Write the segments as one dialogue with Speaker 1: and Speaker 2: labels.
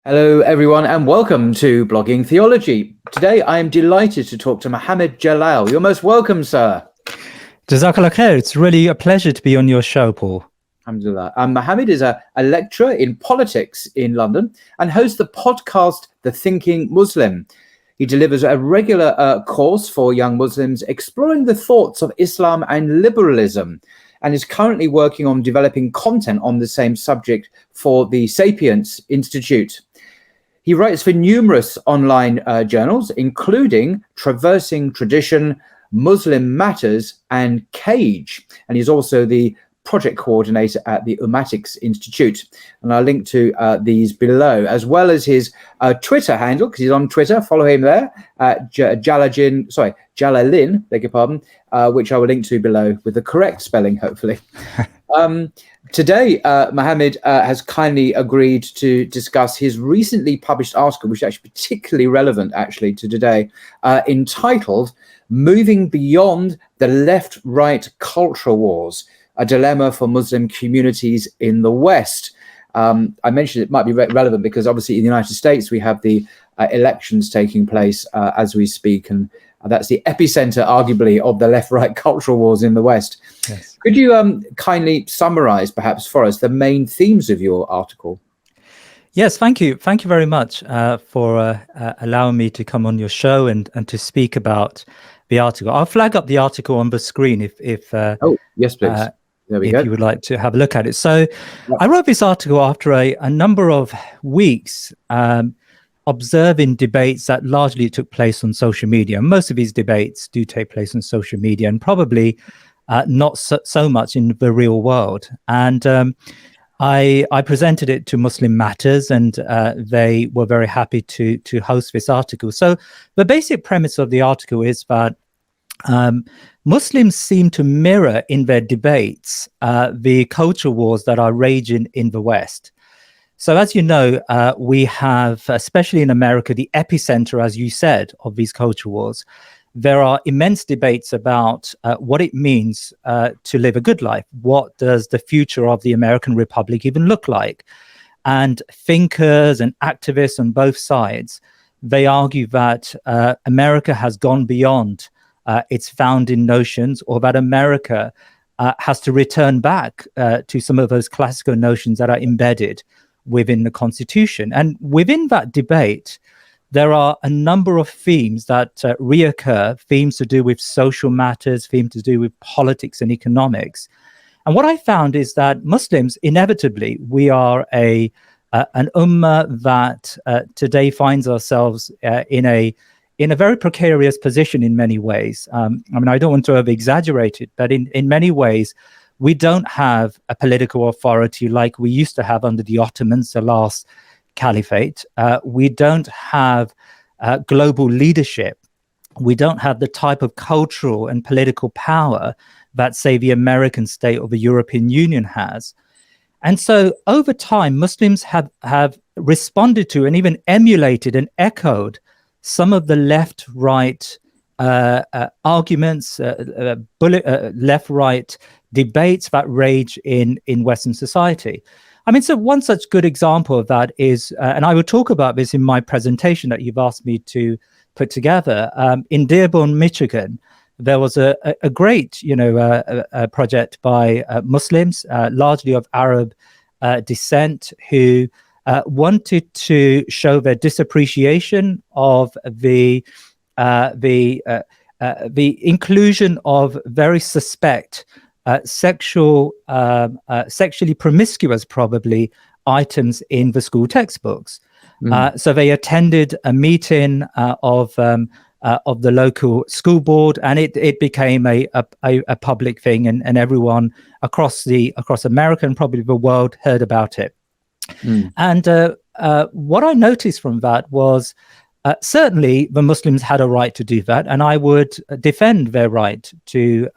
Speaker 1: Hello, everyone, and welcome to Blogging Theology. Today, I am delighted to talk to Mohammed Jalal. You're most welcome, sir.
Speaker 2: Jazakallah khair. It's really a pleasure to be on your show, Paul.
Speaker 1: Alhamdulillah. Mohammed is a lecturer in politics in London and hosts the podcast The Thinking Muslim. He delivers a regular course for young Muslims exploring the thoughts of Islam and liberalism, and is currently working on developing content on the same subject for the Sapience Institute. He writes for numerous online journals, including Traversing Tradition, Muslim Matters, and Cage. And he's also the project coordinator at the Ummatics Institute. And I'll link to these below, as well as his Twitter handle, because he's on Twitter. Follow him there, Jalalin, beg your pardon, which I will link to below with the correct spelling, hopefully. Today, Mohammed has kindly agreed to discuss his recently published article, which is actually particularly relevant, actually, to today, entitled Moving Beyond the Left-Right Culture Wars, a Dilemma for Muslim Communities in the West. I mentioned it might be relevant because obviously in the United States, we have the elections taking place as we speak, and that's the epicenter, arguably, of the left-right cultural wars in the West. Yes. Could you kindly summarize, perhaps, for us, the main themes of your article?
Speaker 2: Yes, thank you. Thank you very much for allowing me to come on your show and to speak about the article. I'll flag up the article on the screen if
Speaker 1: oh, yes, please. There we go.
Speaker 2: If you would like to have a look at it. So I wrote this article after a number of weeks observing debates that largely took place on social media. Most of these debates do take place on social media and probably not so much in the real world. And I presented it to Muslim Matters, and they were very happy to host this article. So the basic premise of the article is that Muslims seem to mirror in their debates the culture wars that are raging in the West. So as you know, we have, especially in America, the epicenter, as you said, of these culture wars. There are immense debates about what it means to live a good life. What does the future of the American Republic even look like? And thinkers and activists on both sides, they argue that America has gone beyond its founding notions, or that America has to return back to some of those classical notions that are embedded within the Constitution. And within that debate, there are a number of themes that reoccur, themes to do with social matters, themes to do with politics and economics. And what I found is that Muslims, inevitably, we are an ummah that today finds ourselves in a very precarious position in many ways. I mean, I don't want to over-exaggerate it, but in many ways, we don't have a political authority like we used to have under the Ottomans, the last caliphate. We don't have global leadership. We don't have the type of cultural and political power that, say, the American state or the European Union has. And so over time, Muslims have responded to and even emulated and echoed some of the left-right arguments, left-right debates that rage in Western society. I mean, so one such good example of that is, and I will talk about this in my presentation that you've asked me to put together, in Dearborn, Michigan, there was a great, a project by Muslims, largely of Arab descent, who wanted to show their disappreciation of the inclusion of very suspect sexually promiscuous, probably, items in the school textbooks. So they attended a meeting of the local school board, and it became a public thing, and everyone across America and probably the world heard about it. And what I noticed from that was certainly the Muslims had a right to do that, and I would defend their right to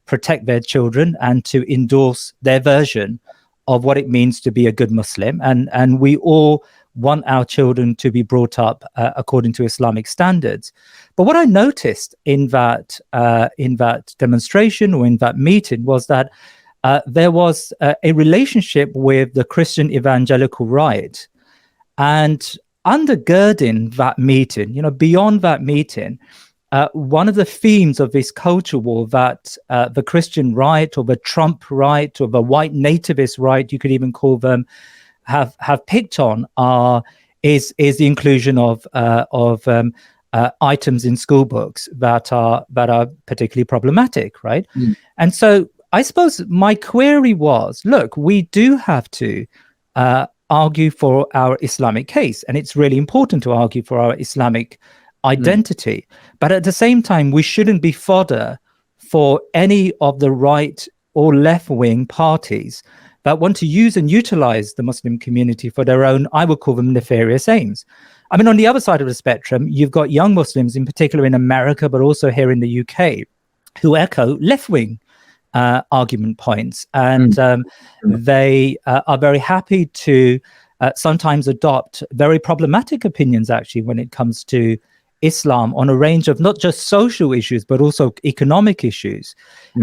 Speaker 2: protect their children and to endorse their version of what it means to be a good Muslim. And we all want our children to be brought up according to Islamic standards. But what I noticed in that demonstration or in that meeting was that there was a relationship with the Christian evangelical right. And undergirding that meeting, beyond that meeting, one of the themes of this culture war that the Christian right or the Trump right or the white nativist right, you could even call them, have picked on is the inclusion of items in school books that are particularly problematic, right? And so I suppose my query was, look, we do have to argue for our Islamic case, and it's really important to argue for our Islamic identity. But at the same time, we shouldn't be fodder for any of the right or left-wing parties that want to use and utilize the Muslim community for their own, I would call them, nefarious aims. I mean, on the other side of the spectrum, you've got young Muslims, in particular in America, but also here in the UK, who echo left-wing argument points. And they are very happy to sometimes adopt very problematic opinions, actually, when it comes to Islam on a range of not just social issues, but also economic issues.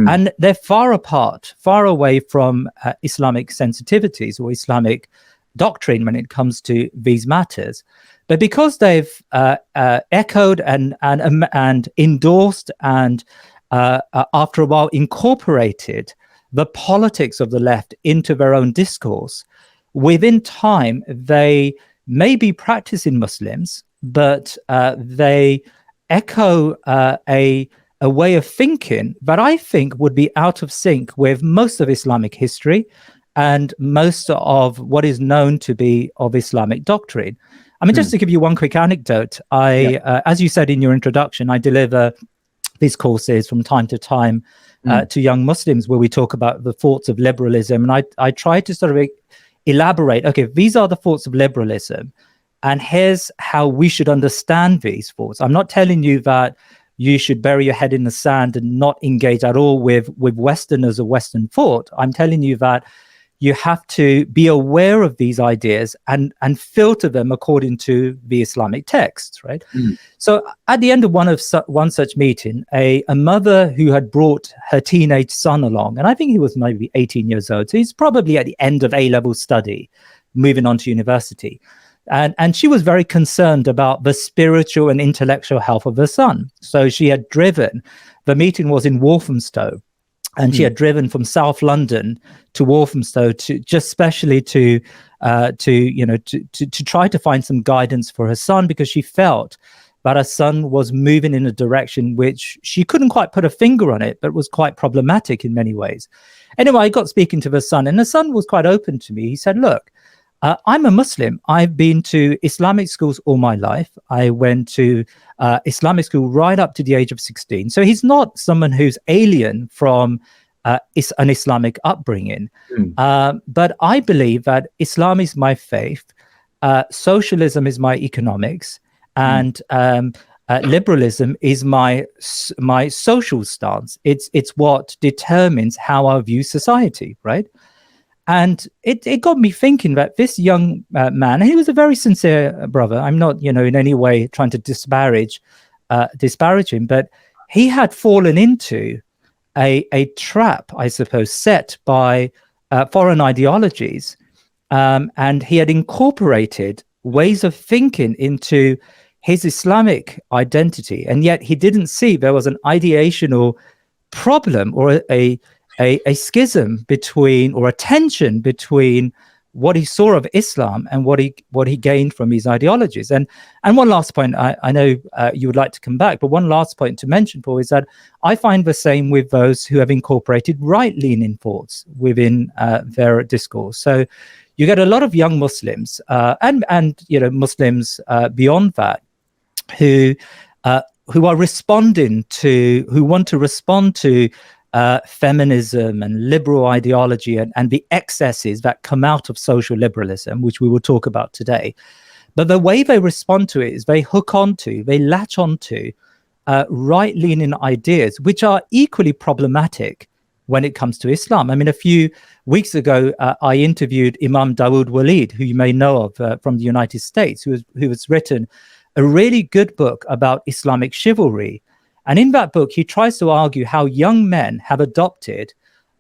Speaker 2: And they're far apart, far away from Islamic sensitivities or Islamic doctrine when it comes to these matters. But because they've echoed and endorsed and after a while incorporated the politics of the left into their own discourse, within time, they may be practicing Muslims, but they echo a way of thinking that I think would be out of sync with most of Islamic history and most of what is known to be of Islamic doctrine. I mean, just to give you one quick anecdote, as you said in your introduction, I deliver these courses from time to time to young Muslims where we talk about the thoughts of liberalism. And I try to sort of elaborate, okay, these are the thoughts of liberalism, and here's how we should understand these thoughts. I'm not telling you that you should bury your head in the sand and not engage at all with Westerners or Western thought. I'm telling you that you have to be aware of these ideas and filter them according to the Islamic texts, right? So at the end of one such meeting, a mother who had brought her teenage son along, and I think he was maybe 18 years old, so he's probably at the end of A-level study, moving on to university. And she was very concerned about the spiritual and intellectual health of her son. So she had driven, the meeting was in Walthamstow, and she had driven from South London to Walthamstow to just specially to try to find some guidance for her son, because she felt that her son was moving in a direction which she couldn't quite put a finger on it, but was quite problematic in many ways. Anyway, I got speaking to the son, and the son was quite open to me. He said, look, I'm a Muslim. I've been to Islamic schools all my life. I went to Islamic school right up to the age of 16. So he's not someone who's alien from an Islamic upbringing. But I believe that Islam is my faith, socialism is my economics, and liberalism is my social stance. It's what determines how I view society, right? And it got me thinking that this young man, he was a very sincere brother. I'm not, in any way trying to disparage him, but he had fallen into a trap, I suppose, set by foreign ideologies, and he had incorporated ways of thinking into his Islamic identity, and yet he didn't see there was an ideational problem or a schism between, or a tension between, what he saw of Islam and what he gained from his ideologies. And one last point, I know you would like to come back, but one last point to mention, Paul, is that I find the same with those who have incorporated right-leaning thoughts within their discourse. So you get a lot of young Muslims and Muslims beyond that who are responding to, who want to respond to feminism and liberal ideology and the excesses that come out of social liberalism, which we will talk about today. But the way they respond to it is they latch onto right-leaning ideas, which are equally problematic when it comes to Islam. I mean, a few weeks ago, I interviewed Imam Dawood Walid, who you may know of from the United States, who has written a really good book about Islamic chivalry. And in that book, he tries to argue how young men have adopted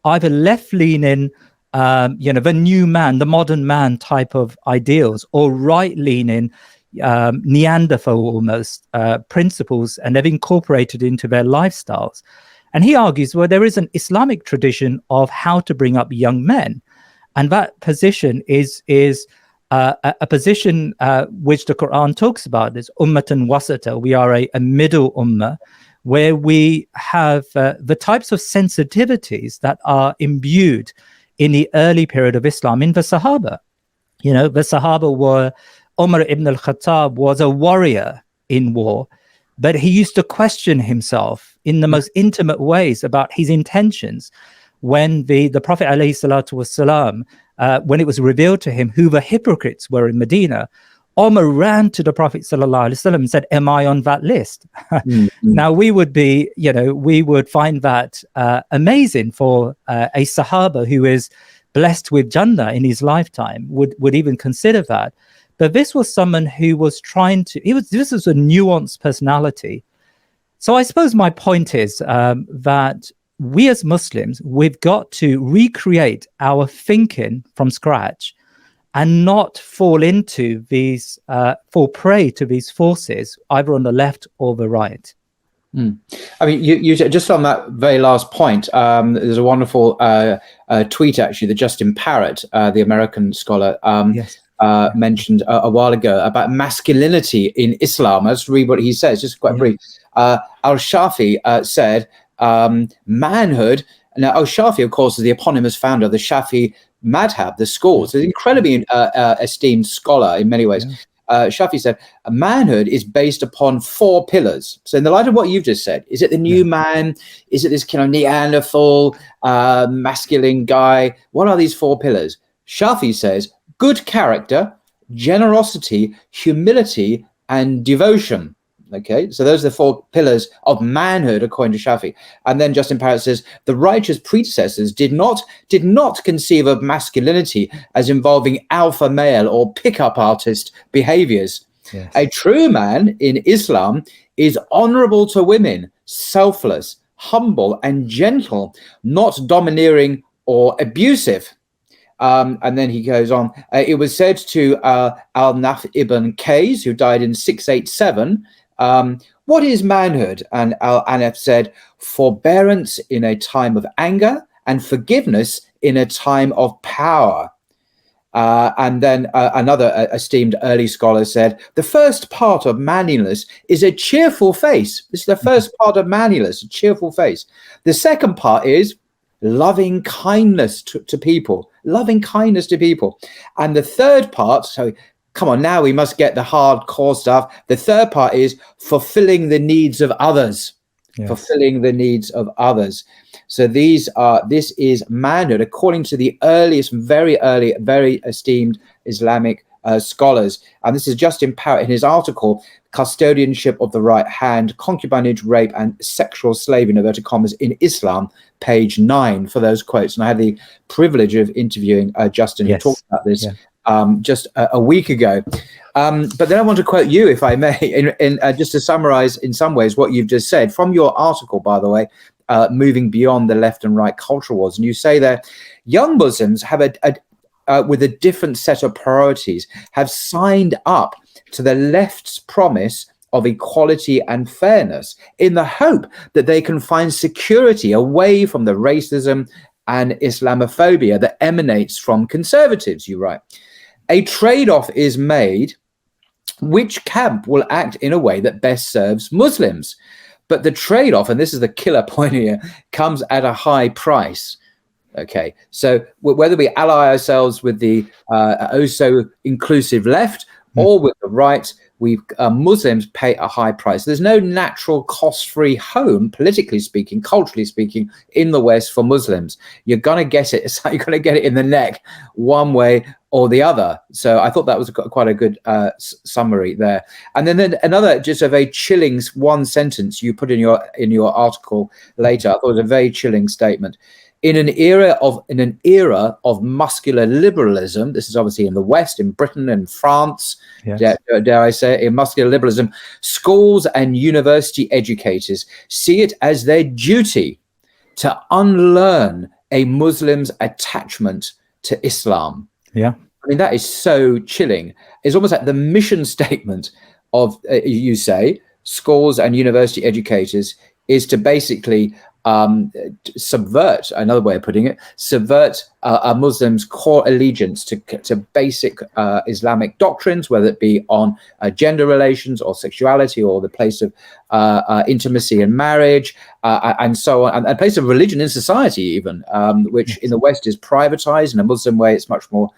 Speaker 2: either left-leaning the new man, the modern man type of ideals, or right-leaning Neanderthal almost principles, and they've incorporated into their lifestyles. And he argues, well, there is an Islamic tradition of how to bring up young men, and that position is a position which the Quran talks about as ummatan wasata. We are a middle ummah, where we have the types of sensitivities that are imbued in the early period of Islam in the Sahaba. The Sahaba were, Umar ibn al-Khattab was a warrior in war, but he used to question himself in the most intimate ways about his intentions. When the Prophet alayhi salatu wasalam, when it was revealed to him who the hypocrites were in Medina, Omar ran to the Prophet sallallahu alaihi wasallam and said, "Am I on that list?" Now we would find that amazing for a Sahaba who is blessed with Jannah in his lifetime would even consider that. But this was someone who was this was a nuanced personality. So I suppose my point is that we as Muslims, we've got to recreate our thinking from scratch and not fall prey to these forces, either on the left or the right.
Speaker 1: I mean, you just on that very last point, there's a wonderful tweet actually that Justin Parrott, the American scholar, mentioned a while ago about masculinity in Islam. Let's read what he says, just quite brief. Al-Shafi said, manhood. Now, Al-Shafi, of course, is the eponymous founder of the Shafi madhab, the school. So he's an incredibly esteemed scholar in many ways. Shafi said, manhood is based upon 4 pillars. So in the light of what you've just said, is it the new man? Is it this kind of Neanderthal, masculine guy? What are these 4 pillars? Shafi says, good character, generosity, humility, and devotion. Okay, so those are the 4 pillars of manhood, according to Shafi. And then Justin Parrott says, the righteous predecessors did not conceive of masculinity as involving alpha male or pickup artist behaviors. Yes. A true man in Islam is honorable to women, selfless, humble, and gentle, not domineering or abusive. And then he goes on. It was said to Al-Naf ibn Qays, who died in 687, what is manhood? And Al-Anaf said, forbearance in a time of anger and forgiveness in a time of power. And then another esteemed early scholar said, the first part of manliness is a cheerful face. This is the first part of manliness, a cheerful face. The second part is loving kindness to people, loving kindness to people. And the third part, so come on, now we must get the hardcore stuff. The third part is fulfilling the needs of others, fulfilling the needs of others. So this is manhood, according to the earliest, very early, very esteemed Islamic scholars. And this is Justin Parrott in his article, Custodianship of the Right Hand, Concubinage, Rape, and Sexual Slavery, in inverted commas, in Islam, page 9 for those quotes. And I had the privilege of interviewing Justin, who talked about this just a week ago. But then I want to quote you, if I may, in just to summarize in some ways what you've just said from your article, by the way, moving beyond the left and right cultural wars. And you say there, young Muslims have with a different set of priorities, have signed up to the left's promise of equality and fairness in the hope that they can find security away from the racism and Islamophobia that emanates from conservatives, you write. A trade-off is made. Which camp will act in a way that best serves Muslims? But the trade-off, and this is the killer point here, comes at a high price. Okay, so whether we ally ourselves with the oh-so-inclusive left or with the right, Muslims pay a high price. There's no natural cost-free home, politically speaking, culturally speaking, in the West for Muslims. You're going to get it. So you're going to get it in the neck one way or the other. So I thought that was quite a good summary there. And then another, just a very chilling one sentence you put in your article later. I thought it was a very chilling statement. In an era of muscular liberalism, this is obviously in the West, in Britain and France, dare I say, in muscular liberalism, schools and university educators see it as their duty to unlearn a Muslim's attachment to Islam.
Speaker 2: Yeah.
Speaker 1: I mean, that is so chilling. It's almost like the mission statement of, you say, schools and university educators is to basically subvert, another way of putting it, subvert a Muslim's core allegiance to basic Islamic doctrines, whether it be on gender relations or sexuality or the place of intimacy and marriage, and so on, and a place of religion in society even, which in the West is privatized. In a Muslim way, it's much more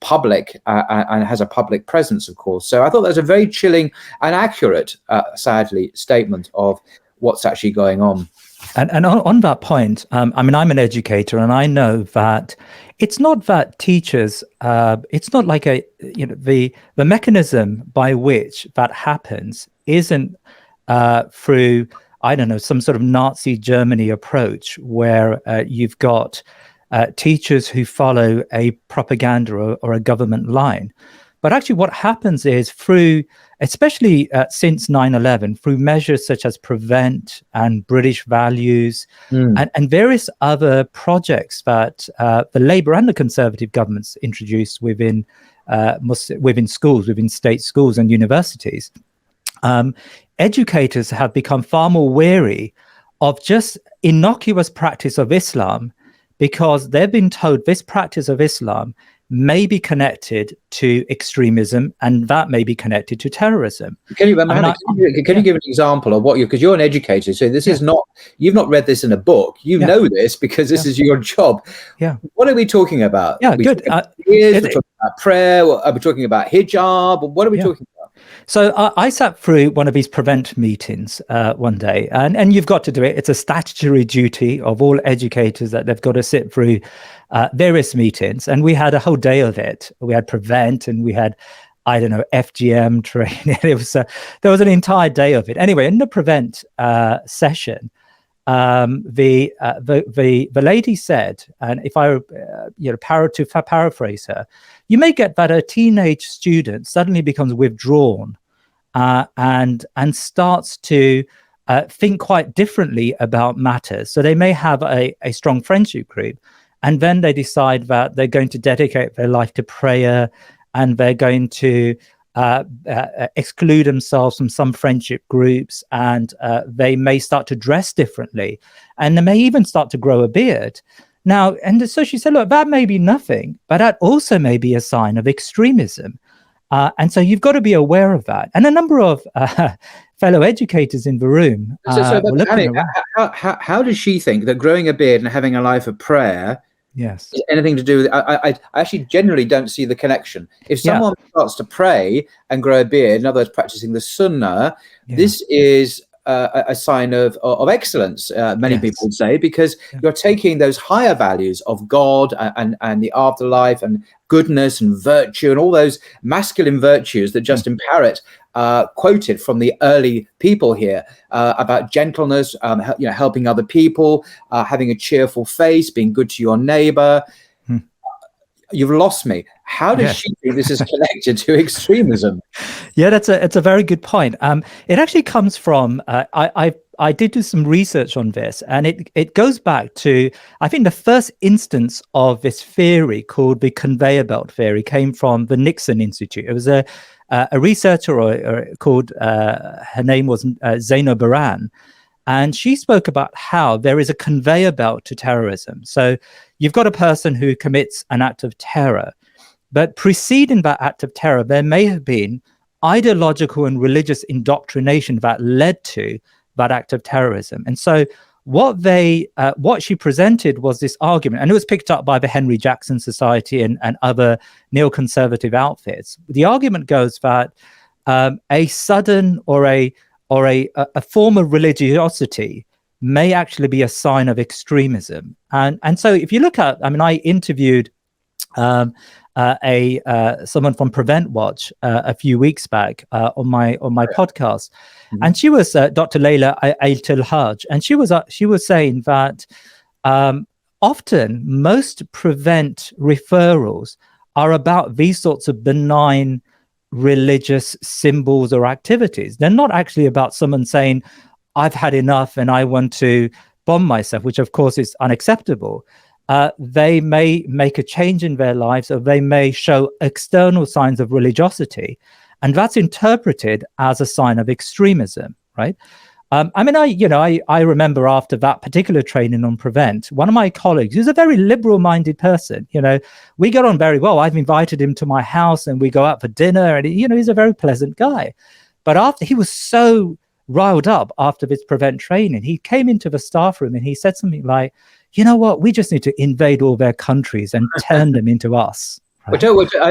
Speaker 1: public and has a public presence, of course. So I thought that was a very chilling and accurate, sadly, statement of what's actually going on.
Speaker 2: And on that point, I mean, I'm an educator, and I know that it's not that teachers, it's not like the mechanism by which that happens isn't through, I don't know, some sort of Nazi Germany approach where you've got teachers who follow a propaganda or a government line. But actually what happens is through, especially since 9/11, through measures such as Prevent and British Values and various other projects that the Labour and the Conservative governments introduced within schools, within state schools and universities, educators have become far more wary of just innocuous practice of Islam, because they've been told this practice of Islam may be connected to extremism, and that may be connected to terrorism.
Speaker 1: Can you give an example of what because you're an educator, so this is not, you've not read this in a book, you know this because this is your job. What are we talking about?
Speaker 2: We're talking
Speaker 1: about prayer, are we talking about hijab, what are we talking about?
Speaker 2: So I sat through one of these Prevent meetings one day, and you've got to do it. It's a statutory duty of all educators that they've got to sit through various meetings. And we had a whole day of it. We had Prevent, and we had, I don't know, FGM training. There was an entire day of it. Anyway, in the Prevent session, the lady said, and if I paraphrase her, you may get that a teenage student suddenly becomes withdrawn and starts to think quite differently about matters. So they may have a strong friendship group, and then they decide that they're going to dedicate their life to prayer, and they're going to exclude themselves from some friendship groups, and they may start to dress differently, and they may even start to grow a beard. Now, and so she said, look, that may be nothing, but that also may be a sign of extremism. And so you've got to be aware of that. And a number of fellow educators in the room were looking around.
Speaker 1: How does she think that growing a beard and having a life of prayer
Speaker 2: is
Speaker 1: anything to do with it? I actually generally don't see the connection. If someone starts to pray and grow a beard, in other words, practicing the sunnah, this is a sign of excellence, many people would say, because you're taking those higher values of God and the afterlife and goodness and virtue and all those masculine virtues that Justin Parrott quoted from the early people here about gentleness, helping other people, having a cheerful face, being good to your neighbor. You've lost me. How does she think this is connected to extremism?
Speaker 2: Yeah, it's a very good point. It actually comes from I did do some research on this, and it goes back to, I think, the first instance of this theory called the conveyor belt theory came from the Nixon Institute. It was a researcher called her name was Zainab Baran. And she spoke about how there is a conveyor belt to terrorism. So you've got a person who commits an act of terror, but preceding that act of terror, there may have been ideological and religious indoctrination that led to that act of terrorism. And so what she presented was this argument, and it was picked up by the Henry Jackson Society and other neoconservative outfits. The argument goes that a sudden or a form of religiosity may actually be a sign of extremism. And so if you look at, I mean, I interviewed someone from Prevent Watch a few weeks back on my podcast, and she was Dr. Layla Al-Hajj, and she was saying that often most Prevent referrals are about these sorts of benign religious symbols or activities. They're not actually about someone saying, I've had enough and I want to bomb myself, which of course is unacceptable. they may make a change in their lives, or they may show external signs of religiosity, and that's interpreted as a sign of extremism, right? I remember after that particular training on Prevent, one of my colleagues, who's a very liberal-minded person, we got on very well. I've invited him to my house and we go out for dinner, and he's a very pleasant guy. But after he was so riled up after this Prevent training, he came into the staff room and he said something like, "You know what? We just need to invade all their countries and turn them into us." Right?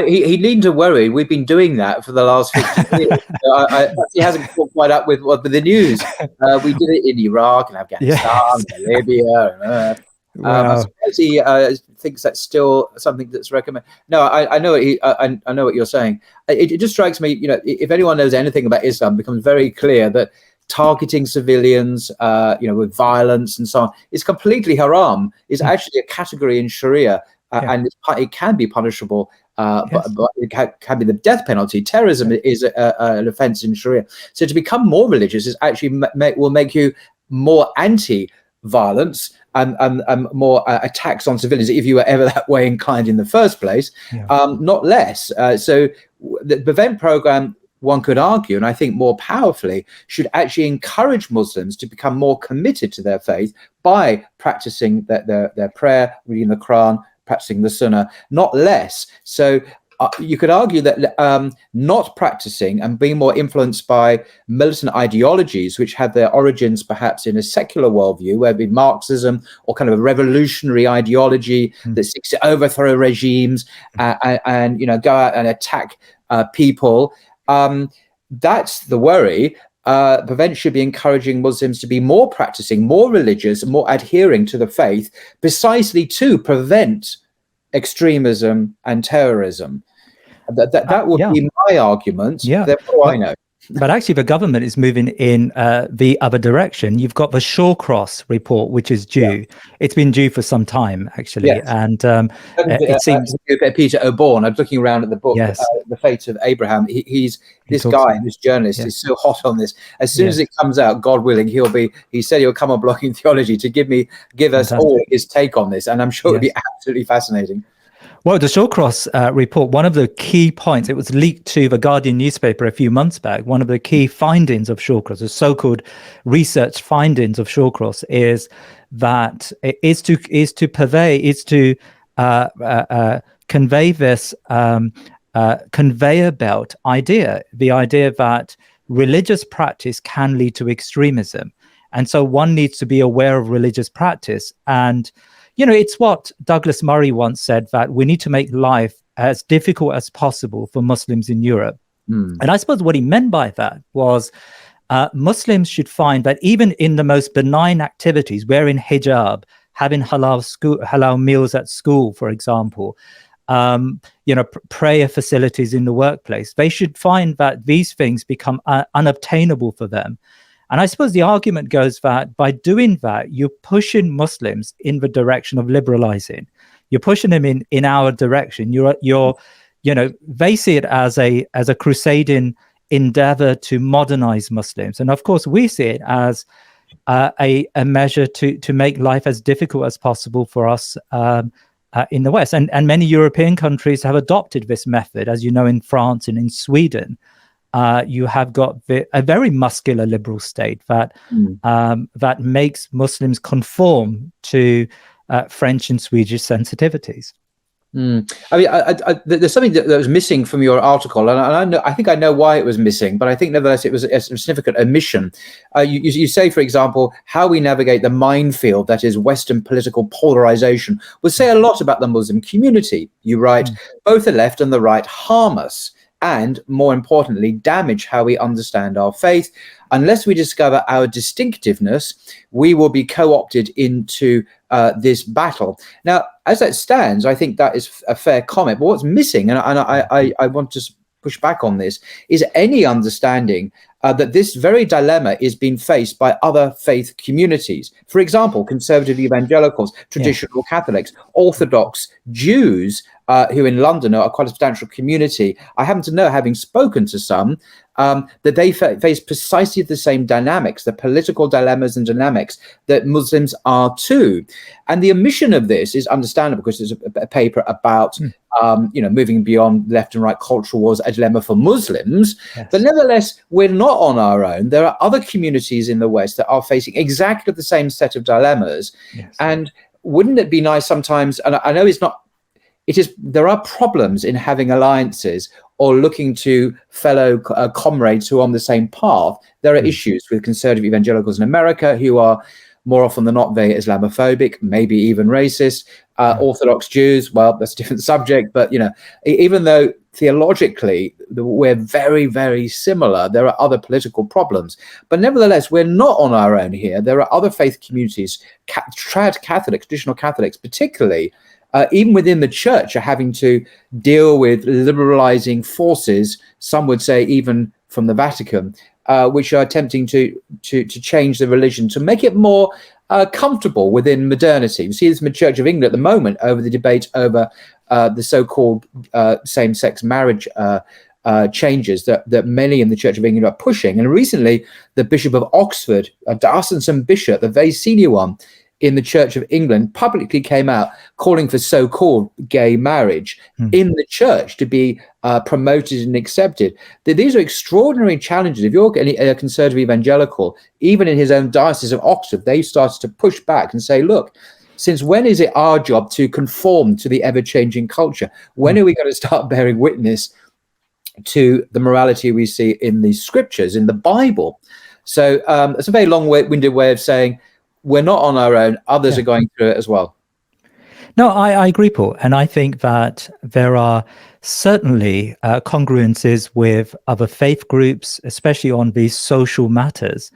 Speaker 1: He needn't to worry. We've been doing that for the last 50 years. He hasn't caught quite up with the news. We did it in Iraq and Afghanistan, and Libya. I'm surprised he thinks that's still something that's recommended. No, I know I know what you're saying. It just strikes me, if anyone knows anything about Islam, it becomes very clear that targeting civilians, with violence and so on, is completely haram. It's actually a category in Sharia. And it can be punishable, but it can be the death penalty. Terrorism is an offense in Sharia. So to become more religious is actually will make you more anti-violence and more attacks on civilians, if you were ever that way inclined in the first place, not less. So the Prevent program, one could argue, and I think more powerfully, should actually encourage Muslims to become more committed to their faith by practicing their prayer, reading the Quran, practicing the Sunnah, not less. So you could argue that not practicing and being more influenced by militant ideologies, which have their origins perhaps in a secular worldview, whether it be Marxism or kind of a revolutionary ideology that seeks to overthrow regimes and go out and attack people. That's the worry. Prevent should be encouraging Muslims to be more practicing, more religious, more adhering to the faith, precisely to prevent extremism and terrorism. That would be my argument.
Speaker 2: Yeah.
Speaker 1: What do I know?
Speaker 2: But actually, the government is moving in the other direction. You've got the Shawcross report, which is due. It's been due for some time, actually.
Speaker 1: Yes.
Speaker 2: And it seems...
Speaker 1: Peter O'Born, I'm looking around at the book, The Fate of Abraham. This journalist, is so hot on this. As soon as it comes out, God willing, he said he'll come on Blogging Theology to give us all his take on this. And I'm sure it'll be absolutely fascinating.
Speaker 2: Well, the Shawcross report, one of the key points, it was leaked to the Guardian newspaper a few months back. One of the key findings of Shawcross, the so-called research findings of Shawcross, is that convey this conveyor belt idea, the idea that religious practice can lead to extremism. And so one needs to be aware of religious practice. And it's what Douglas Murray once said, that we need to make life as difficult as possible for Muslims in Europe. And I suppose what he meant by that was Muslims should find that even in the most benign activities, wearing hijab, having halal meals at school, for example, prayer facilities in the workplace, they should find that these things become unobtainable for them. And I suppose the argument goes that by doing that, you're pushing Muslims in the direction of liberalizing. You're pushing them in our direction. They see it as a crusading endeavor to modernize Muslims. And of course, we see it as a measure to make life as difficult as possible for us in the West. And many European countries have adopted this method. As you know, in France and in Sweden, you have got a very muscular liberal state that makes Muslims conform to French and Swedish sensitivities.
Speaker 1: I mean, there's something that was missing from your article, and I think I know why it was missing, but I think nevertheless it was a significant omission. You say, for example, how we navigate the minefield that is Western political polarization would say a lot about the Muslim community. You write, both the left and the right harm us, and more importantly, damage how we understand our faith. Unless we discover our distinctiveness, we will be co-opted into this battle. Now, as that stands, I think that is a fair comment. But what's missing, and I want to push back on this, is any understanding that this very dilemma is being faced by other faith communities. For example, conservative evangelicals, traditional Catholics, Orthodox Jews, who in London are quite a substantial community. I happen to know, having spoken to some, that they face precisely the same dynamics, the political dilemmas and dynamics that Muslims are too. And the omission of this is understandable, because there's a paper about moving beyond left and right cultural wars, a dilemma for Muslims. Yes. But nevertheless, we're not on our own. There are other communities in the West that are facing exactly the same set of dilemmas. Yes. And wouldn't it be nice sometimes, and I know there are problems in having alliances or looking to fellow comrades who are on the same path. There are issues with conservative evangelicals in America who are more often than not very Islamophobic, maybe even racist. Orthodox Jews, well, that's a different subject. But, even though theologically we're very, very similar, there are other political problems. But nevertheless, we're not on our own here. There are other faith communities, trad Catholics, traditional Catholics particularly, even within the church, are having to deal with liberalizing forces, some would say even from the Vatican, which are attempting to change the religion to make it more comfortable within modernity. We see this in the Church of England at the moment over the debate over the so-called same-sex marriage changes that many in the Church of England are pushing. And recently, the Bishop of Oxford, a diocesan bishop, the very senior one in the Church of England, publicly came out calling for so-called gay marriage in the church to be promoted and accepted. These are extraordinary challenges. If you're a conservative evangelical, even in his own diocese of Oxford, they started to push back and say, look, since when is it our job to conform to the ever-changing culture? When are we going to start bearing witness to the morality we see in the scriptures, in the Bible? So it's a very long-winded way of saying, we're not on our own. Others are going through it as well.
Speaker 2: No, I agree, Paul. And I think that there are certainly congruences with other faith groups, especially on these social matters.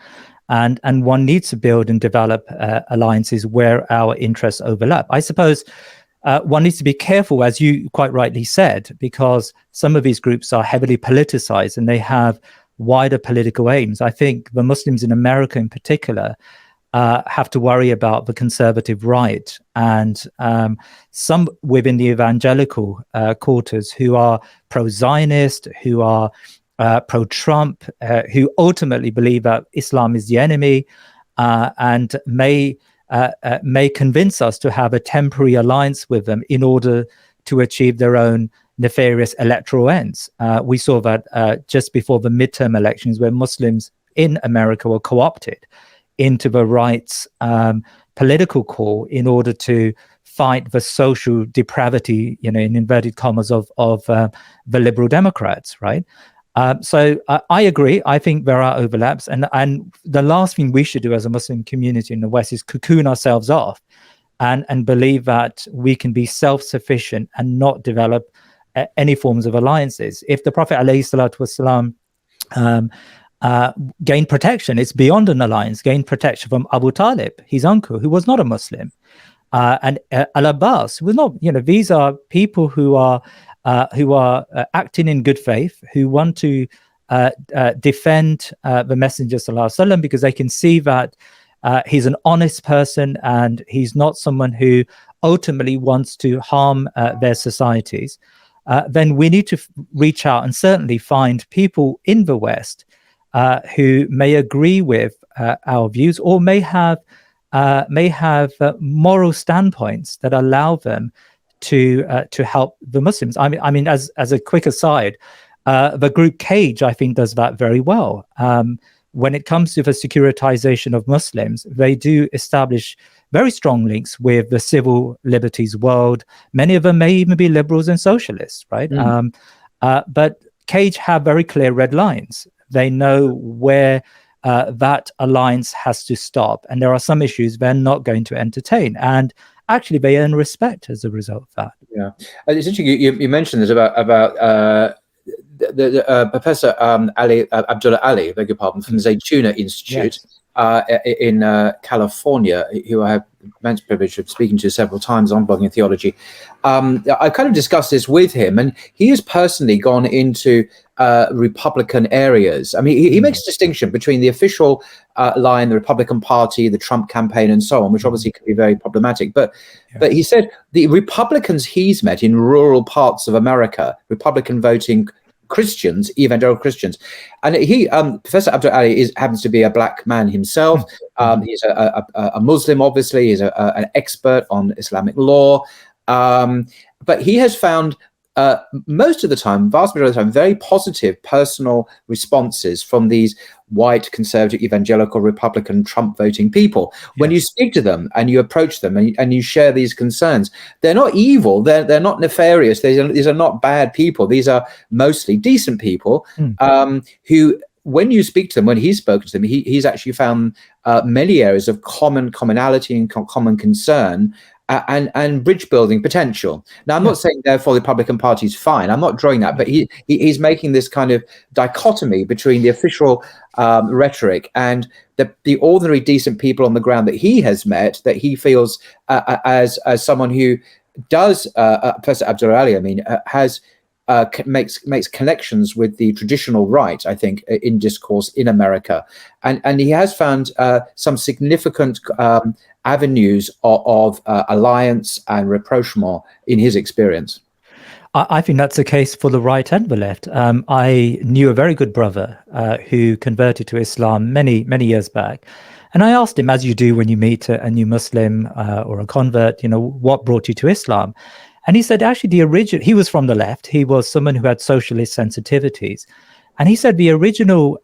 Speaker 2: And one needs to build and develop alliances where our interests overlap. I suppose one needs to be careful, as you quite rightly said, because some of these groups are heavily politicized and they have wider political aims. I think the Muslims in America in particular have to worry about the conservative right and some within the evangelical quarters who are pro-Zionist, who are pro-Trump, who ultimately believe that Islam is the enemy and may convince us to have a temporary alliance with them in order to achieve their own nefarious electoral ends. We saw that just before the midterm elections, where Muslims in America were co-opted into the right's political core in order to fight the social depravity, in inverted commas, of the liberal Democrats, right? So I agree. I think there are overlaps, and the last thing we should do as a Muslim community in the West is cocoon ourselves off and believe that we can be self-sufficient and not develop any forms of alliances. If the Prophet ﷺ gained protection, it's beyond an alliance, gained protection from Abu Talib, his uncle, who was not a Muslim, and Al-Abbas was not. These are people who are acting in good faith, who want to defend the Messenger Sallallahu Alaihi Wasallam because they can see that he's an honest person and he's not someone who ultimately wants to harm their societies. Then we need to reach out and certainly find people in the West who may agree with our views or may have moral standpoints that allow them to help the Muslims. I mean, as a quick aside, the group Cage, I think, does that very well. When it comes to the securitization of Muslims, they do establish very strong links with the civil liberties world. Many of them may even be liberals and socialists, right? But Cage have very clear red lines. They know where that alliance has to stop. And there are some issues they're not going to entertain. And actually, they earn respect as a result of that. Yeah.
Speaker 1: It's interesting you mentioned this about the Professor Abdullah Ali, beg your pardon, from the Zaytuna Institute. Yes. In California, who I have immense privilege of speaking to several times on Blogging Theology. I kind of discussed this with him, and he has personally gone into Republican areas. I mean, he makes a distinction between the official line, the Republican Party, the Trump campaign, and so on, which obviously can be very problematic. But he said the Republicans he's met in rural parts of America, Republican voting Christians, evangelical Christians, and he, Professor Abdul Ali, happens to be a black man himself. He's a Muslim, obviously. He's an expert on Islamic law, but he has found most of the time, vast majority of the time, very positive personal responses from these white, conservative, evangelical, Republican, Trump voting people. When you speak to them and you approach them and you share these concerns, they're not evil, they're not nefarious, these are not bad people. These are mostly decent people who, when you speak to them, when he's spoken to them, he's actually found many areas of commonality and common concern, and bridge building potential. Now, I'm not saying therefore the Republican Party is fine. I'm not drawing that, but he's making this kind of dichotomy between the official rhetoric and the ordinary decent people on the ground that he has met, that he feels as someone who does, Professor Abdul Ali, I mean, makes connections with the traditional right, I think, in discourse in America, and he has found some significant avenues of alliance and rapprochement in his experience.
Speaker 2: I think that's the case for the right and the left. I knew a very good brother who converted to Islam many years back, and I asked him, as you do when you meet a new Muslim or a convert, what brought you to Islam? And he said, actually, he was from the left. He was someone who had socialist sensitivities. And he said the original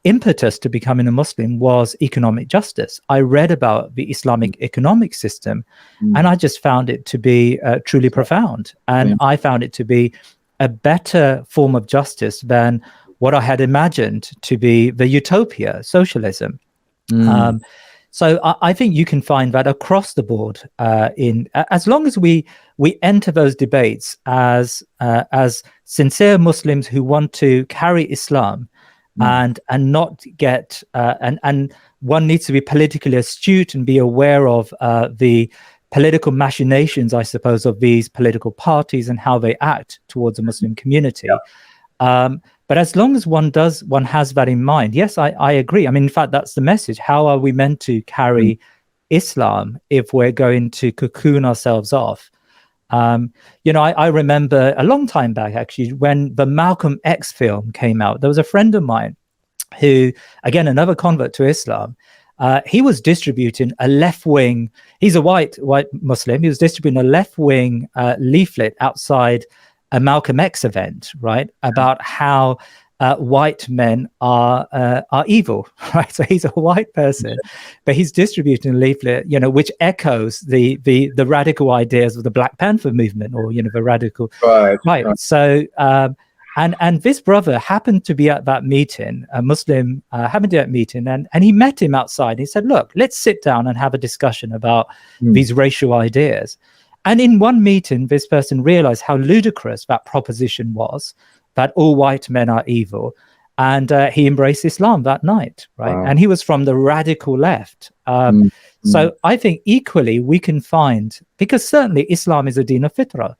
Speaker 2: impetus to becoming a Muslim was economic justice. I read about the Islamic economic system, and I just found it to be truly profound. And I found it to be a better form of justice than what I had imagined to be the utopia, socialism. So I think you can find that across the board, as long as we enter those debates as sincere Muslims who want to carry Islam, and not get and one needs to be politically astute and be aware of the political machinations, I suppose, of these political parties and how they act towards the Muslim community. But as long as one has that in mind, yes, I agree. I mean, in fact, that's the message. How are we meant to carry Islam if we're going to cocoon ourselves off? I remember a long time back, actually, when the Malcolm X film came out, there was a friend of mine who, again, another convert to Islam, he was distributing a left-wing, he's a white Muslim, he was distributing a left-wing leaflet outside a Malcolm X event, right, about how white men are evil, right? So he's a white person, but he's distributing a leaflet, which echoes the radical ideas of the Black Panther movement, or the radical right. So and this brother happened to be at that meeting, a Muslim happened to be at that meeting, and he met him outside. He said, "Look, let's sit down and have a discussion about these racial ideas." And in one meeting, this person realized how ludicrous that proposition was, that all white men are evil. And he embraced Islam that night, right? Wow. And he was from the radical left. So I think equally we can find, because certainly Islam is a deen of fitrah.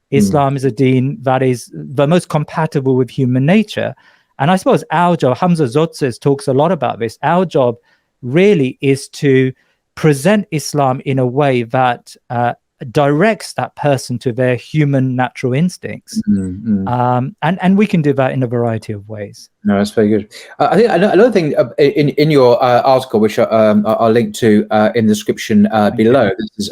Speaker 2: Islam is a deen that is the most compatible with human nature. And I suppose our job, Hamza Zotzes talks a lot about this, our job really is to present Islam in a way that directs that person to their human natural instincts. And we can do that in a variety of ways.
Speaker 1: No, that's very good. I think another thing in your article, which I'll link to in the description below, this is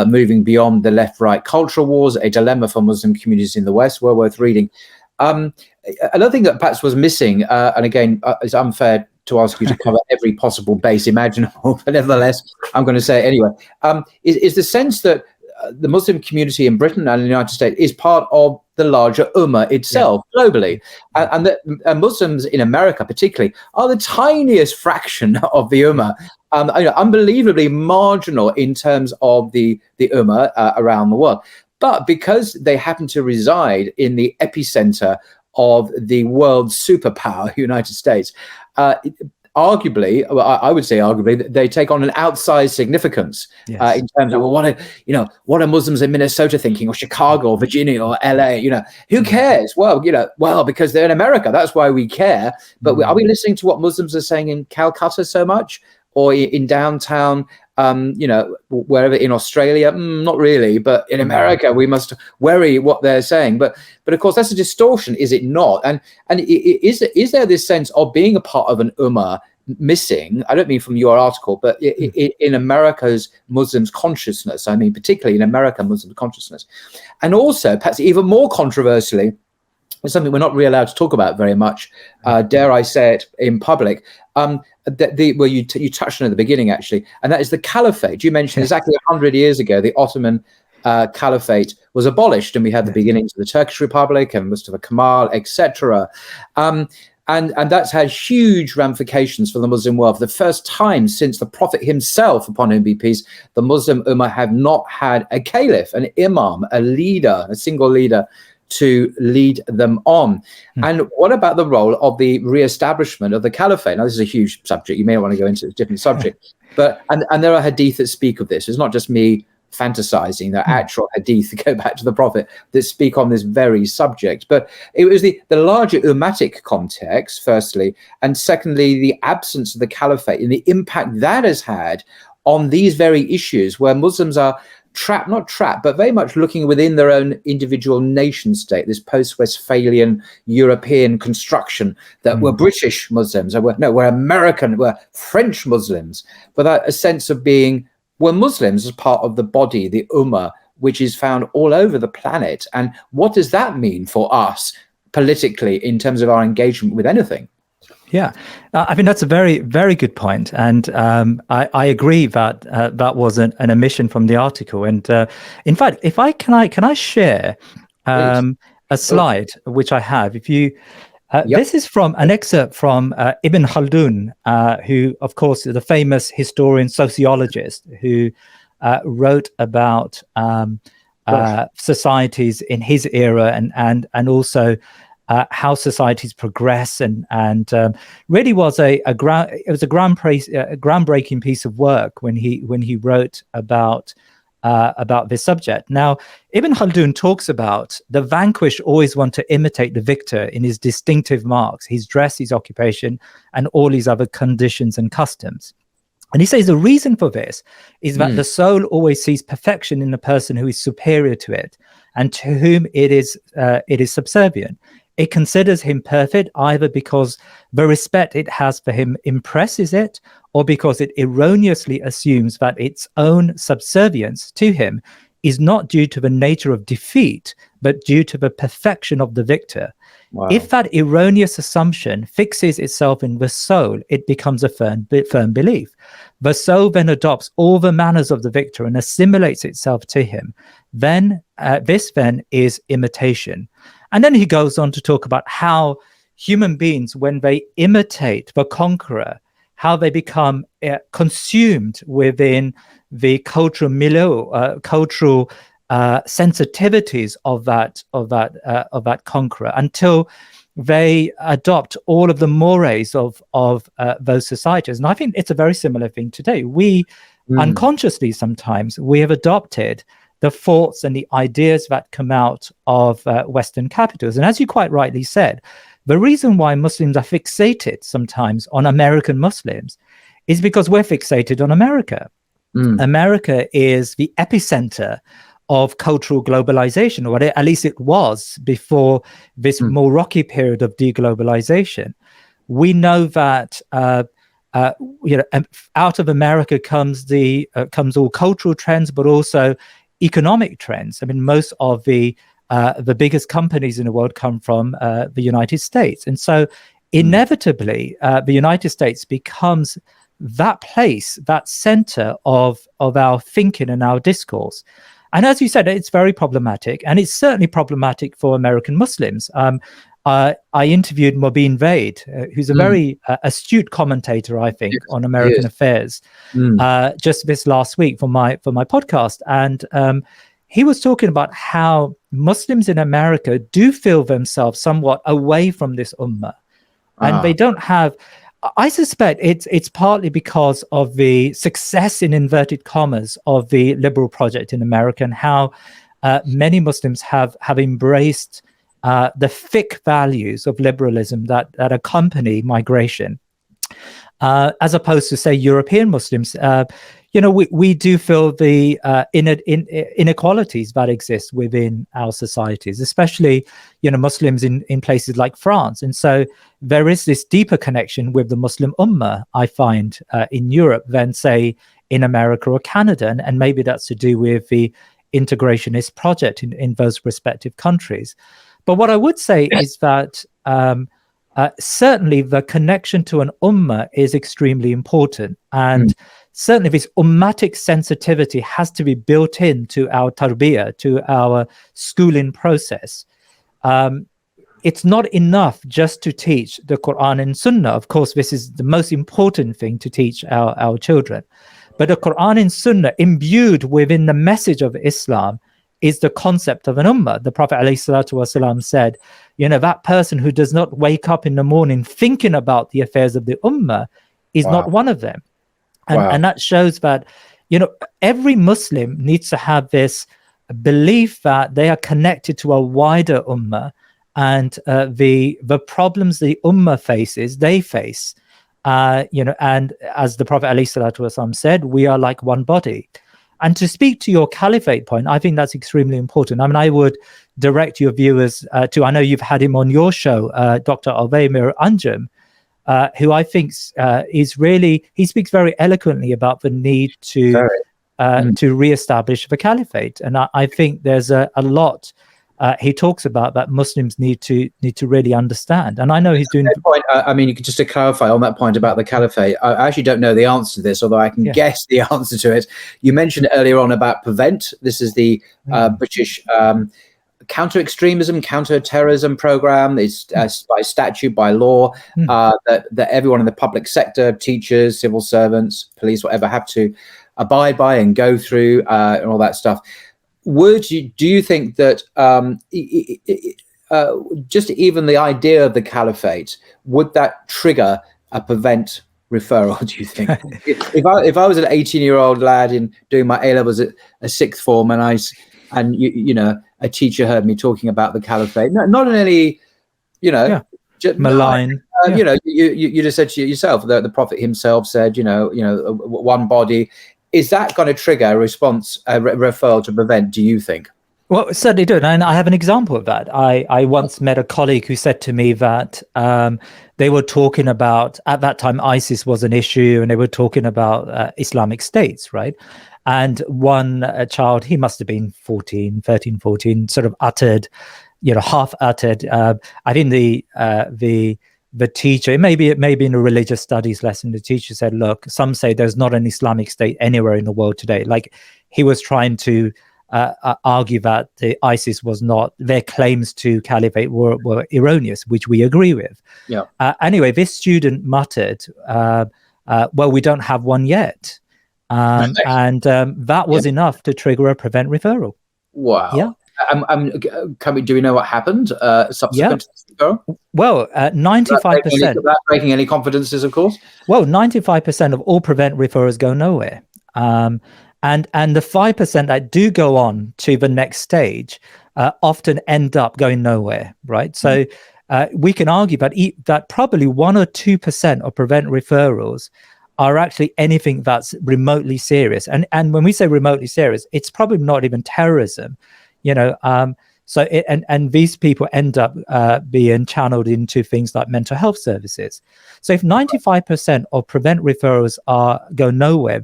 Speaker 1: Moving Beyond the Left-Right Cultural Wars, a Dilemma for Muslim Communities in the West, well worth reading. Another thing that perhaps was missing, and again, it's unfair to ask you to cover every possible base imaginable, but nevertheless, I'm going to say it anyway, is the sense that the Muslim community in Britain and the United States is part of the larger Ummah itself globally. And that Muslims in America particularly are the tiniest fraction of the Ummah, unbelievably marginal in terms of the Ummah around the world. But because they happen to reside in the epicenter of the world's superpower, United States, arguably, well, I would say arguably, they take on an outsized significance in terms of, well, what are Muslims in Minnesota thinking, or Chicago, or Virginia, or LA? Who cares? Well, because they're in America, that's why we care. But are we listening to what Muslims are saying in Calcutta so much, or in downtown? Wherever in Australia, not really, but in America, we must worry what they're saying. But of course, that's a distortion, is it not? And is there this sense of being a part of an ummah missing? I don't mean from your article, but in America's Muslims consciousness. I mean, particularly in American Muslim consciousness, and also perhaps even more controversially, it's something we're not really allowed to talk about very much. Dare I say it in public? You touched on at the beginning, actually, and that is the caliphate. You mentioned exactly 100 years ago, the Ottoman caliphate was abolished, and we had the beginnings of the Turkish Republic and Mustafa Kemal, etc. And that's had huge ramifications for the Muslim world. For the first time since the Prophet himself, upon whom be peace, the Muslim Ummah have not had a caliph, an imam, a leader, a single leader to lead them on. And what about the role of the re-establishment of the caliphate? Now, this is a huge subject. You may not want to go into a different subject, but and there are hadith that speak of this. It's not just me fantasizing. There are actual hadith that go back to the Prophet that speak on this very subject. But it was the larger ummatic context, firstly, and secondly, the absence of the caliphate and the impact that has had on these very issues where Muslims are not trapped, but very much looking within their own individual nation state, this post-Westphalian European construction that we're British Muslims, or we're American, we're French Muslims, without a sense of being, we're Muslims as part of the body, the Ummah, which is found all over the planet. And what does that mean for us politically in terms of our engagement with anything?
Speaker 2: Yeah, I mean, that's a very, very good point. And I agree that that was an omission from the article. And in fact, can I share a slide which I have? If you, this is from an excerpt from Ibn Khaldun, who, of course, is the famous historian, sociologist who wrote about societies in his era and also how societies progress, and really was a groundbreaking piece of work when he wrote about this subject. Now, Ibn Khaldun talks about the vanquished always want to imitate the victor in his distinctive marks, his dress, his occupation, and all his other conditions and customs. And he says the reason for this is that the soul always sees perfection in the person who is superior to it and to whom it is subservient. It considers him perfect either because the respect it has for him impresses it, or because it erroneously assumes that its own subservience to him is not due to the nature of defeat, but due to the perfection of the victor. Wow. If that erroneous assumption fixes itself in the soul, it becomes a firm belief. The soul then adopts all the manners of the victor and assimilates itself to him. Then this is imitation. And then he goes on to talk about how human beings, when they imitate the conqueror, how they become consumed within the cultural milieu, cultural sensitivities of that conqueror, until they adopt all of the mores of those societies. And I think it's a very similar thing today. We unconsciously sometimes we have adopted the thoughts and the ideas that come out of Western capitals. And as you quite rightly said, the reason why Muslims are fixated sometimes on American Muslims is because we're fixated on America. America is the epicenter of cultural globalization, or at least it was before this more rocky period of deglobalization. We know that out of America comes all cultural trends, but also economic trends. I mean, most of the biggest companies in the world come from the United States. And so inevitably, the United States becomes that place, that center of our thinking and our discourse. And as you said, it's very problematic. And it's certainly problematic for American Muslims. I interviewed Mobeen Vaid, who's a very astute commentator, I think, on American affairs, just this last week for my podcast. And he was talking about how Muslims in America do feel themselves somewhat away from this ummah. And they don't have, I suspect it's partly because of the success, in inverted commas, of the liberal project in America, and how many Muslims have embraced the thick values of liberalism that accompany migration, as opposed to, say, European Muslims. We do feel the inequalities that exist within our societies, especially, Muslims in places like France. And so there is this deeper connection with the Muslim Ummah, I find, in Europe than, say, in America or Canada. And maybe that's to do with the integrationist project in those respective countries. But what I would say is that certainly the connection to an ummah is extremely important. And certainly this ummatic sensitivity has to be built into our tarbiyah, to our schooling process. It's not enough just to teach the Quran and Sunnah. Of course, this is the most important thing to teach our children. But the Quran and Sunnah, imbued within the message of Islam, is the concept of an ummah. The Prophet ﷺ said, that person who does not wake up in the morning thinking about the affairs of the ummah is not one of them. And that shows that, every Muslim needs to have this belief that they are connected to a wider ummah, and the problems the ummah faces, they face. And as the Prophet ﷺ said, we are like one body. And to speak to your caliphate point, I think that's extremely important. I mean, I would direct your viewers to, I know you've had him on your show, Dr. Alveimir Anjum, who I think is really, he speaks very eloquently about the need to reestablish the caliphate. And I think there's a lot he talks about that Muslims need to really understand. And I know he's doing.
Speaker 1: Point, I mean, just to clarify on that point about the caliphate, I actually don't know the answer to this, although I can guess the answer to it. You mentioned earlier on about PREVENT. This is the British counter-extremism, counter-terrorism program. It's by statute, by law, that everyone in the public sector, teachers, civil servants, police, whatever, have to abide by and go through and all that stuff. Do you think that just even the idea of the caliphate, would that trigger a PREVENT referral, do you think? if I was an 18-year-old lad doing my A-levels at a sixth form, and a teacher heard me talking about the caliphate, not in any,
Speaker 2: malign.
Speaker 1: You just said to yourself that the Prophet himself said, one body. Is that going to trigger a response, a referral to PREVENT, do you think?
Speaker 2: Well, it certainly did. And I have an example of that. I once met a colleague who said to me that they were talking about, at that time, ISIS was an issue, and they were talking about Islamic states, right? And one child, he must have been 13, 14, sort of uttered, half uttered. I think the teacher, it may be in a religious studies lesson, the teacher said, look, some say there's not an Islamic state anywhere in the world today. Like, he was trying to argue that the ISIS was not, their claims to caliphate were erroneous, which we agree with.
Speaker 1: Yeah.
Speaker 2: Anyway, this student muttered, well, we don't have one yet. And that was enough to trigger a PREVENT referral.
Speaker 1: Wow.
Speaker 2: Yeah.
Speaker 1: Do we know what happened subsequent to this referral?
Speaker 2: Well, 95%.
Speaker 1: Without breaking any confidences, of course.
Speaker 2: Well, 95% of all PREVENT referrals go nowhere. And the 5% that do go on to the next stage often end up going nowhere, right? So we can argue that probably 1 or 2% of PREVENT referrals are actually anything that's remotely serious. And when we say remotely serious, it's probably not even terrorism. So these people end up being channeled into things like mental health services. So if 95% of PREVENT referrals go nowhere,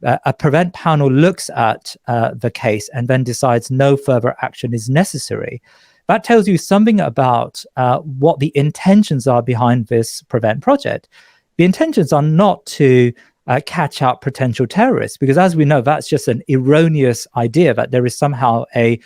Speaker 2: a PREVENT panel looks at the case and then decides no further action is necessary. That tells you something about what the intentions are behind this PREVENT project. The intentions are not to catch out potential terrorists, because as we know, that's just an erroneous idea that there is somehow a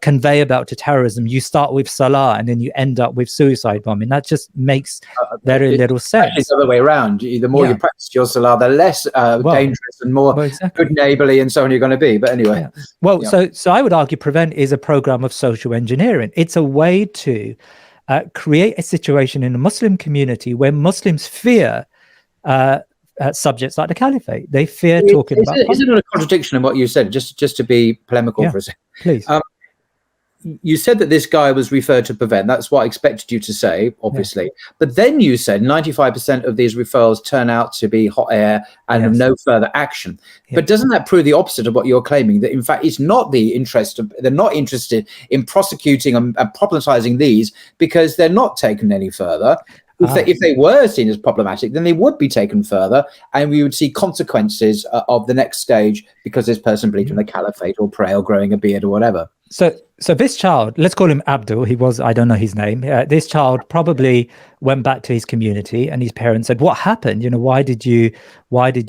Speaker 2: conveyor belt to terrorism. You start with salah and then you end up with suicide bombing. That just makes very little sense.
Speaker 1: It's the other way around. The more you practice your salah, the less dangerous and more good neighborly and so on you're going to be. But anyway.
Speaker 2: So I would argue PREVENT is a program of social engineering. It's a way to create a situation in the Muslim community where Muslims fear subjects like the caliphate. They fear talking about.
Speaker 1: Is it not a contradiction in what you said? Just to be polemical for a second,
Speaker 2: please.
Speaker 1: You said that this guy was referred to prevent. That's what I expected you to say, obviously. But then you said 95% of these referrals turn out to be hot air and no further action. But doesn't that prove the opposite of what you're claiming? That in fact, it's not the interest of, they're not interested in prosecuting and problematizing these because they're not taken any further. If they were seen as problematic, then they would be taken further, and we would see consequences of the next stage because this person believed in the caliphate or prayer or growing a beard or whatever.
Speaker 2: So this child, let's call him Abdul. He was, I don't know his name. This child probably went back to his community, and his parents said, "What happened? Why did you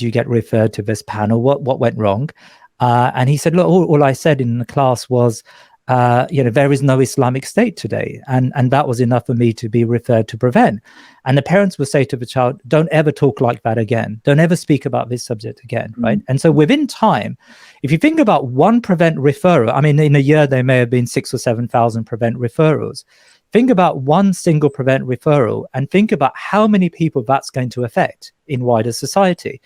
Speaker 2: get referred to this panel? What went wrong?" And he said, "Look, all I said in the class was, there is no Islamic State today, and that was enough for me to be referred to prevent." And the parents would say to the child, "Don't ever talk like that again. Don't ever speak about this subject again." Right? And so within time, if you think about one prevent referral, I mean, in a year there may have been 6,000 or 7,000 prevent referrals. Think about one single prevent referral and think about how many people that's going to affect in wider society.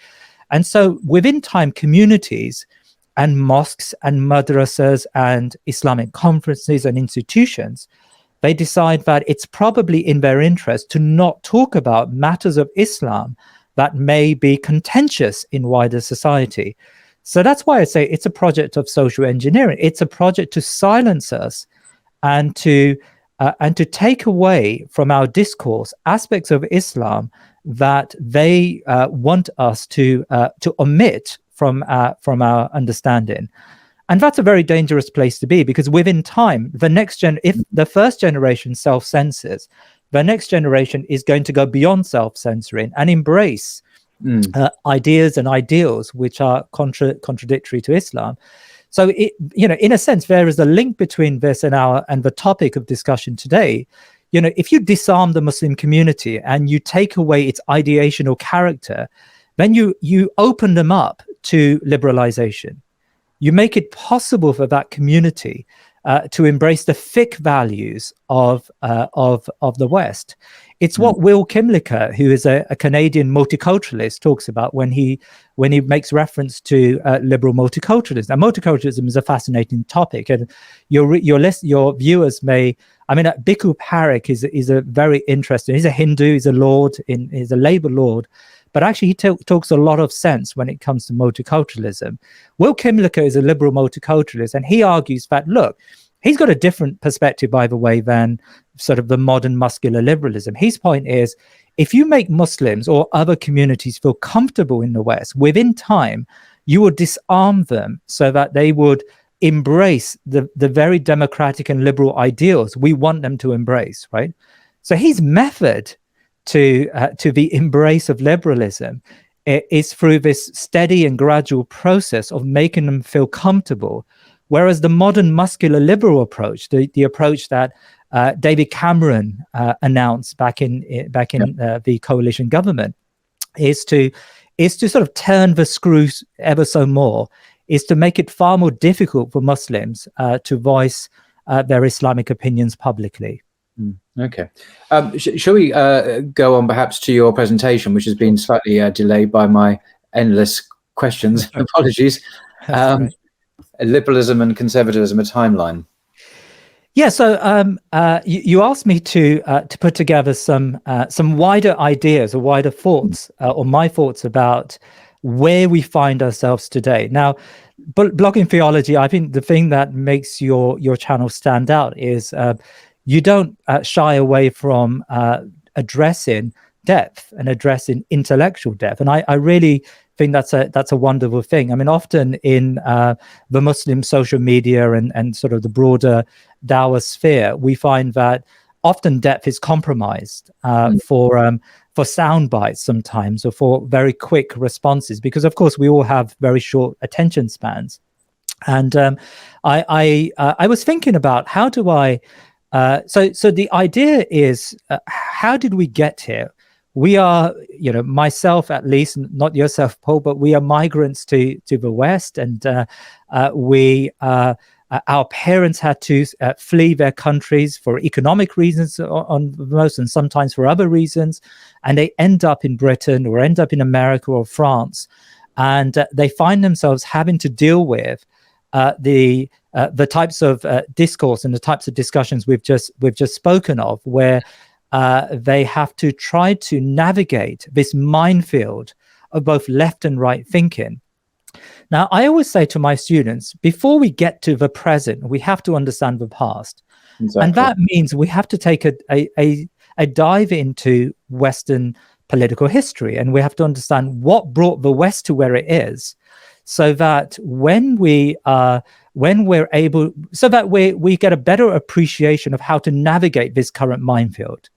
Speaker 2: And so within time, communities and mosques and madrasas and Islamic conferences and institutions, they decide that it's probably in their interest to not talk about matters of Islam that may be contentious in wider society. So that's why I say it's a project of social engineering. It's a project to silence us and to take away from our discourse aspects of Islam that they want us to omit from our understanding. And that's a very dangerous place to be, because within time, if the first generation self-censors, the next generation is going to go beyond self-censoring and embrace ideas and ideals which are contradictory to Islam. So, in a sense, there is a link between this and the topic of discussion today. If you disarm the Muslim community and you take away its ideational character, then you open them up to liberalization. You make it possible for that community to embrace the thick values of the West. It's what Will Kimlicka, who is a Canadian multiculturalist, talks about when he makes reference to liberal multiculturalism. Now, multiculturalism is a fascinating topic, and your viewers may. I mean, Bikku Parekh is a very interesting. He's a Hindu. He's a lord. He's a Labour lord. But actually, he talks a lot of sense when it comes to multiculturalism. Will Kimlicka is a liberal multiculturalist, and he argues that, look, he's got a different perspective, by the way, than sort of the modern muscular liberalism. His point is, if you make Muslims or other communities feel comfortable in the West, within time, you will disarm them so that they would embrace the very democratic and liberal ideals we want them to embrace, right? So his method to the embrace of liberalism is through this steady and gradual process of making them feel comfortable. Whereas the modern muscular liberal approach, the approach that David Cameron announced back in the coalition government, is to sort of turn the screws ever so more, is to make it far more difficult for Muslims to voice their Islamic opinions publicly.
Speaker 1: Okay. Shall we go on perhaps to your presentation, which has been slightly delayed by my endless questions? Apologies.
Speaker 2: Right.
Speaker 1: Liberalism and conservatism, a timeline.
Speaker 2: Yeah, so you asked me to put together some wider ideas or wider thoughts, or my thoughts about where we find ourselves today. Now, blogging theology, I think the thing that makes your channel stand out is you don't shy away from addressing depth and addressing intellectual depth, and I really think that's a wonderful thing. I mean, often in the Muslim social media and sort of the broader Dawah sphere, we find that often depth is compromised for sound bites sometimes, or for very quick responses, because of course we all have very short attention spans. And I was thinking about how do I. So the idea is, how did we get here? We are, myself at least, not yourself, Paul, but we are migrants to the West, and we Our parents had to flee their countries for economic reasons on most, and sometimes for other reasons. And they end up in Britain or end up in America or France. And they find themselves having to deal with the types of discourse and the types of discussions we've just spoken of, where they have to try to navigate this minefield of both left and right thinking. Now, I always say to my students, before we get to the present, we have to understand the past. Exactly. And that means we have to take a dive into Western political history, and we have to understand what brought the West to where it is, so that when we get a better appreciation of how to navigate this current minefield.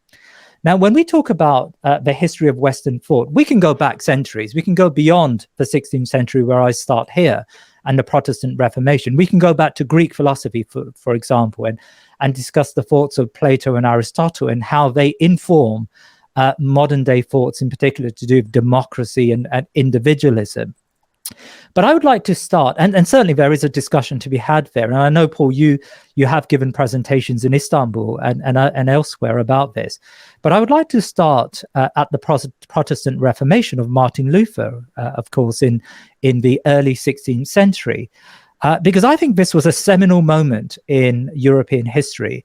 Speaker 2: Now, when we talk about the history of Western thought, we can go back centuries. We can go beyond the 16th century, where I start here, and the Protestant Reformation. We can go back to Greek philosophy, for example, and discuss the thoughts of Plato and Aristotle and how they inform modern day thoughts, in particular to do with democracy and individualism. But I would like to start, and certainly there is a discussion to be had there. And I know, Paul, you have given presentations in Istanbul and elsewhere about this. But I would like to start at the Protestant Reformation of Martin Luther, of course, in the early 16th century, because I think this was a seminal moment in European history,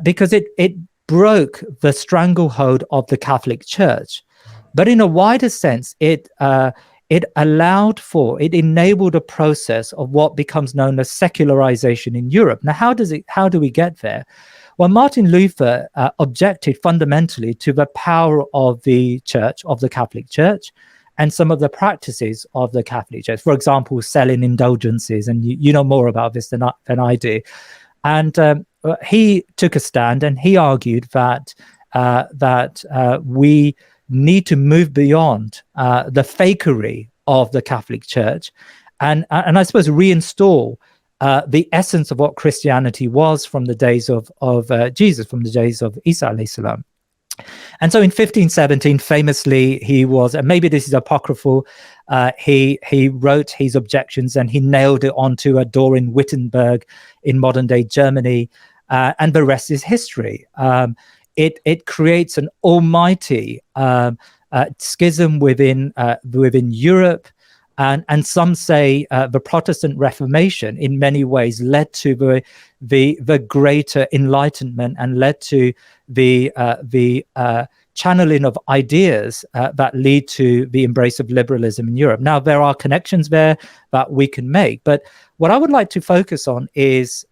Speaker 2: because it broke the stranglehold of the Catholic Church. But in a wider sense, it enabled a process of what becomes known as secularization in Europe. Now, how do we get there? Well, Martin Luther objected fundamentally to the power of the Church, of the Catholic Church, and some of the practices of the Catholic Church. For example, selling indulgences, and you know more about this than I do. And he took a stand, and he argued that we need to move beyond the fakery of the Catholic Church, and I suppose reinstall the essence of what Christianity was from the days of Jesus, from the days of Isa alayhi salam. And so in 1517, famously, he was, and maybe this is apocryphal, he wrote his objections and he nailed it onto a door in Wittenberg in modern day Germany, and the rest is history. It creates an almighty schism within Europe, and some say the Protestant Reformation in many ways led to the greater Enlightenment and led to the channeling of ideas that lead to the embrace of liberalism in Europe. Now, there are connections there that we can make, but what I would like to focus on is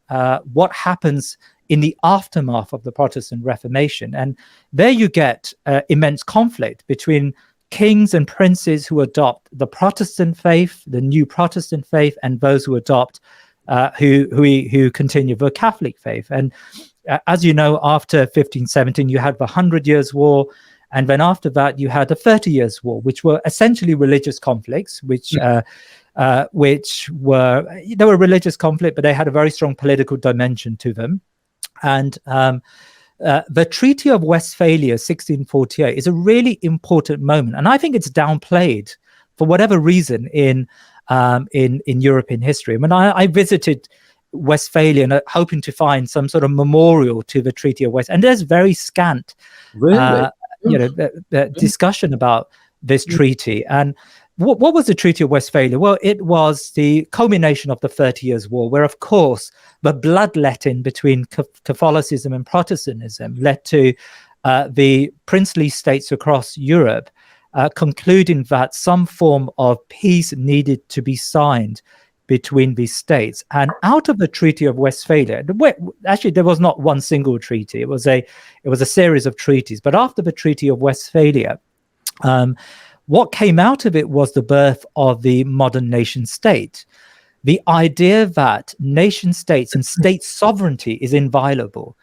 Speaker 2: what happens in the aftermath of the Protestant Reformation. And there you get immense conflict between kings and princes who adopt the Protestant faith, the new Protestant faith, and those who adopt, who continue the Catholic faith. And as you know, after 1517, you had the 100 Years' War. And then after that, you had the 30 Years' War, which were essentially religious conflicts, which were, they were religious conflict, but they had a very strong political dimension to them. And the Treaty of Westphalia, 1648, is a really important moment, and I think it's downplayed for whatever reason in European history. I mean, I visited Westphalia hoping to find some sort of memorial to the Treaty of Westphalia, and there's very scant,
Speaker 1: really?
Speaker 2: Discussion about this treaty. And what was the Treaty of Westphalia? Well, it was the culmination of the 30 Years' War, where, of course, the bloodletting between Catholicism and Protestantism led to the princely states across Europe concluding that some form of peace needed to be signed between these states. And out of the Treaty of Westphalia, actually, there was not one single treaty. It was a series of treaties. But after the Treaty of Westphalia, what came out of it was the birth of the modern nation state. The idea that nation states and state sovereignty is inviolable.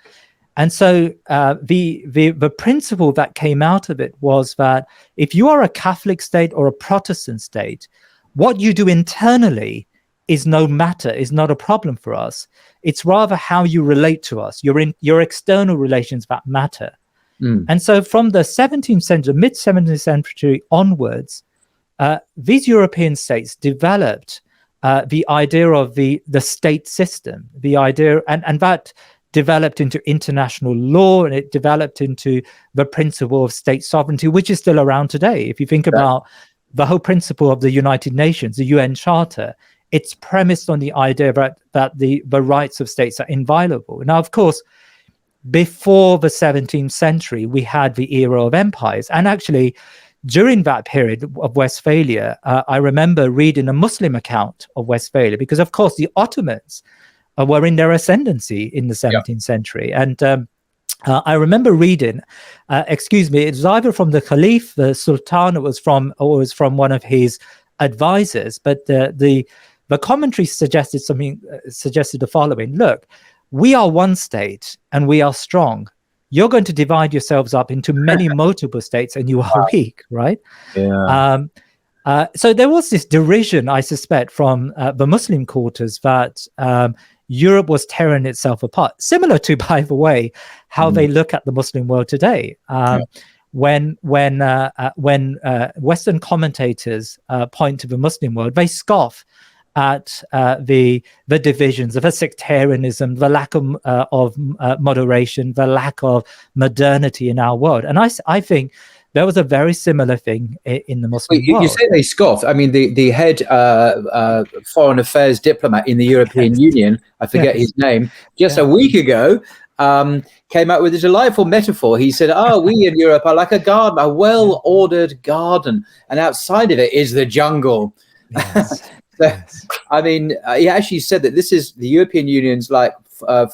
Speaker 2: And so the principle that came out of it was that if you are a Catholic state or a Protestant state, what you do internally is no matter, is not a problem for us. It's rather how you relate to us, your external relations that matter. And so from the 17th century, mid-17th century onwards, these European states developed the idea of the state system, the idea, and that developed into international law, and it developed into the principle of state sovereignty, which is still around today. If you think about the whole principle of the United Nations, the UN Charter, it's premised on the idea that the rights of states are inviolable. Now, of course, before the 17th century, we had the era of empires. And actually, during that period of Westphalia, I remember reading a Muslim account of Westphalia, because, of course, the Ottomans were in their ascendancy in the 17th century. And I remember reading, it was either from the Caliph, the Sultan, or it was from one of his advisors. But the commentary suggested the following: look, we are one state and we are strong. You're going to divide yourselves up into many multiple states and you are weak, right?
Speaker 1: Yeah.
Speaker 2: So there was this derision, I suspect, from the Muslim quarters that Europe was tearing itself apart. Similar to, by the way, how they look at the Muslim world today. When Western commentators point to the Muslim world, they scoff at the divisions of a sectarianism, the lack of moderation, the lack of modernity in our world. And I think there was a very similar thing in the Muslim world.
Speaker 1: You say they scoff. I mean, the head foreign affairs diplomat in the European Union, I forget his name, just a week ago, came out with a delightful metaphor. He said, we in Europe are like a garden, a well-ordered garden, and outside of it is the jungle. I mean, he actually said that this is the European Union's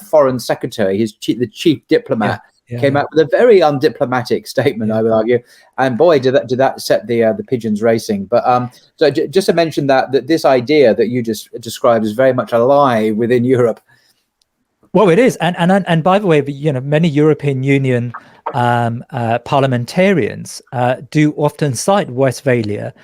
Speaker 1: foreign secretary, the chief diplomat, came out with a very undiplomatic statement, I would argue. And boy, did that set the pigeons racing. But so just to mention that this idea that you just described is very much alive within Europe.
Speaker 2: Well, it is, and by the way, many European Union parliamentarians do often cite Westphalia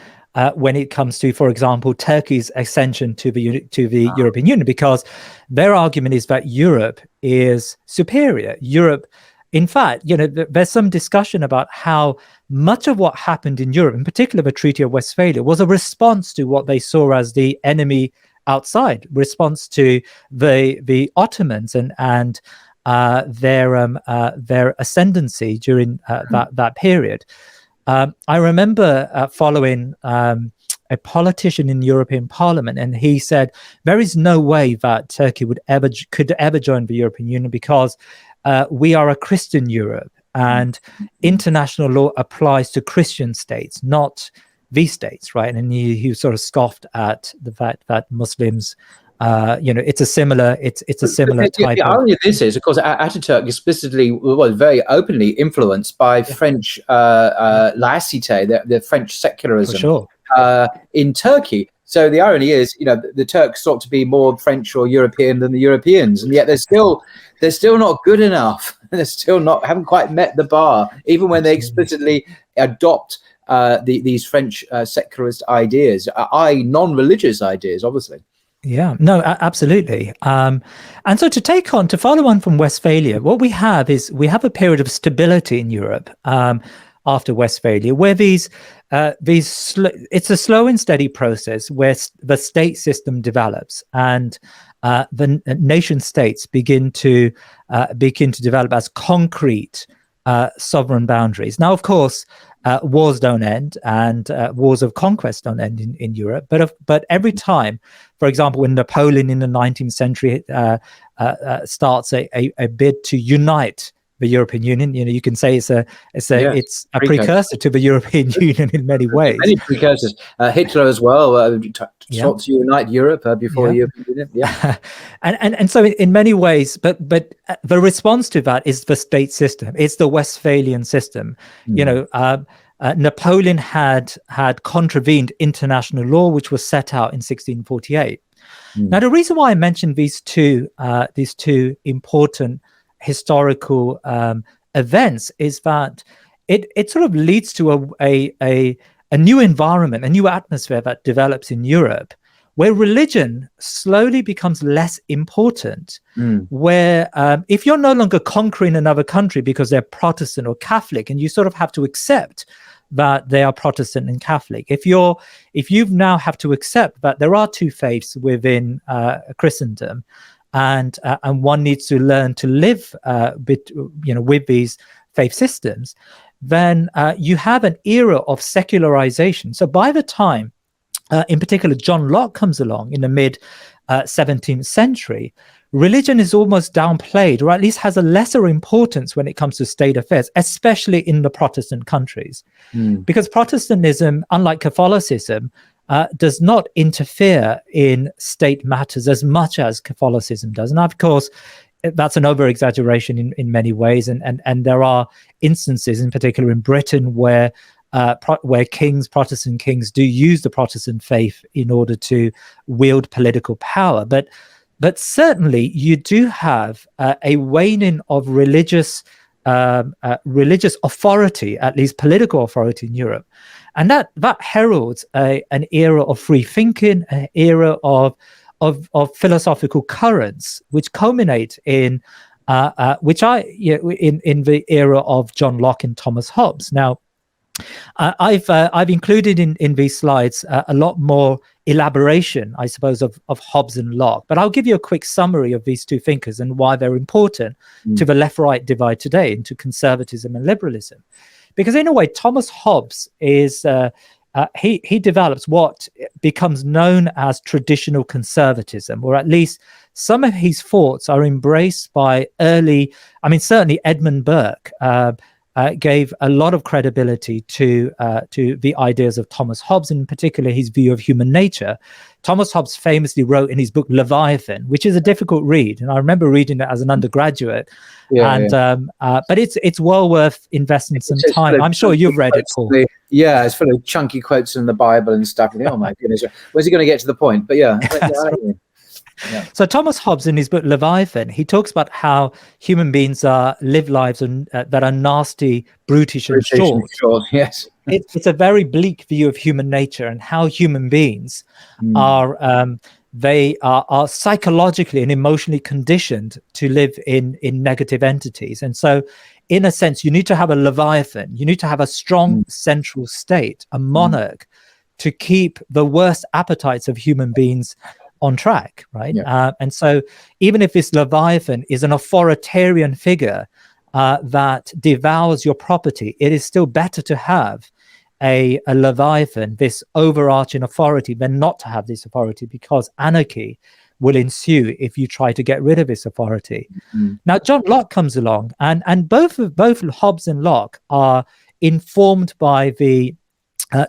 Speaker 2: when it comes to, for example, Turkey's accession to the European Union, because their argument is that Europe is superior. Europe, in fact, there's some discussion about how much of what happened in Europe, in particular the Treaty of Westphalia, was a response to what they saw as the enemy outside, response to the Ottomans and their ascendancy during that period. I remember following a politician in the European Parliament, and he said there is no way that Turkey could ever join the European Union because we are a Christian Europe, and international law applies to Christian states, not these states, right? And he sort of scoffed at the fact that Muslims, it's a similar type.
Speaker 1: The irony of this is, of course, Ataturk explicitly was very openly influenced by French laïcité, the French secularism.
Speaker 2: For sure.
Speaker 1: In Turkey. So the irony is, the Turks sought to be more French or European than the Europeans, and yet they're still not good enough. They're still haven't quite met the bar, even when they explicitly adopt these French secularist ideas, non-religious ideas, obviously.
Speaker 2: Yeah, no, absolutely. And so to follow on from Westphalia, what we have is a period of stability in Europe after Westphalia, where it's a slow and steady process where the state system develops and the nation states begin to develop as concrete sovereign boundaries. Now, of course, wars don't end, and wars of conquest don't end in Europe. But every time, for example, when Napoleon in the 19th century starts a bid to unite the European Union, you can say it's a precursor to the European Union in many ways.
Speaker 1: Many precursors. Hitler as well sought to unite Europe before the European Union. Yeah,
Speaker 2: and so in many ways, but the response to that is the state system. It's the Westphalian system. Napoleon had contravened international law, which was set out in 1648. Now, the reason why I mentioned these two important historical events is that it sort of leads to a new environment, a new atmosphere that develops in Europe, where religion slowly becomes less important, where if you're no longer conquering another country because they're Protestant or Catholic, and you sort of have to accept that they are Protestant and Catholic. If you now have to accept that there are two faiths within Christendom, and one needs to learn to live with these faith systems, then you have an era of secularization. So by the time, in particular, John Locke comes along in the mid 17th century, religion is almost downplayed, or at least has a lesser importance when it comes to state affairs, especially in the Protestant countries. Because Protestantism, unlike Catholicism, does not interfere in state matters as much as Catholicism does. And of course, that's an over-exaggeration in many ways. And there are instances, in particular in Britain, where Protestant kings do use the Protestant faith in order to wield political power. But certainly you do have a waning of religious authority, at least political authority in Europe. And that heralds an era of free thinking, an era of philosophical currents, which culminate in the era of John Locke and Thomas Hobbes. Now, I've included in these slides a lot more elaboration, I suppose, of Hobbes and Locke, but I'll give you a quick summary of these two thinkers and why they're important to the left-right divide today, and to conservatism and liberalism. Because in a way, Thomas Hobbes is he develops what becomes known as traditional conservatism, or at least some of his thoughts are embraced by certainly Edmund Burke gave a lot of credibility to the ideas of Thomas Hobbes, in particular his view of human nature. Thomas Hobbes famously wrote in his book Leviathan, which is a difficult read, and I remember reading it as an undergraduate. But it's well worth investing some time. I'm sure you've read it, Paul.
Speaker 1: It's full of chunky quotes in the Bible and stuff. You think, oh my goodness, where's he going to get to the point? But yeah.
Speaker 2: So Thomas Hobbes, in his book Leviathan, he talks about how human beings live lives that are nasty, brutish, and short.
Speaker 1: Yes.
Speaker 2: It's a very bleak view of human nature and how human beings are psychologically and emotionally conditioned to live in negative entities. And so, in a sense, you need to have a Leviathan. You need to have a strong central state, a monarch, to keep the worst appetites of human beings on track, right? And so even if this Leviathan is an authoritarian figure that devours your property, it is still better to have a Leviathan, this overarching authority, than not to have this authority, because anarchy will ensue if you try to get rid of this authority. Now, John Locke comes along, and both Hobbes and Locke are informed by the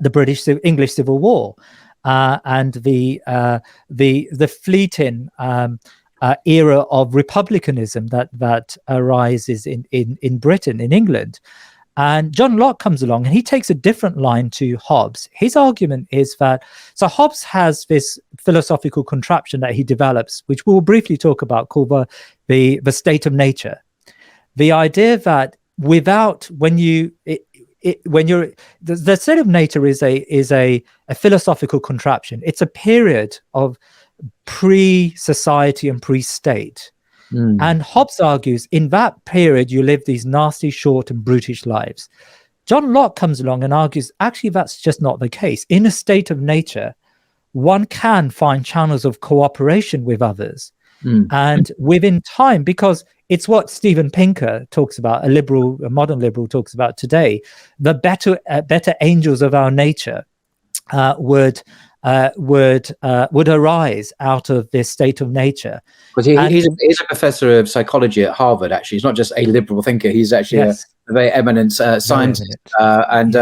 Speaker 2: English Civil War. And the fleeting era of republicanism that arises in Britain, in England. And John Locke comes along and he takes a different line to Hobbes. His argument is that, so Hobbes has this philosophical contraption that he develops, which we'll briefly talk about, called the state of nature. The idea that the state of nature is a philosophical contraption. It's a period of pre-society and pre-state. And Hobbes argues in that period you live these nasty, short and brutish lives. John Locke comes along and argues actually that's just not the case. In a state of nature, one can find channels of cooperation with others. And within time, because it's what Steven Pinker talks about, a modern liberal talks about today, the better angels of our nature would arise out of this state of nature.
Speaker 1: Because he's a professor of psychology at Harvard, actually. He's not just a liberal thinker, he's actually a very eminent scientist. And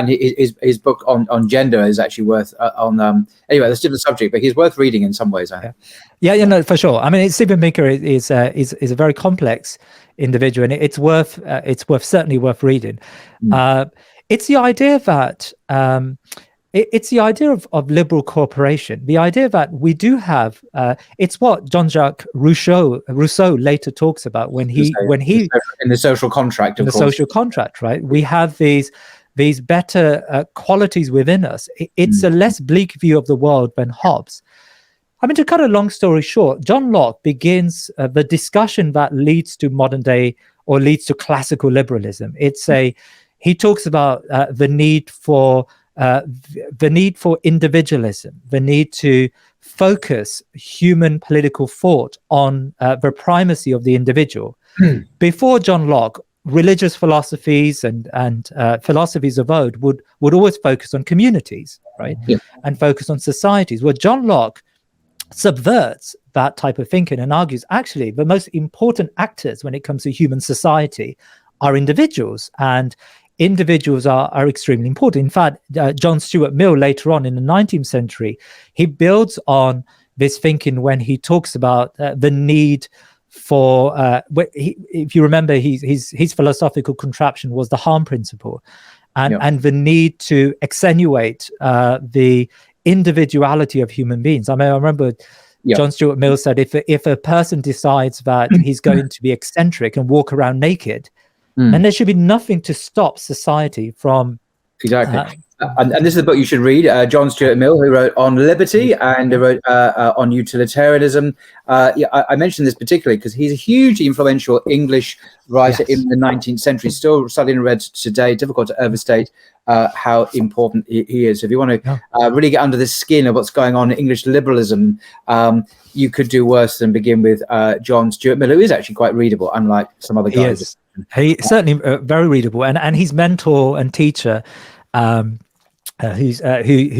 Speaker 1: his book on gender is actually worth anyway, that's a different subject, but he's worth reading in some ways, I think.
Speaker 2: No, for sure. I mean, Steven Pinker is a very complex individual, and it's certainly worth reading. It's the idea that it's the idea of liberal cooperation, the idea that we do have, it's what Jean-Jacques Rousseau later talks about when he
Speaker 1: in the social contract, of course.
Speaker 2: Social contract, right? We have these better qualities within us. It's a less bleak view of the world than Hobbes. I mean, to cut a long story short, John Locke begins the discussion that leads to modern day, or leads to classical liberalism. It's he talks about the need for individualism, the need to focus human political thought on the primacy of the individual. Before John Locke, religious philosophies and philosophies of old would always focus on communities, right?
Speaker 1: Yeah.
Speaker 2: And focus on societies. Well, John Locke subverts that type of thinking and argues actually the most important actors when it comes to human society are individuals, and individuals are extremely important. In fact, John Stuart Mill later on in the 19th century, he builds on this thinking when he talks about the need for, if you remember, his philosophical contraption was the harm principle, and the need to extenuate the individuality of human beings. I mean, I remember John Stuart Mill said, if a person decides that he's going to be eccentric and walk around naked, then there should be nothing to stop society from.
Speaker 1: Exactly. And this is the book you should read. John Stuart Mill, who wrote on liberty and wrote on utilitarianism. I mentioned this particularly because he's a hugely influential English writer in the 19th century, still studied and read today. Difficult to overstate how important he is. If you want to really get under the skin of what's going on in English liberalism, you could do worse than begin with John Stuart Mill, who is actually quite readable, unlike some other guys.
Speaker 2: He certainly very readable, and his mentor and teacher, who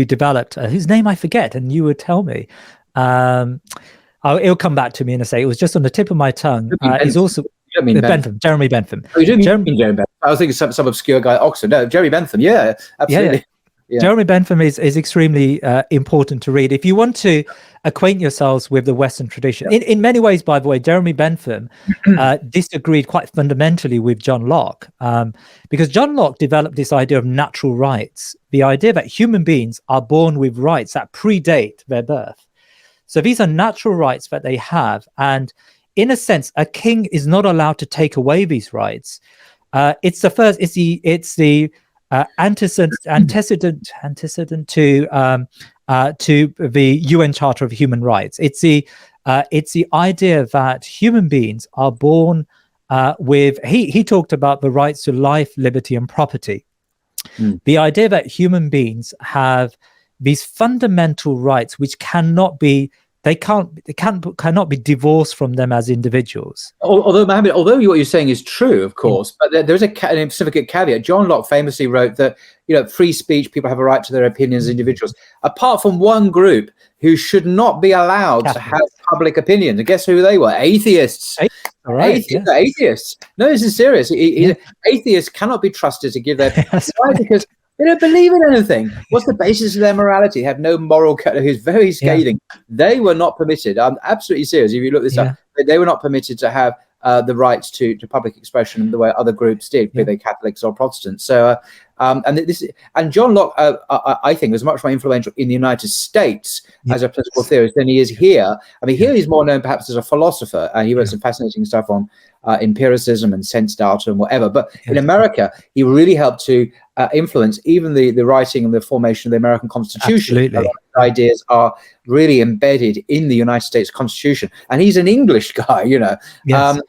Speaker 2: developed whose name I forget, and you would tell me. It'll come back to me in a second. It was just on the tip of my tongue. He's also Bentham, Jeremy Bentham.
Speaker 1: Oh, you didn't mean Jeremy Bentham. I was thinking some obscure guy at Oxford. No, Jeremy Bentham. Yeah, absolutely. Yeah.
Speaker 2: Jeremy Bentham is extremely important to read if you want to acquaint yourselves with the Western tradition. In many ways, by the way, Jeremy Bentham disagreed quite fundamentally with John Locke, because John Locke developed this idea of natural rights, the idea that human beings are born with rights that predate their birth. So these are natural rights that they have, and in a sense, a king is not allowed to take away these rights. It's the antecedent to the UN Charter of Human Rights. It's the idea that human beings are born with. He talked about the rights to life, liberty, and property. The idea that human beings have these fundamental rights which cannot be divorced from them as individuals.
Speaker 1: Although, Mohammed, what you're saying is true, of course, but there's a specific caveat. John Locke famously wrote that, free speech, people have a right to their opinions as individuals, apart from one group who should not be allowed to have public opinions. And guess who they were? Atheists. Atheists. No, this is serious. Atheists cannot be trusted to give their opinions. Why? Because they don't believe in anything. What's the basis of their morality? They have no moral code. Who's very scathing. They were not permitted. I'm absolutely serious. If you look this up, they were not permitted to have the rights to public expression the way other groups did, be they Catholics or Protestants. So, and John Locke, I think, was much more influential in the United States as a political theorist than he is here. I mean, here he's more known perhaps as a philosopher, and he wrote some fascinating stuff on empiricism and sense data and whatever. But in America, he really helped to influence even the writing and the formation of the American Constitution.
Speaker 2: Absolutely.
Speaker 1: Ideas are really embedded in the United States Constitution, and he's an English guy,
Speaker 2: Yes.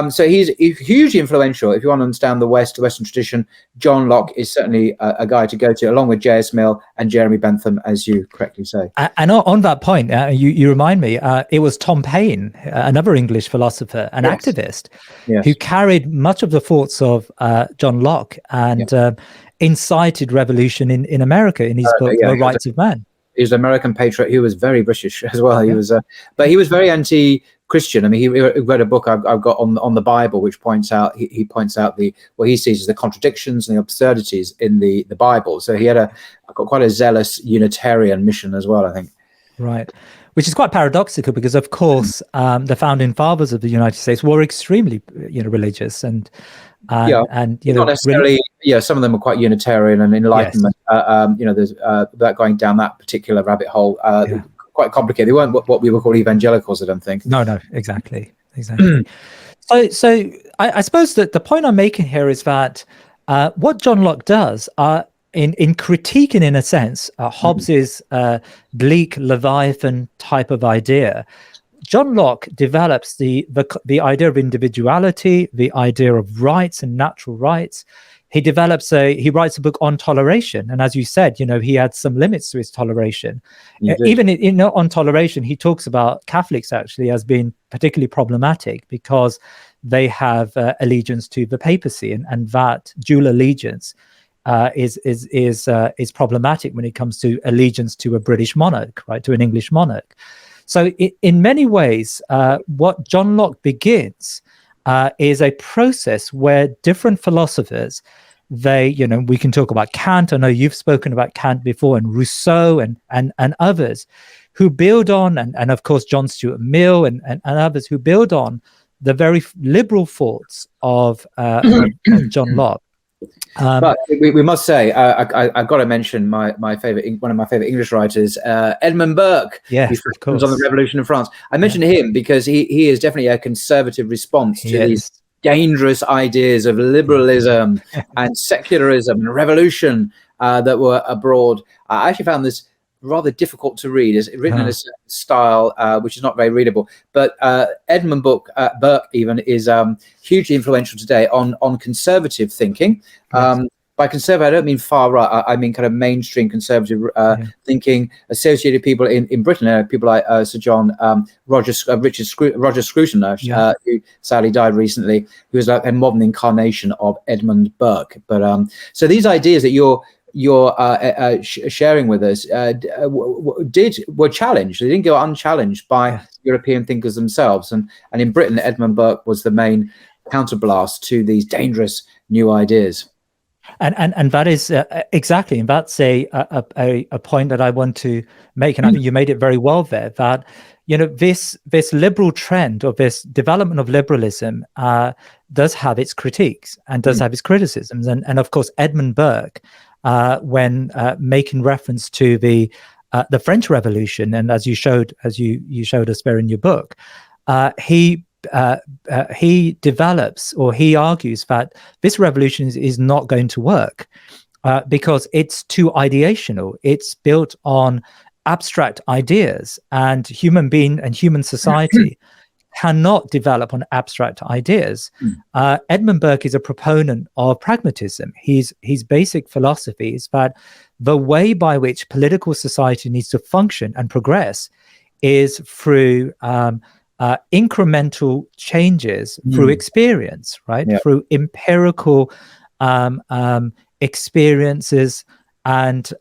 Speaker 1: So he's hugely influential. If you want to understand the Western tradition, John Locke is certainly a guy to go to, along with J.S. Mill and Jeremy Bentham, as you correctly say.
Speaker 2: And on that point, you remind me, it was Tom Paine, another English philosopher and activist, who carried much of the thoughts of John Locke and incited revolution in America in his book, The Rights of Man.
Speaker 1: He was an American patriot. He was very British as well. He was, but he was very anti-Christian. I mean, he read a book I've got on the Bible, which points out he points out what he sees as the contradictions and the absurdities in the Bible. So he had quite a zealous Unitarian mission as well, I think.
Speaker 2: Right, which is quite paradoxical because, of course, the founding fathers of the United States were extremely, religious and
Speaker 1: not necessarily. Some of them are quite Unitarian and Enlightenment. There's without going down that particular rabbit hole. Quite complicated. They weren't what we would call evangelicals, I don't think.
Speaker 2: No, exactly. So I suppose that the point I'm making here is that what John Locke does in critiquing, in a sense, Hobbes's bleak Leviathan type of idea, John Locke develops the idea of individuality, the idea of rights and natural rights. he writes a book on toleration, and as you said, he had some limits to his toleration. Even on toleration, he talks about Catholics actually as being particularly problematic because they have allegiance to the papacy, and that dual allegiance is problematic when it comes to allegiance to a British monarch, right, to an English monarch. So in many ways, what John Locke begins is a process where different philosophers, we can talk about Kant. I know you've spoken about Kant before, and Rousseau and others who build on, and of course John Stuart Mill and others who build on the very liberal thoughts of John Locke.
Speaker 1: But we must say, I've got to mention one of my favorite English writers, Edmund Burke.
Speaker 2: Yes, of course.
Speaker 1: On the Revolution of France. I mentioned him because he is definitely a conservative response to these dangerous ideas of liberalism and secularism and revolution that were abroad. I actually found this rather difficult to read. It's written in a certain style which is not very readable. But Edmund Burke even is hugely influential today on conservative thinking. By conservative, I don't mean far right. I mean kind of mainstream conservative thinking. Associated people in Britain, people like Sir John Roger Scruton, who sadly died recently, who was like a modern incarnation of Edmund Burke. But so these ideas that you're sharing with us were challenged. They didn't go unchallenged by European thinkers themselves, and in Britain, Edmund Burke was the main counterblast to these dangerous new ideas.
Speaker 2: And that is exactly, and that's a point that I want to make, and I think you made it very well there. That this liberal trend, or this development of liberalism, does have its critiques and does have its criticisms, and of course Edmund Burke, when making reference to the French Revolution, and as you showed us there in your book, he develops, or he argues that this revolution is not going to work because it's too ideational. It's built on abstract ideas, and human being and human society cannot develop on abstract ideas. Edmund Burke is a proponent of pragmatism. His basic philosophy is that the way by which political society needs to function and progress is through incremental changes, through experience, right? Through empirical experiences. And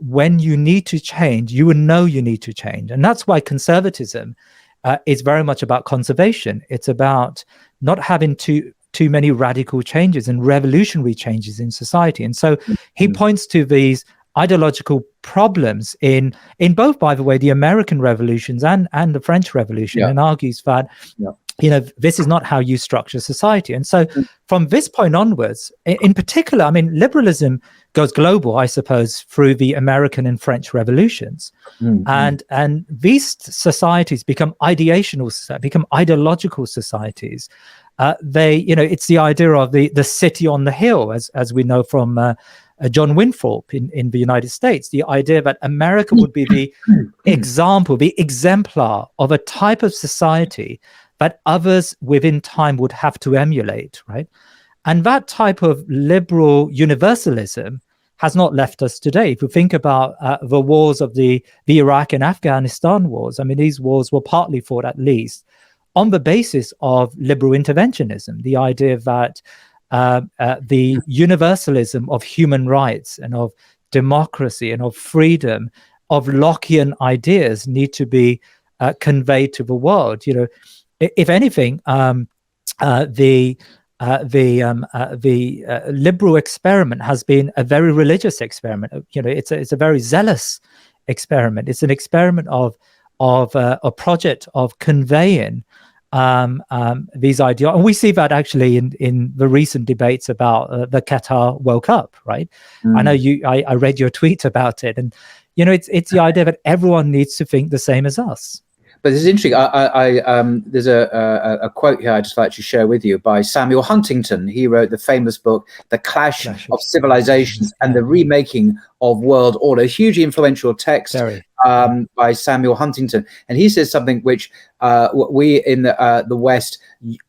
Speaker 2: when you need to change, you will know you need to change. And that's why conservatism is very much about conservation. It's about not having too many radical changes and revolutionary changes in society. And so he points to these ideological problems in both, by the way, the American revolutions and the French Revolution, and argues that this is not how you structure society. And so from this point onwards, in particular, I mean, liberalism goes global, I suppose, through the American and French revolutions. And these societies become ideational, become ideological societies. It's the idea of the city on the hill, as we know from John Winthrop in the United States, the idea that America would be the example, the exemplar of a type of society that others within time would have to emulate, right? And that type of liberal universalism has not left us today. If you think about the wars of the Iraq and Afghanistan wars, I mean, these wars were partly fought, at least, on the basis of liberal interventionism, the idea that the universalism of human rights and of democracy and of freedom, of Lockean ideas, need to be conveyed to the world. If anything, the liberal experiment has been a very religious experiment. It's a very zealous experiment. It's an experiment of a project of conveying these ideas, and we see that actually in the recent debates about the Qatar World Cup, right? I know I read your tweet about it, and it's the idea that everyone needs to think the same as us.
Speaker 1: But this is interesting. There's a quote here I'd just like to share with you by Samuel Huntington. He wrote the famous book, The Clash of Civilizations and the Remaking of World Order, a hugely influential text by Samuel Huntington. And he says something which we in the West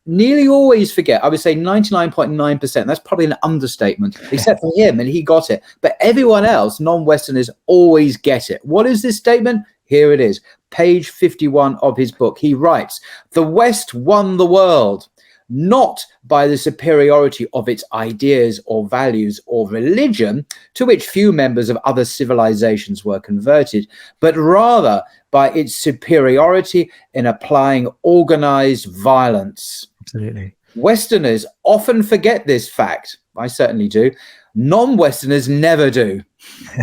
Speaker 1: nearly always forget. I would say 99.9%. That's probably an understatement, except for him, and he got it. But everyone else, non-Westerners, always get it. What is this statement? Here it is. Page 51 of his book. He writes, "The West won the world, not by the superiority of its ideas or values or religion, to which few members of other civilizations were converted, but rather by its superiority in applying organized violence."
Speaker 2: Absolutely.
Speaker 1: Westerners often forget this fact. I certainly do. Non-Westerners never do.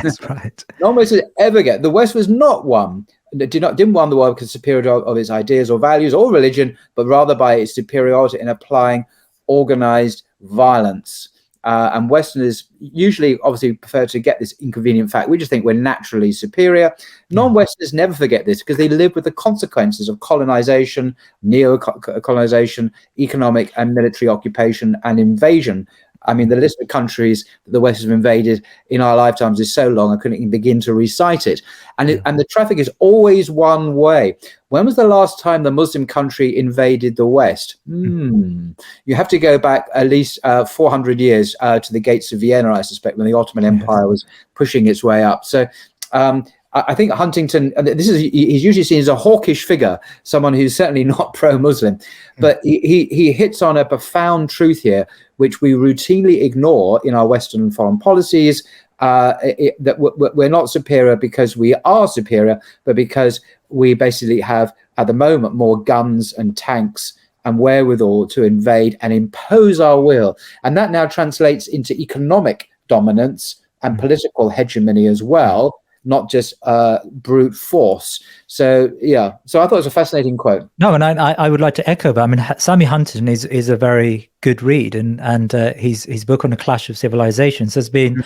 Speaker 2: That's right.
Speaker 1: Non-Westerners ever get. The West was not won. Didn't won the world because superiority of its ideas or values or religion, but rather by its superiority in applying organized violence. And Westerners usually obviously prefer to get this inconvenient fact. We just think we're naturally superior. Non-Westerners never forget this because they live with the consequences of colonization, neo-colonization, economic and military occupation and invasion. I mean, the list of countries that the West has invaded in our lifetimes is so long I couldn't even begin to recite it. And the traffic is always one way. When was the last time the Muslim country invaded the West? You have to go back at least 400 years to the gates of Vienna, I suspect, when the Ottoman Empire was pushing its way up. So I think Huntington, he's usually seen as a hawkish figure, someone who's certainly not pro-Muslim, but he hits on a profound truth here, which we routinely ignore in our Western foreign policies, that we're not superior because we are superior, but because we basically have, at the moment, more guns and tanks and wherewithal to invade and impose our will. And that now translates into economic dominance and political hegemony as well, not just brute force. So, yeah. So I thought it was a fascinating quote.
Speaker 2: No, and I would like to echo that. I mean, Sammy Huntington is a very good read, and his book on the Clash of Civilizations has been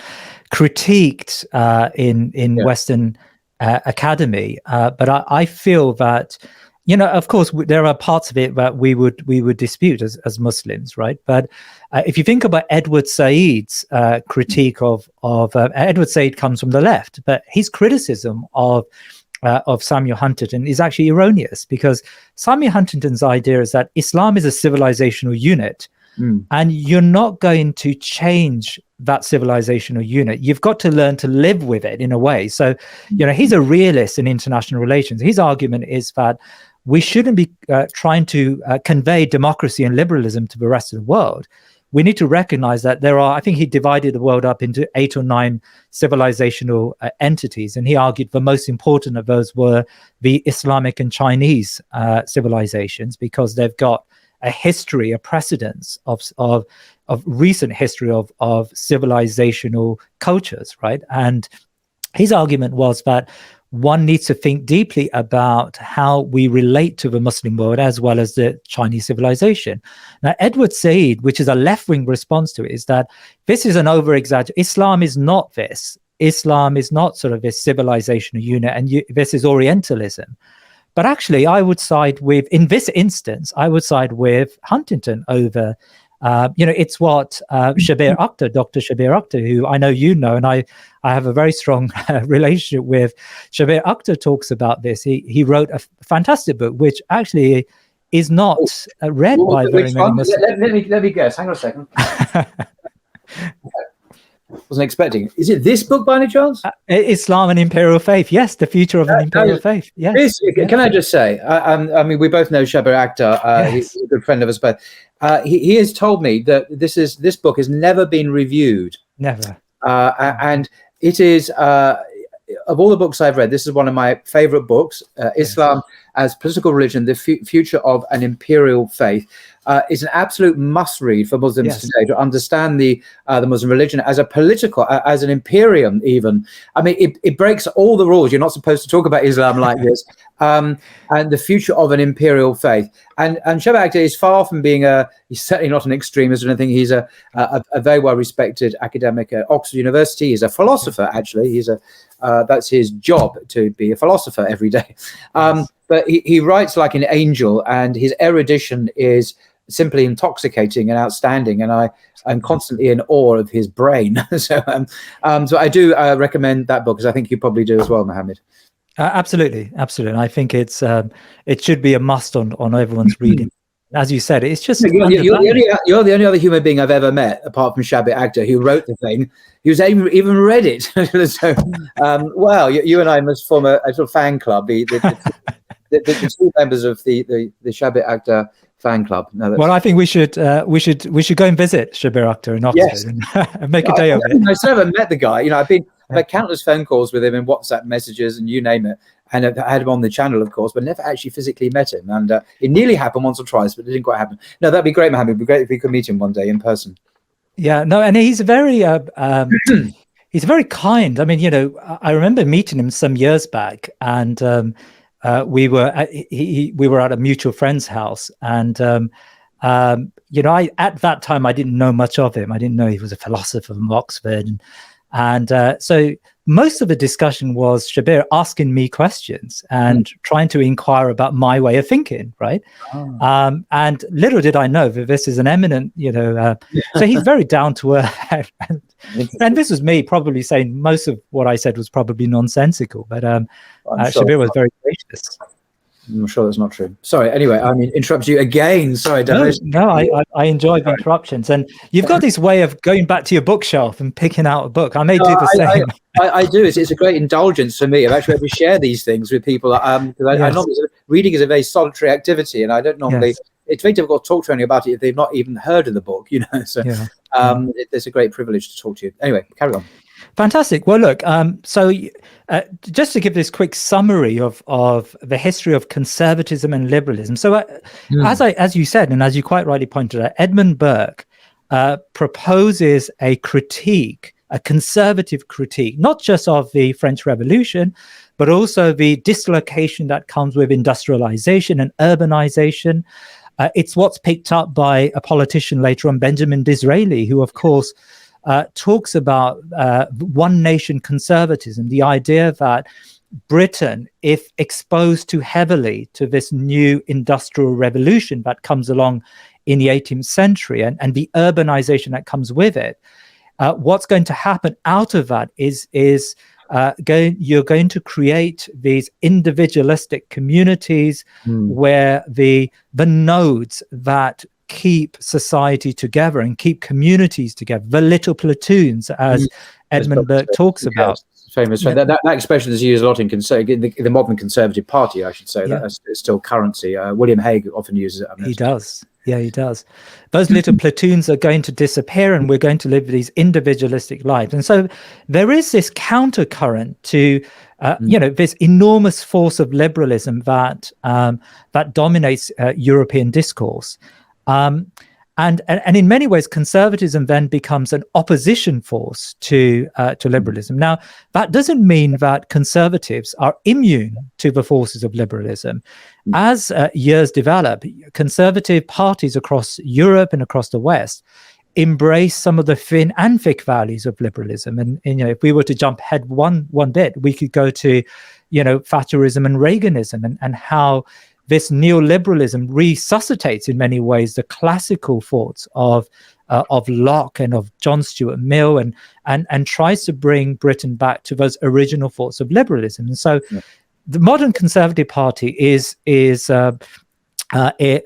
Speaker 2: critiqued in Western academy. But I feel that, of course, there are parts of it that we would dispute as Muslims, right? But if you think about Edward Said's critique of Edward Said comes from the left, but his criticism of Samuel Huntington is actually erroneous, because Samuel Huntington's idea is that Islam is a civilizational unit, and you're not going to change that civilizational unit. You've got to learn to live with it in a way. So, he's a realist in international relations. His argument is that we shouldn't be trying to convey democracy and liberalism to the rest of the world. We need to recognize that I think he divided the world up into 8 or 9 civilizational entities. And he argued the most important of those were the Islamic and Chinese civilizations, because they've got a history, a precedence of recent history of civilizational cultures, right? And his argument was that one needs to think deeply about how we relate to the Muslim world as well as the Chinese civilization. Now, Edward Said, which is a left-wing response to it, is that this is an over-exaggeration. Islam is not this. Islam is not sort of this civilizational unit, and this is Orientalism. But actually, I would side with, in this instance, with Huntington over, it's what Dr. Shabir Akhtar, who I know you know, and I have a very strong relationship with. Shabir Akhtar talks about this. He wrote a fantastic book, which actually is not read by very many Muslims.
Speaker 1: Let me guess. Hang on a second. Wasn't expecting. Is it this book by any chance?
Speaker 2: Islam and Imperial Faith. Yes, the future of an imperial faith. Yes.
Speaker 1: Can I just say? I mean, we both know Shabir Akhtar. He's a good friend of us both. He has told me that this book has never been reviewed.
Speaker 2: Never.
Speaker 1: And it is, of all the books I've read, this is one of my favorite books. Islam as Political Religion: The Future of an Imperial Faith. Is an absolute must-read for Muslims today, to understand the Muslim religion as a political, as an imperium even. I mean, it breaks all the rules. You're not supposed to talk about Islam like this. And the future of an imperial faith. And Shabir Akhtar is far from being he's certainly not an extremist or anything. He's a very well-respected academic at Oxford University. He's a philosopher, actually. He's That's his job, to be a philosopher every day. But he writes like an angel, and his erudition is simply intoxicating and outstanding. And I'm constantly in awe of his brain. So I do recommend that book, because I think you probably do as well, Mohammed.
Speaker 2: Absolutely. I think it should be a must on everyone's reading. As you said, it's just
Speaker 1: you're the only other human being I've ever met, apart from Shabit Agda, who wrote the thing, who's even read it. So, well, you and I must form a sort of fan club. The two members of the Shabit Agda fan club. No,
Speaker 2: well, I think we should go and visit Shabir Akhtar in Oxford and make a day of it.
Speaker 1: I still haven't met the guy. I've had countless phone calls with him and WhatsApp messages and you name it. And I've had him on the channel, of course, but never actually physically met him. And it nearly happened once or twice, but it didn't quite happen. No, that'd be great, Mohammed. It'd be great if we could meet him one day in person. Yeah, no, and he's very he's very kind. I mean, I remember meeting him some years back, and we were at a mutual friend's house, and I at that time I didn't know much of him. I didn't know he was a philosopher from Oxford, and so most of the discussion was Shabir asking me questions and trying to inquire about my way of thinking, right? And little did I know that this is an eminent, so he's very down to earth. And this was me probably saying most of what I said was probably nonsensical, but Shabir was very gracious. I'm sure that's not true. Sorry. Anyway, I mean, interrupt you again. Sorry, Dennis.
Speaker 2: No, I enjoy the interruptions, and you've got this way of going back to your bookshelf and picking out a book. I may do the same.
Speaker 1: I do. It's a great indulgence for me. I've actually able to share these things with people. Because I normally, reading is a very solitary activity, and I don't normally. Yes. It's very difficult to talk to anyone about it if they've not even heard of the book. So it's a great privilege to talk to you. Anyway, carry on.
Speaker 2: Fantastic. Well, look, so just to give this quick summary of the history of conservatism and liberalism. So as you said, and as you quite rightly pointed out, Edmund Burke proposes a critique, a conservative critique, not just of the French Revolution, but also the dislocation that comes with industrialization and urbanization. It's what's picked up by a politician later on, Benjamin Disraeli, who, of course, talks about one nation conservatism, the idea that Britain, if exposed too heavily to this new industrial revolution that comes along in the 18th century and the urbanization that comes with it, what's going to happen out of that is you're going to create these individualistic communities where the nodes that keep society together and keep communities together, the little platoons, as Edmund Burke talks about.
Speaker 1: Famous. Yeah. That expression is used a lot in the modern Conservative Party, I should say. Yeah. That's still currency. William Hague often uses it.
Speaker 2: He does. Yeah, he does. Those little platoons are going to disappear, and we're going to live these individualistic lives. And so there is this countercurrent to, this enormous force of liberalism that dominates European discourse. And in many ways, conservatism then becomes an opposition force to liberalism. Now, that doesn't mean that conservatives are immune to the forces of liberalism. As years develop, conservative parties across Europe and across the West embrace some of the thin and thick values of liberalism. And if we were to jump ahead one bit, we could go to, Thatcherism and Reaganism and how this neoliberalism resuscitates in many ways the classical thoughts of Locke and of John Stuart Mill and tries to bring Britain back to those original thoughts of liberalism. And so the modern Conservative Party it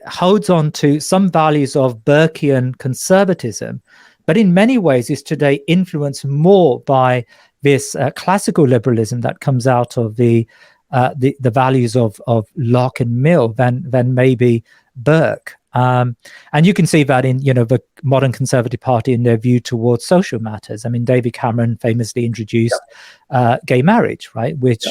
Speaker 2: holds on to some values of Burkean conservatism, but in many ways is today influenced more by this classical liberalism that comes out of the values of Locke and Mill than maybe Burke. And you can see that in, the modern Conservative Party in their view towards social matters. I mean, David Cameron famously introduced gay marriage, right? Which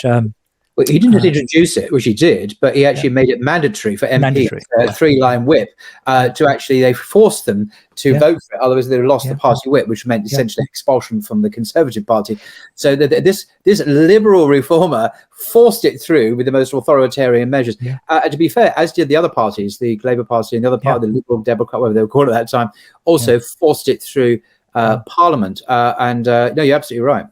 Speaker 1: well, he didn't introduce it, which he did, but he actually made it mandatory for MPs, three-line whip, to actually, they forced them to vote for it, otherwise they lost the party whip, which meant essentially expulsion from the Conservative Party. So this liberal reformer forced it through with the most authoritarian measures. And to be fair, as did the other parties, the Labour Party and the other part, the Liberal Democrat, whatever they were called at that time, also forced it through Parliament. No, you're absolutely right.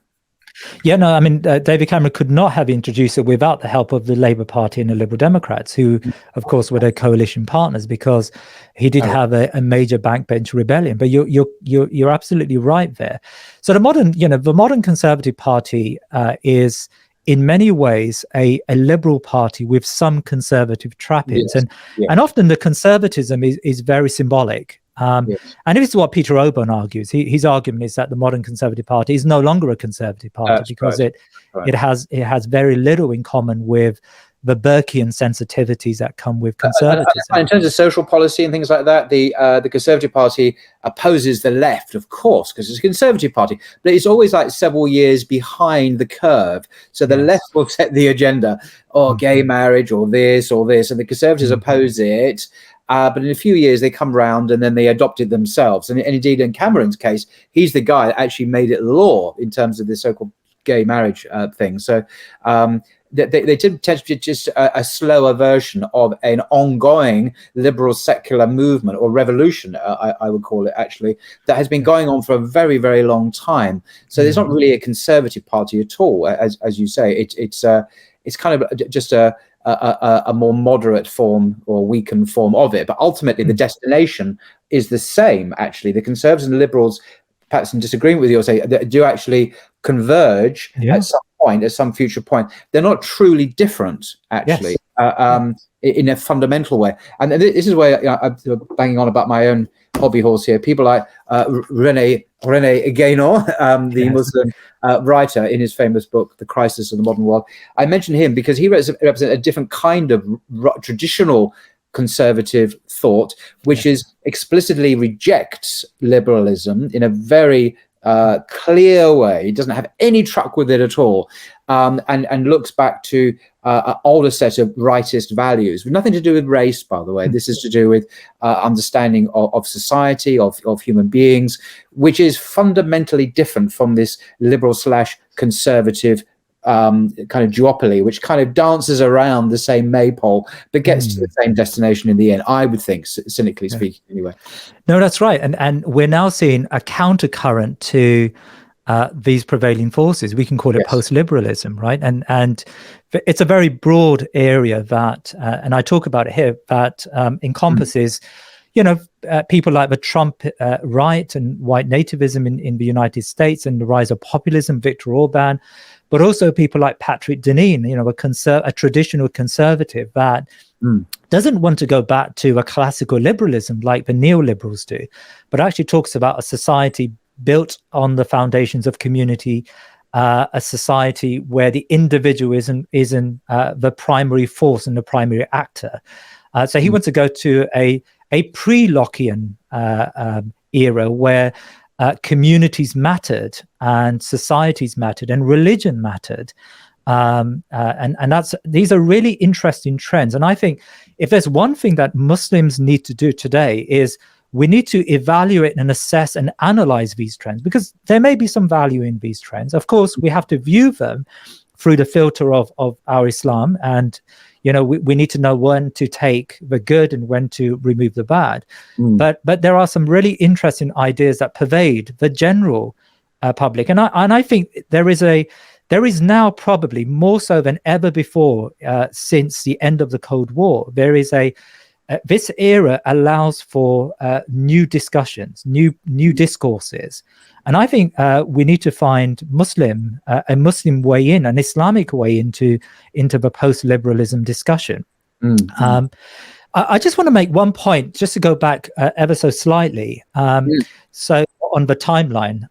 Speaker 2: Yeah, no, I mean, David Cameron could not have introduced it without the help of the Labour Party and the Liberal Democrats, who, of course, were their coalition partners, because he did have a major backbench rebellion. But you're absolutely right there. So the modern Conservative Party is in many ways a liberal party with some conservative trappings, and often the conservatism is very symbolic. And this is what Peter Oborn argues. His argument is that the modern Conservative Party is no longer a Conservative Party because it has very little in common with the Burkean sensitivities that come with conservatism.
Speaker 1: In terms of social policy and things like that, the Conservative Party opposes the left, of course, because it's a Conservative Party, but it's always like several years behind the curve. So the left will set the agenda, or gay marriage, or this, and the Conservatives oppose it. But in a few years, they come round and then they adopt it themselves. And indeed, in Cameron's case, he's the guy that actually made it law in terms of the so-called gay marriage thing. So they tend to be just a slower version of an ongoing liberal secular movement, or revolution, I would call it, actually, that has been going on for a very, very long time. So there's not really a Conservative Party at all, as you say. It's kind of just a more moderate form or weakened form of it, but ultimately the destination is the same. Actually, the Conservatives and the Liberals, perhaps in disagreement with you, or say do actually converge at some point, at some future point. They're not truly different, actually, in a fundamental way. And this is where I'm banging on about my own hobby horse here. People like René Guénon, the Muslim writer, in his famous book, The Crisis of the Modern World. I mention him because he represents a different kind of traditional conservative thought, which is explicitly rejects liberalism in a very clear way. It doesn't have any truck with it at all, and looks back to an older set of rightist values, with nothing to do with race, by the way. This is to do with understanding of society, of human beings, which is fundamentally different from this liberal/conservative kind of duopoly, which kind of dances around the same maypole but gets to the same destination in the end, I would think, cynically speaking, anyway.
Speaker 2: No, that's right. And we're now seeing a countercurrent to these prevailing forces. We can call it post-liberalism, right? And it's a very broad area that, and I talk about it here, that encompasses people like the Trump right and white nativism in the United States, and the rise of populism, Viktor Orban, but also people like Patrick Deneen, a traditional conservative that doesn't want to go back to a classical liberalism like the neoliberals do, but actually talks about a society built on the foundations of community, a society where the individual isn't the primary force and the primary actor. So he wants to go to a pre-Lockean era where communities mattered and societies mattered and religion mattered. And these are really interesting trends. And I think if there's one thing that Muslims need to do today, is we need to evaluate and assess and analyze these trends, because there may be some value in these trends. Of course, we have to view them through the filter of our Islam, and we need to know when to take the good and when to remove the bad. But there are some really interesting ideas that pervade the general public, and I think there is now, probably more so than ever before, since the end of the Cold War, there is this era allows for new discussions, new discourses. And I think we need to find a Muslim way in, an Islamic way into the post-liberalism discussion. I just want to make one point, just to go back ever so slightly. So on the timeline,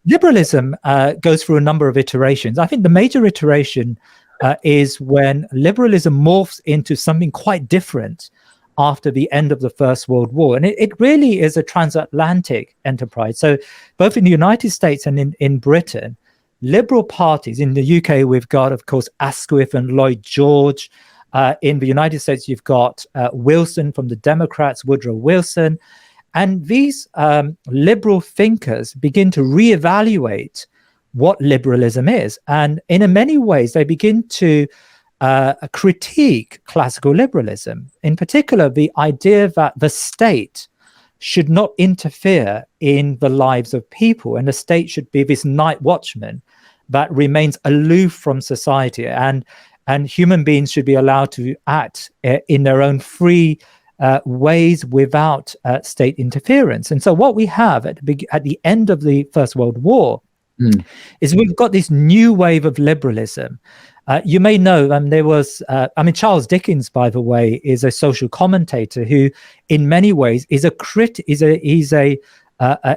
Speaker 2: liberalism goes through a number of iterations. I think the major iteration is when liberalism morphs into something quite different after the end of the First World War. And it really is a transatlantic enterprise. So both in the United States and in Britain, liberal parties, in the UK, we've got, of course, Asquith and Lloyd George. In the United States, you've got Wilson from the Democrats, Woodrow Wilson. And these liberal thinkers begin to reevaluate what liberalism is. And in many ways, they begin to critique classical liberalism, in particular, the idea that the state should not interfere in the lives of people, and the state should be this night watchman that remains aloof from society, and human beings should be allowed to act in their own free ways without state interference. And so what we have at the end of the First World War is we've got this new wave of liberalism. You may know there was, Charles Dickens, by the way, is a social commentator who, in many ways, is a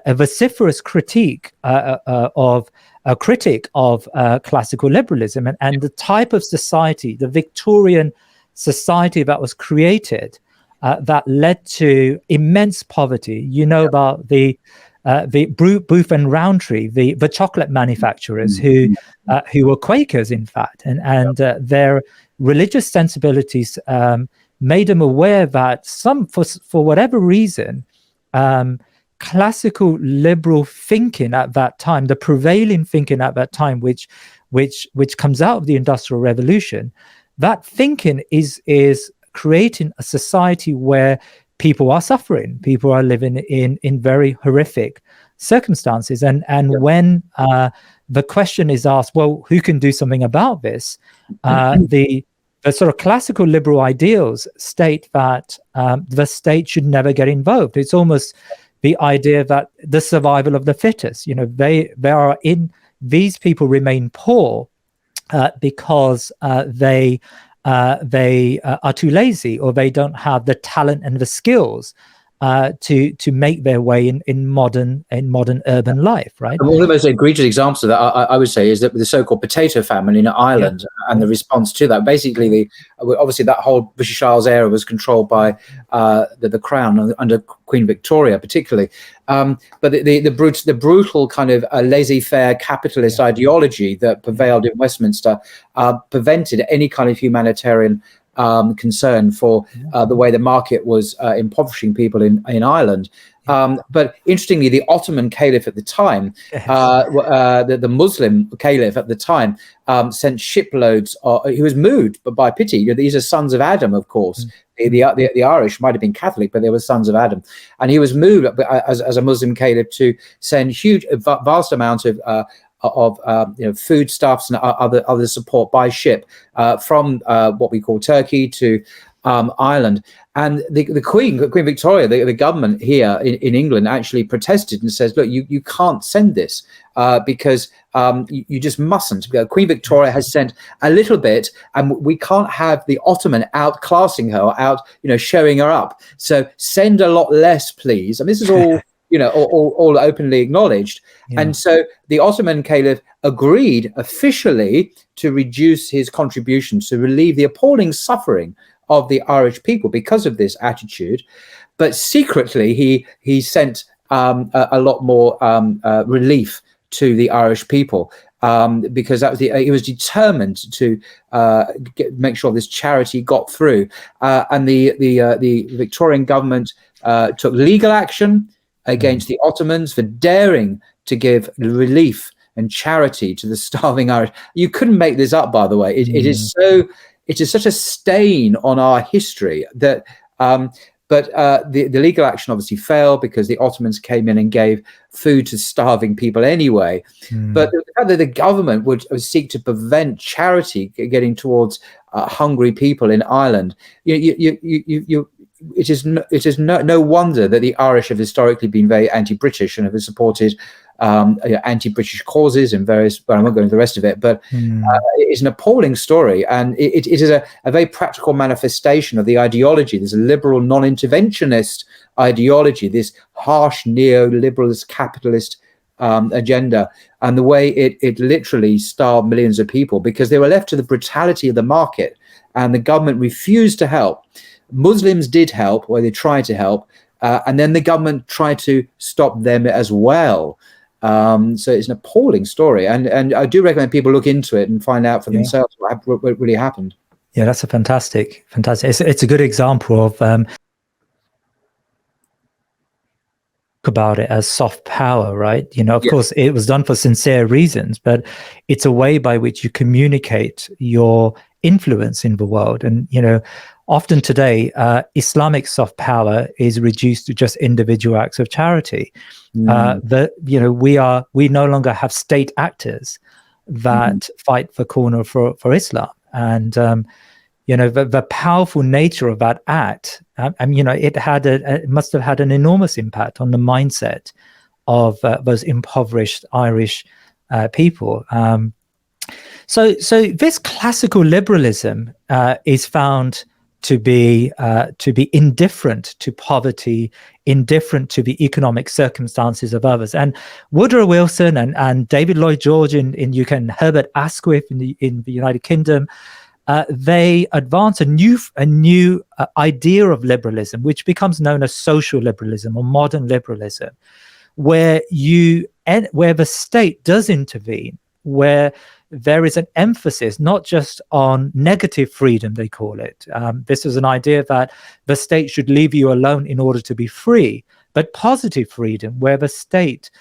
Speaker 2: vociferous critic of classical liberalism and the type of society, the Victorian society that was created, that led to immense poverty. You know about the Booth and Rowntree, the chocolate manufacturers who were Quakers, in fact, and their religious sensibilities made them aware that for whatever reason, classical liberal thinking at that time, the prevailing thinking at that time, which comes out of the Industrial Revolution, that thinking is creating a society where people are suffering, people are living in very horrific circumstances, and when the question is asked, well, who can do something about this? The sort of classical liberal ideals state that the state should never get involved. It's almost the idea that the survival of the fittest. These people remain poor because they are too lazy, or they don't have the talent and the skills to make their way in modern urban life, right?
Speaker 1: One of the most egregious examples of that, I would say, is that the so-called potato famine in Ireland and the response to that. Basically, obviously that whole British Isles area was controlled by the Crown under Queen Victoria, particularly. But the brutal kind of laissez-faire capitalist ideology that prevailed in Westminster prevented any kind of humanitarian concern for the way the market was impoverishing people in Ireland. But interestingly, the Ottoman Caliph at the time, the Muslim Caliph at the time, sent shiploads. He was moved by pity. These are sons of Adam, of course. The Irish might have been Catholic, but they were sons of Adam. And he was moved as a Muslim Caliph to send vast amounts of foodstuffs and other support by ship from what we call Turkey to Ireland. And the Queen Victoria, the government here in England, actually protested and says, look, you can't send this because you just mustn't. Queen Victoria has sent a little bit, and we can't have the Ottoman outclassing her, showing her up. So send a lot less, please. And this is all all openly acknowledged. And so the Ottoman Caliph agreed officially to reduce his contributions to relieve the appalling suffering of the Irish people because of this attitude. But secretly, he sent a lot more relief to the Irish people because he was determined to make sure this charity got through. And the Victorian government took legal action against the Ottomans for daring to give relief and charity to the starving Irish. You couldn't make this up, by the way. It is such a stain on our history that but the legal action obviously failed because the Ottomans came in and gave food to starving people anyway. But the fact that the government would seek to prevent charity getting towards hungry people in Ireland, it is no wonder that the Irish have historically been very anti-British and have supported anti-British causes and various. But I won't go into the rest of it. But it's an appalling story, and it is a very practical manifestation of the ideology. There's a liberal, non-interventionist ideology, this harsh neoliberalist capitalist agenda, and the way it literally starved millions of people because they were left to the brutality of the market, and the government refused to help. Muslims did help, or they tried to help, and then the government tried to stop them as well. So it's an appalling story, and I do recommend people look into it and find out for themselves what really happened.
Speaker 2: Yeah, that's a fantastic. It's a good example of about it as soft power, right? Of course, it was done for sincere reasons, but it's a way by which you communicate your influence in the world. And often today, Islamic soft power is reduced to just individual acts of charity. We no longer have state actors that fight for corner for Islam. And the powerful nature of that act, it must have had an enormous impact on the mindset of those impoverished Irish people. So this classical liberalism is found to be indifferent to poverty, indifferent to the economic circumstances of others. And Woodrow Wilson and David Lloyd George in UK, and Herbert Asquith in the United Kingdom, they advance a new idea of liberalism, which becomes known as social liberalism or modern liberalism, where the state does intervene, where there is an emphasis not just on negative freedom, they call it. This is an idea that the state should leave you alone in order to be free, but positive freedom, where the state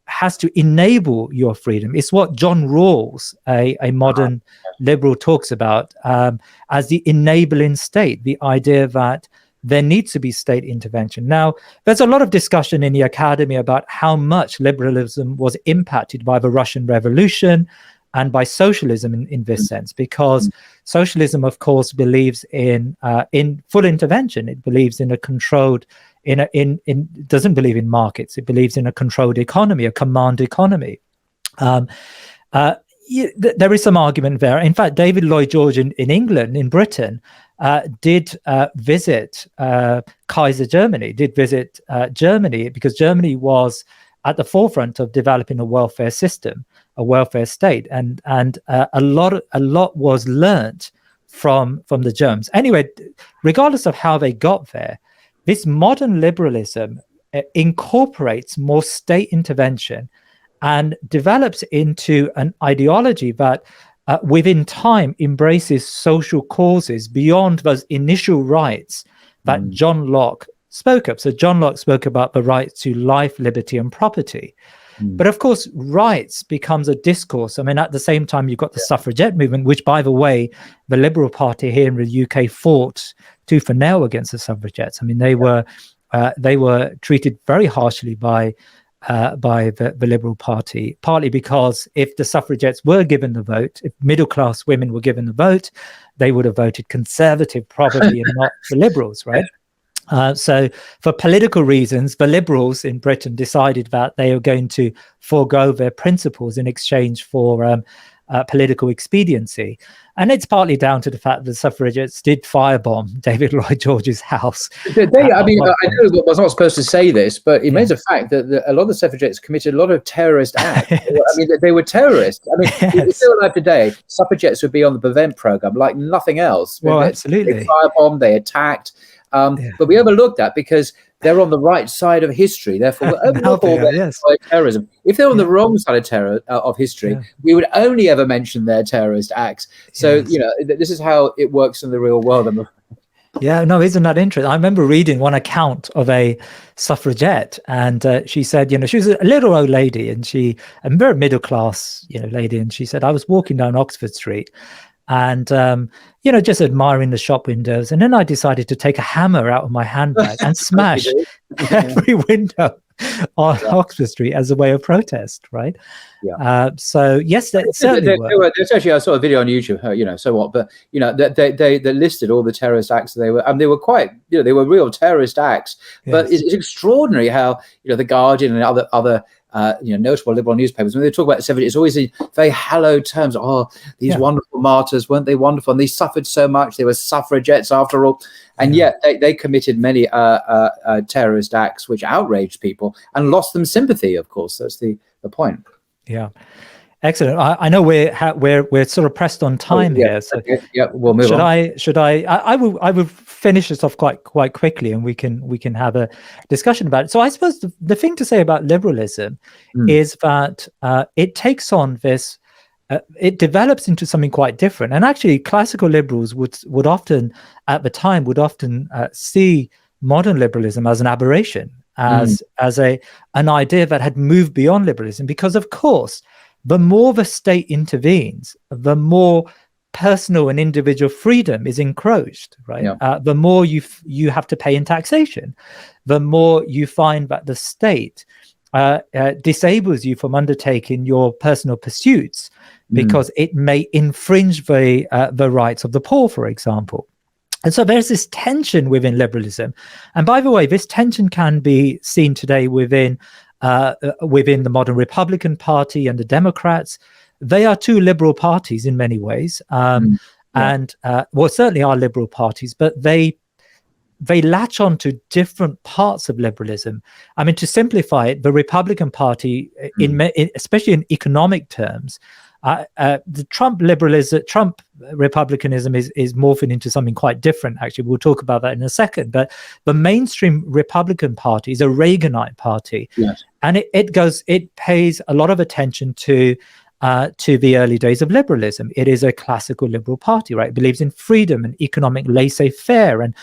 Speaker 2: has to enable your freedom. It's what John Rawls, a modern liberal, talks about as the enabling state, the idea that there needs to be state intervention. Now, there's a lot of discussion in the academy about how much liberalism was impacted by the Russian Revolution and by socialism in this sense, because socialism, of course, believes in full intervention. It believes in a controlled, doesn't believe in markets. It believes in a controlled economy, a command economy. There is some argument there. In fact, David Lloyd George in England, in Britain, did visit Kaiser Germany, Germany, because Germany was at the forefront of developing a welfare system, a welfare state, and a lot was learnt from the Germans. Anyway, regardless of how they got there, this modern liberalism incorporates more state intervention and develops into an ideology that within time embraces social causes beyond those initial rights that John Locke spoke of. So John Locke spoke about the right to life, liberty, and property. But of course, rights becomes a discourse. I mean, at the same time, you've got the suffragette movement, which, by the way, the Liberal Party here in the UK fought tooth and nail against the suffragettes. I mean, they were treated very harshly by the Liberal Party, partly because if the suffragettes were given the vote, if middle-class women were given the vote, they would have voted Conservative probably and not the Liberals, right? So for political reasons, the Liberals in Britain decided that they were going to forego their principles in exchange for political expediency. And it's partly down to the fact that the suffragettes did firebomb David Lloyd George's house. I know
Speaker 1: I was not supposed to say this, but it remains a fact that a lot of the suffragettes committed a lot of terrorist acts. Yes. I mean, they were terrorists. I mean, yes. If they were alive today, suffragettes would be on the prevent program like nothing else.
Speaker 2: Well, absolutely.
Speaker 1: They firebombed, they attacked. But we overlooked that because they're on the right side of history. Therefore, we'll overlook all their terrorism. If they're on the wrong side of history, we would only ever mention their terrorist acts. So, this is how it works in the real world.
Speaker 2: Yeah, no, isn't that interesting? I remember reading one account of a suffragette, and she said, she was a little old lady, and a very middle class, lady, and she said, I was walking down Oxford Street, and just admiring the shop windows, and then I decided to take a hammer out of my handbag and smash every window on Oxford Street as a way of protest, right? Yeah. So yes, that certainly worked.
Speaker 1: There's actually, I saw a video on YouTube, so what? But they listed all the terrorist acts. They were quite, they were real terrorist acts. Yes. But it's extraordinary how the Guardian and other notable liberal newspapers, when they talk about the 70s, it's always in very hallowed terms. Oh, these wonderful martyrs, weren't they wonderful? And they suffered so much. They were suffragettes after all. And yet they committed many terrorist acts which outraged people and lost them sympathy, of course. That's the point.
Speaker 2: Yeah. Excellent. I know we're sort of pressed on time here. So
Speaker 1: we'll move on.
Speaker 2: Should I? I will finish this off quite quickly, and we can have a discussion about it. So I suppose the thing to say about liberalism is that it takes on this. It develops into something quite different. And actually, classical liberals would often, at the time, see modern liberalism as an aberration, as an idea that had moved beyond liberalism, because of course, the more the state intervenes, the more personal and individual freedom is encroached, right? The more you have to pay in taxation, the more you find that the state disables you from undertaking your personal pursuits because it may infringe the rights of the poor, for example. And so there's this tension within liberalism. And by the way, this tension can be seen today within the modern Republican Party and the Democrats. They are two liberal parties in many ways, and certainly are liberal parties, but they latch on to different parts of liberalism. I mean, to simplify it, the Republican Party, especially in economic terms, the Trump republicanism is morphing into something quite different. Actually, we'll talk about that in a second. But the mainstream Republican Party is a Reaganite party, and it pays a lot of attention to the early days of liberalism. It is a classical liberal party, right? It believes in freedom and economic laissez-faire and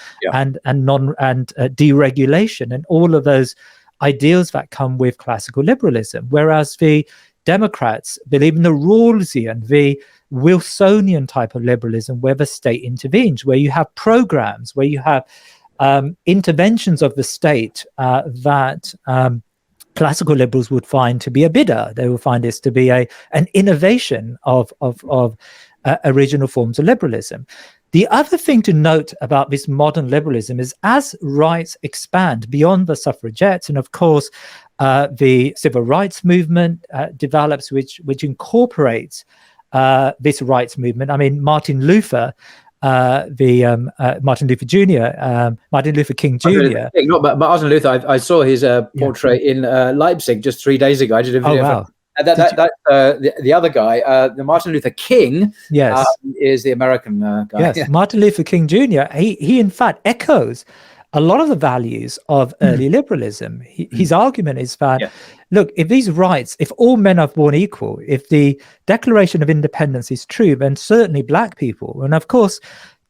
Speaker 2: deregulation and all of those ideals that come with classical liberalism. Whereas the Democrats believe in the Rawlsian, the Wilsonian type of liberalism, where the state intervenes, where you have programs, where you have interventions of the state that classical liberals would find to be a bidder. They would find this to be an innovation of original forms of liberalism. The other thing to note about this modern liberalism is as rights expand beyond the suffragettes, and of course the civil rights movement develops, which incorporates this rights movement. I mean, Martin Luther Jr., Martin Luther King Jr.
Speaker 1: But Martin Luther, I saw his portrait in Leipzig just 3 days ago. I did a video.
Speaker 2: Oh, wow.
Speaker 1: The other guy, the Martin Luther King, is the American guy.
Speaker 2: Yes, Martin Luther King Jr., he in fact echoes a lot of the values of early liberalism. His argument is that, look, if all men are born equal, if the Declaration of Independence is true, then certainly black people, and of course,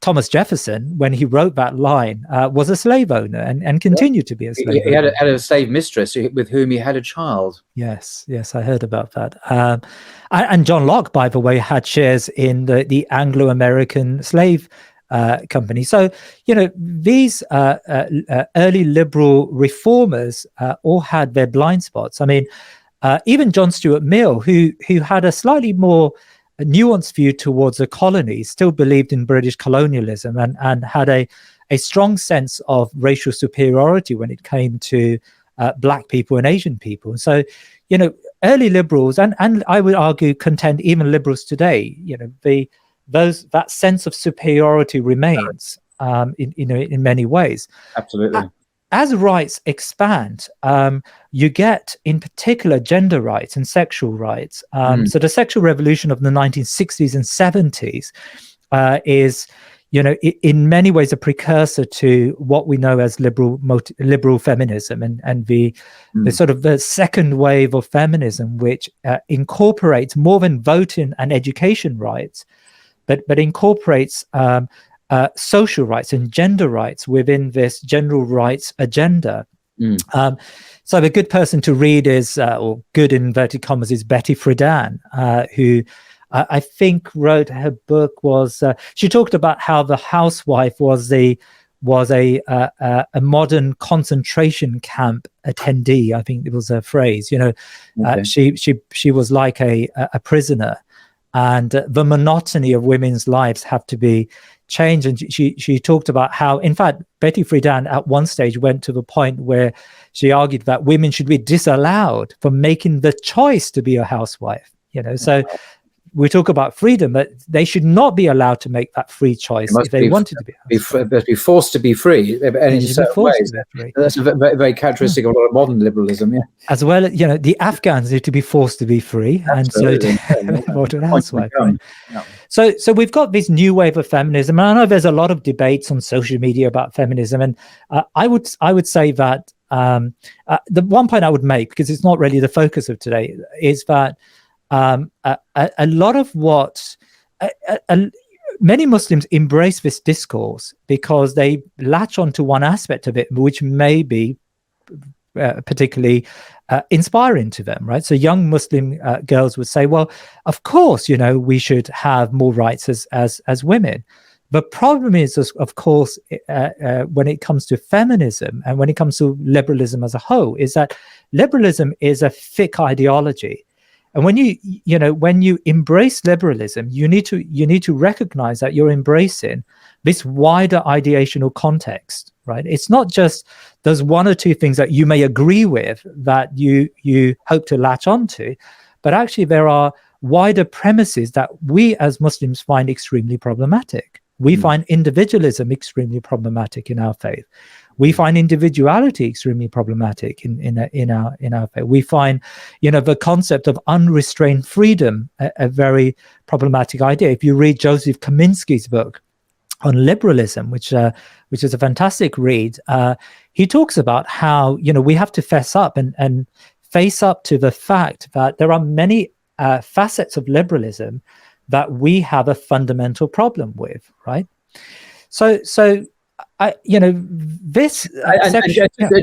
Speaker 2: Thomas Jefferson, when he wrote that line, was a slave owner and continued to be a slave owner.
Speaker 1: He had a slave mistress with whom he had a child. Yes,
Speaker 2: I heard about that. And John Locke, by the way, had shares in the Anglo-American slave company. So, these early liberal reformers all had their blind spots. I mean, even John Stuart Mill, who had a slightly more nuanced view towards the colonies, still believed in British colonialism and had a strong sense of racial superiority when it came to black people and Asian people. So, early liberals, and I would argue contend even liberals today, that sense of superiority remains in many ways.
Speaker 1: Absolutely.
Speaker 2: As rights expand, you get, in particular, gender rights and sexual rights. So the sexual revolution of the 1960s and 70s is, in many ways a precursor to what we know as liberal feminism and the sort of the second wave of feminism, which incorporates more than voting and education rights, but incorporates social rights and gender rights within this general rights agenda. So the good person to read is, or good in inverted commas, is Betty Friedan, who I think wrote her book she talked about how the housewife was a modern concentration camp attendee. I think it was her phrase. She was like a prisoner. And the monotony of women's lives have to be changed. And she talked about how, in fact, Betty Friedan at one stage went to the point where she argued that women should be disallowed from making the choice to be a housewife. So we talk about freedom, but they should not be allowed to make that free choice if they wanted to be.
Speaker 1: Be forced to be free in certain ways. That's very, very characteristic of a lot of modern liberalism. Yeah.
Speaker 2: As well, the Afghans need to be forced to be free,
Speaker 1: Absolutely.
Speaker 2: and so to an housewife. Right? Yeah. So we've got this new wave of feminism, and I know there's a lot of debates on social media about feminism, and I would say that the one point I would make, because it's not really the focus of today, is that a lot of what many Muslims embrace this discourse because they latch onto one aspect of it, which may be particularly inspiring to them, right? So young Muslim girls would say, well, of course, we should have more rights as women. The problem is, of course, when it comes to feminism and when it comes to liberalism as a whole, is that liberalism is a thick ideology. And when you embrace liberalism, you need to recognize that you're embracing this wider ideational context, right? It's not just those one or two things that you may agree with that you hope to latch onto, but actually there are wider premises that we as Muslims find extremely problematic. We find individualism extremely problematic in our faith. We find individuality extremely problematic in our faith. We find, the concept of unrestrained freedom a very problematic idea. If you read Joseph Kaminsky's book on liberalism, which is a fantastic read, he talks about how we have to fess up and face up to the fact that there are many facets of liberalism that we have a fundamental problem with, right? So this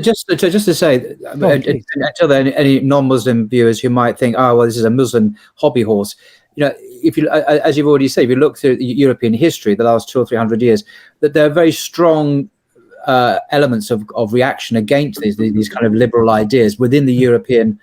Speaker 1: just to say, until any non-Muslim viewers who might think, oh well, this is a Muslim hobby horse, if you, as you've already said, if you look through European history, the last 200 or 300 years, that there are very strong elements of reaction against these kind of liberal ideas within the European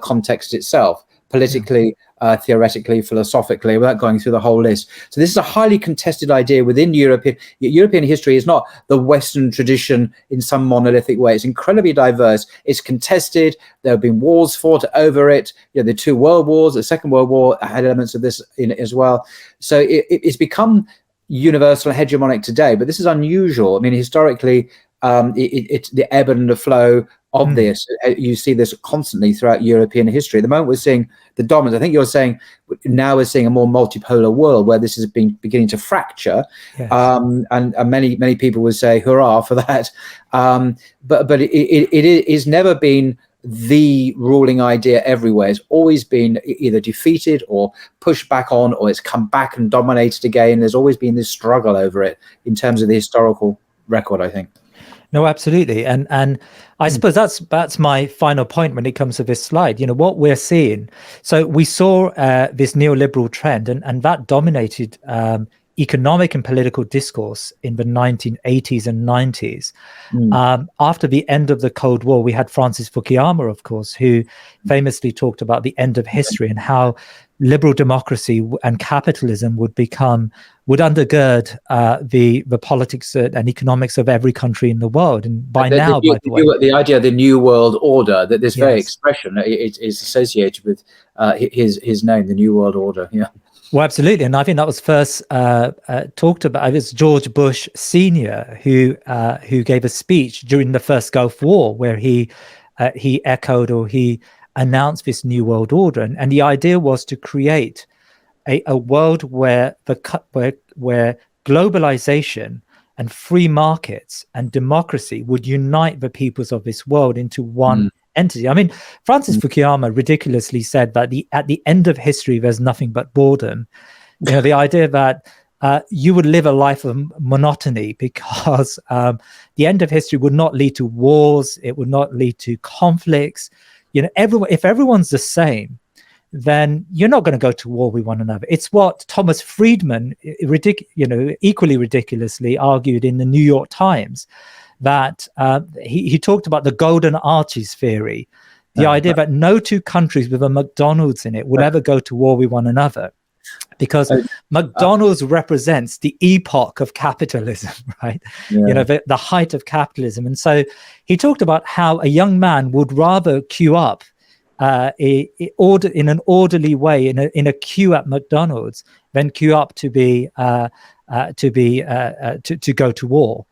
Speaker 1: context itself, politically, theoretically, philosophically, without going through the whole list. So this is a highly contested idea within European history. Is not the Western tradition in some monolithic way. It's incredibly diverse. It's contested. There have been wars fought over it. The two world wars, the Second World War had elements of this in it as well. So it's become universal, hegemonic today. But this is unusual. I mean, historically, it's the ebb and the flow of this. You see this constantly throughout European history. At the moment, we're seeing the dominance. I think you're saying now we're seeing a more multipolar world where this has been beginning to fracture. Yes. And many people would say hurrah for that. But it has never been the ruling idea everywhere. It's always been either defeated or pushed back on, or it's come back and dominated again. There's always been this struggle over it in terms of the historical record, I think.
Speaker 2: No, absolutely. And I suppose that's my final point when it comes to this slide. What we're seeing. So we saw this neoliberal trend, and that dominated economic and political discourse in the 1980s and 90s. After the end of the Cold War, we had Francis Fukuyama, of course, who famously talked about the end of history and how liberal democracy and capitalism would undergird the politics and economics of every country in the world. And by
Speaker 1: the idea of the New World Order, that this very expression is associated with his name, the New World Order. Yeah.
Speaker 2: Well, absolutely, and I think that was first talked about. It was George Bush Sr. who gave a speech during the first Gulf War, where he echoed or he announced this New World Order, and the idea was to create a world where globalization and free markets and democracy would unite the peoples of this world into one entity. I mean, Francis Fukuyama ridiculously said that at the end of history, there's nothing but boredom. The idea that you would live a life of monotony because the end of history would not lead to wars. It would not lead to conflicts. If everyone's the same, then you're not going to go to war with one another. It's what Thomas Friedman, equally ridiculously argued in the New York Times, that he talked about the Golden Arches theory, the idea that no two countries with a McDonald's in it would ever go to war with one another, because McDonald's represents the epoch of capitalism, right? The height of capitalism. And so he talked about how a young man would rather queue up in an orderly way in a queue at McDonald's than queue up to go to war.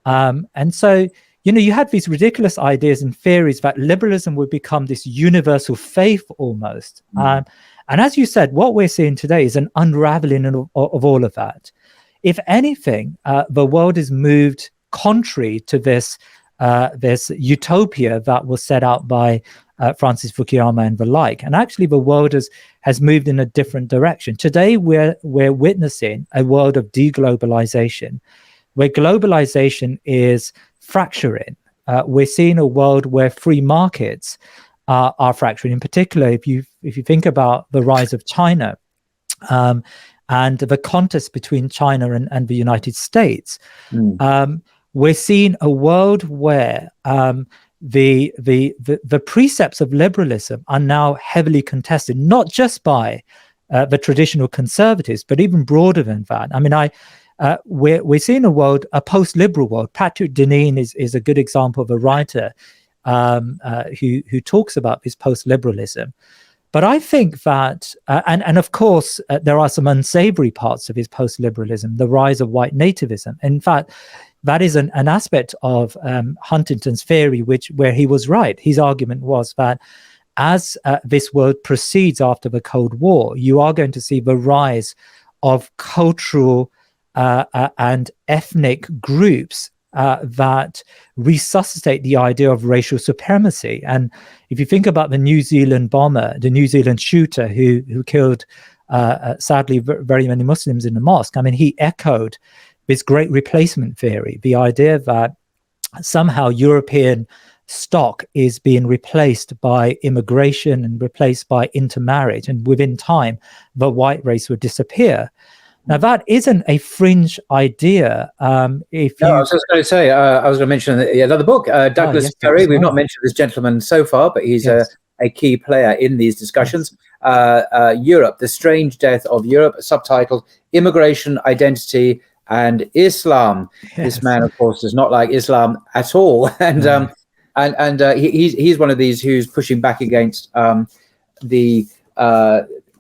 Speaker 2: And so you had these ridiculous ideas and theories that liberalism would become this universal faith almost. And as you said, what we're seeing today is an unraveling of all of that. If anything, the world is moved contrary to this utopia that was set out by Francis Fukuyama and the like. And actually, the world has moved in a different direction. Today, we're witnessing a world of deglobalization, where globalization is fracturing. We're seeing a world where free markets are fracturing. In particular, if you think about the rise of China, and the contest between China and the United States, we're seeing a world where the precepts of liberalism are now heavily contested, not just by the traditional conservatives, but even broader than that. I mean, we're seeing a post-liberal world. Patrick Deneen is a good example of a writer who talks about this post-liberalism. But I think that, and of course, there are some unsavory parts of his post-liberalism, the rise of white nativism. In fact, that is an aspect of Huntington's theory, where he was right. His argument was that as this world proceeds after the Cold War, you are going to see the rise of cultural and ethnic groups that resuscitate the idea of racial supremacy. And if you think about the New Zealand bomber, the New Zealand shooter who killed, sadly, very many Muslims in the mosque, I mean, he echoed this great replacement theory, the idea that somehow European stock is being replaced by immigration and replaced by intermarriage, and within time, the white race would disappear. Now, that isn't a fringe idea.
Speaker 1: I was just going to say, I was going to mention another book, Douglas Perry. We've not mentioned this gentleman so far, but he's a key player in these discussions. Europe, The Strange Death of Europe, subtitled Immigration, Identity, and Islam. This man, of course, does not like Islam at all. And he's one of these who's pushing back against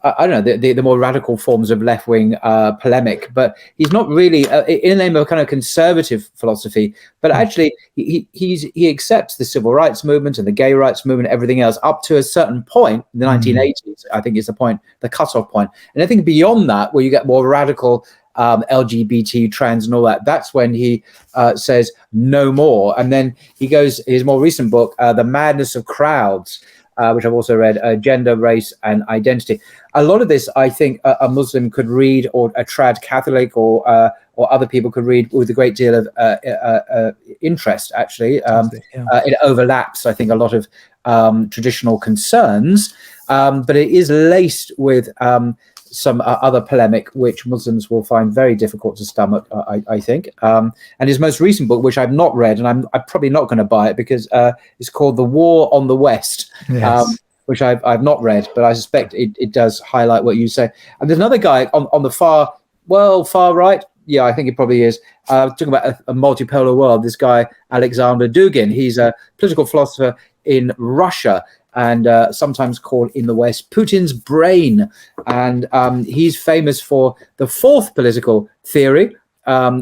Speaker 1: I don't know, the more radical forms of left-wing polemic, but he's not really in the name of a kind of conservative philosophy. But actually, he accepts the civil rights movement and the gay rights movement, everything else, up to a certain point. In the 1980s, I think, is the point, the cutoff point. And I think beyond that, where you get more radical LGBT, trans, and all that, that's when he says no more. And then he goes, his more recent book, The Madness of Crowds, which I've also read, Gender, Race, and Identity. A lot of this, I think, a Muslim could read, or a trad Catholic, or other people could read with a great deal of interest, actually. It overlaps, I think, a lot of traditional concerns, but it is laced with some other polemic, which Muslims will find very difficult to stomach, I think. And his most recent book, which I've not read, and I'm probably not going to buy it, because it's called The War on the West, which I've not read, but I suspect it does highlight what you say. And there's another guy on the far right. Yeah, I think it probably is. Talking about a multipolar world, this guy, Alexander Dugin, he's a political philosopher in Russia, and sometimes called in the West Putin's brain. And he's famous for the fourth political theory,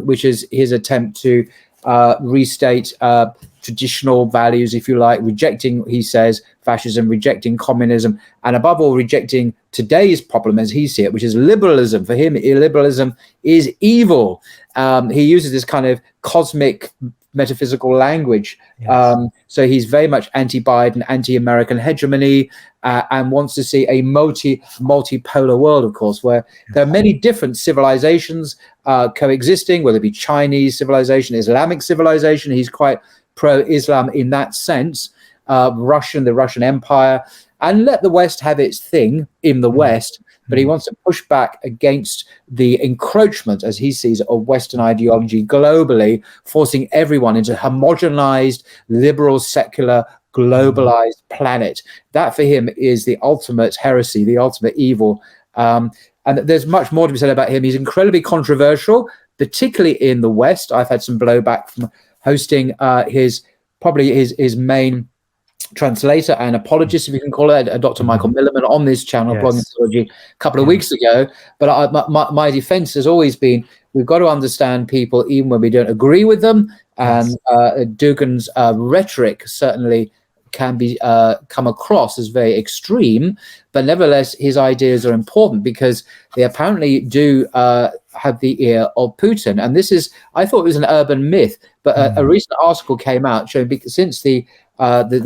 Speaker 1: which is his attempt to restate traditional values, if you like, rejecting, he says, fascism, rejecting communism, and above all, rejecting today's problem as he sees it, which is liberalism. For him, liberalism is evil. He uses this kind of cosmic metaphysical language. So he's very much anti-Biden, anti-American hegemony, and wants to see a multipolar world, of course, where there are many different civilizations coexisting, whether it be Chinese civilization, Islamic civilization. He's quite pro-Islam in that sense, the Russian Empire, and let the West have its thing in the West. But he wants to push back against the encroachment, as he sees it, of Western ideology globally, forcing everyone into a homogenized, liberal, secular, globalized planet. That, for him, is the ultimate heresy, the ultimate evil. And there's much more to be said about him. He's incredibly controversial, particularly in the West. I've had some blowback from hosting his main translator and apologist, if you can call it, Dr. Michael Milliman, on this channel, Blogging Theology, a couple of weeks ago. But my defense has always been, we've got to understand people even when we don't agree with them. And Dugin's rhetoric certainly can be come across as very extreme, but nevertheless his ideas are important because they apparently do have the ear of Putin. And this is, I thought it was an urban myth, but a recent article came out showing, since the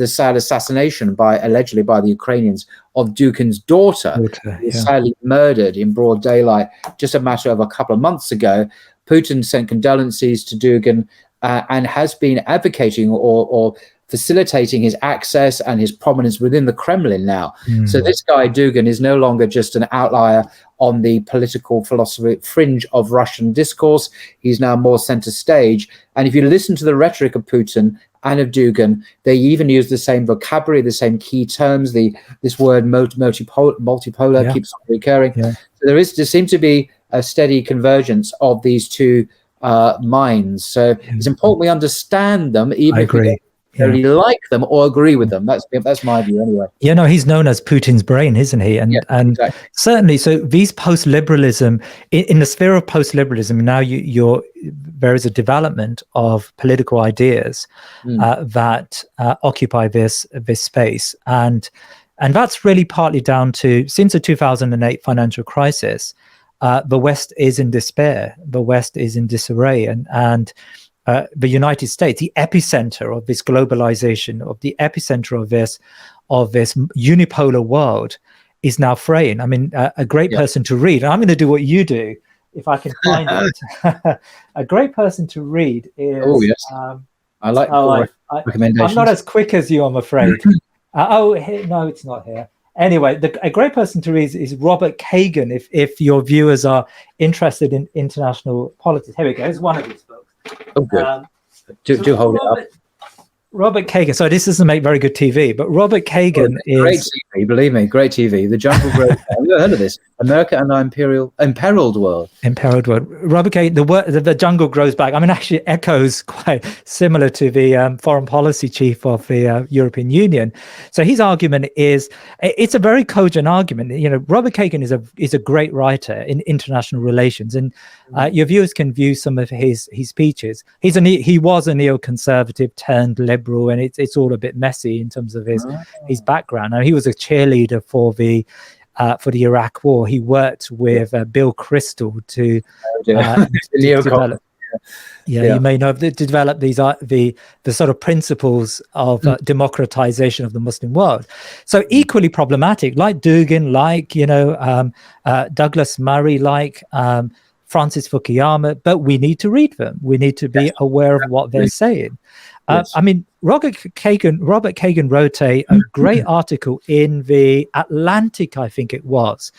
Speaker 1: sad assassination allegedly by the Ukrainians of Dugin's daughter, who was sadly murdered in broad daylight just a matter of a couple of months ago, Putin sent condolences to Dugin and has been advocating or facilitating his access and his prominence within the Kremlin now. So this guy Dugin is no longer just an outlier on the political philosophy fringe of Russian discourse. He's now more center stage. And if you listen to the rhetoric of Putin and of Dugin, they even use the same vocabulary, the same key terms. This word multipolar keeps on recurring. So there seems to be a steady convergence of these two minds. So it's important we understand them, even if we don't really like them or agree with them. That's my view anyway.
Speaker 2: You know, he's known as Putin's brain, isn't he? And exactly. Certainly, so these post-liberalism, in the sphere of post-liberalism, now there is a development of political ideas that occupy this space, and that's really partly down to, since the 2008 financial crisis, the West is in despair. The West is in disarray, and the United States, the epicenter of this globalization, of the epicenter of this unipolar world, is now fraying. I mean, a great person to read. And I'm going to do what you do, if I can find it. A great person to read is. Oh yes,
Speaker 1: I like recommendations.
Speaker 2: I'm not as quick as you, I'm afraid. No, it's not here. Anyway, a great person to read is Robert Kagan, if your viewers are interested in international politics. Here we go. Here's one of his books.
Speaker 1: Oh, good. Do hold it up.
Speaker 2: Robert Kagan. So this doesn't make very good TV, but Robert Kagan is
Speaker 1: great TV. Believe me, great TV. The Jungle Grows. I've never heard of this. America and the Imperiled World.
Speaker 2: Imperiled World. Robert Kagan. The Jungle Grows Back. I mean, actually echoes quite similar to the foreign policy chief of the European Union. So his argument it's a very cogent argument. You know, Robert Kagan is a great writer in international relations, and your viewers can view some of his speeches. He was a neoconservative turned liberal, and it's all a bit messy in terms of his background. Now, he was a cheerleader for the Iraq War. He worked with Bill Kristol to develop. You may know, to develop these the sort of principles of democratization of the Muslim world. So equally problematic, like Dugin, like Douglas Murray, like Francis Fukuyama, but we need to read them. We need to be aware of what they're saying. I mean, Robert Kagan wrote a great article in the Atlantic, I think it was.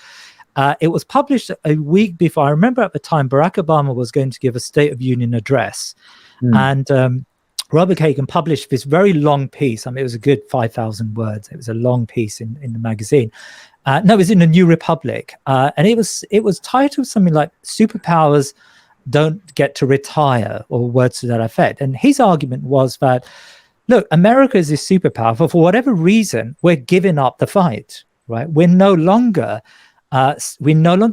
Speaker 2: It was published a week before. I remember at the time Barack Obama was going to give a State of Union address. And Robert Kagan published this very long piece. I mean, it was a good 5,000 words. It was a long piece in the magazine. No, it was in the New Republic. And it was titled something like "Superpowers Don't Get to Retire," or words to that effect. And his argument was that, look, America is this superpower, but for whatever reason, we're giving up the fight, right? We no longer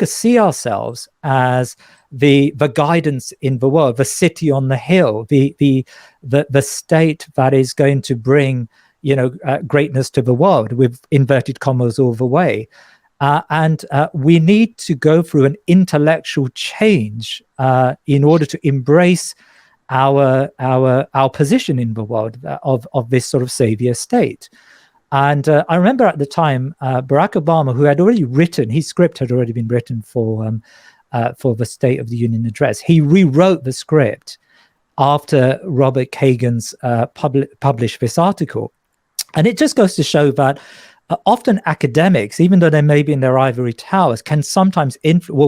Speaker 2: see ourselves as the guidance in the world, the city on the hill, the state that is going to bring greatness to the world, with inverted commas all the way. And we need to go through an intellectual change in order to embrace our position in the world of this sort of savior state. And I remember at the time, Barack Obama, who had already written, his script had already been written for the State of the Union address. He rewrote the script after Robert Kagan's published this article. And it just goes to show that often academics, even though they may be in their ivory towers, can sometimes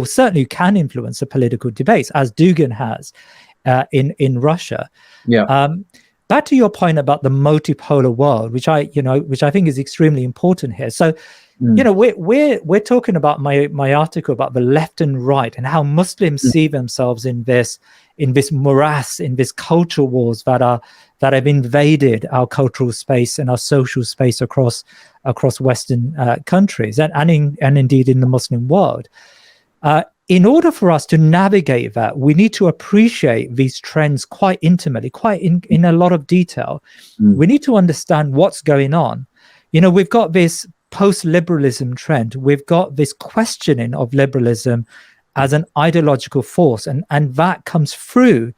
Speaker 2: certainly can influence the political debates, as Dugin has in Russia. Back to your point about the multipolar world, which I think is extremely important here. So, we're talking about my article about the left and right, and how Muslims see themselves in this morass, in this culture wars that have invaded our cultural space and our social space across Western countries and indeed in the Muslim world. In order for us to navigate that, we need to appreciate these trends quite intimately, quite in a lot of detail. We need to understand what's going on. We've got this post-liberalism trend. We've got this questioning of liberalism as an ideological force, and that comes through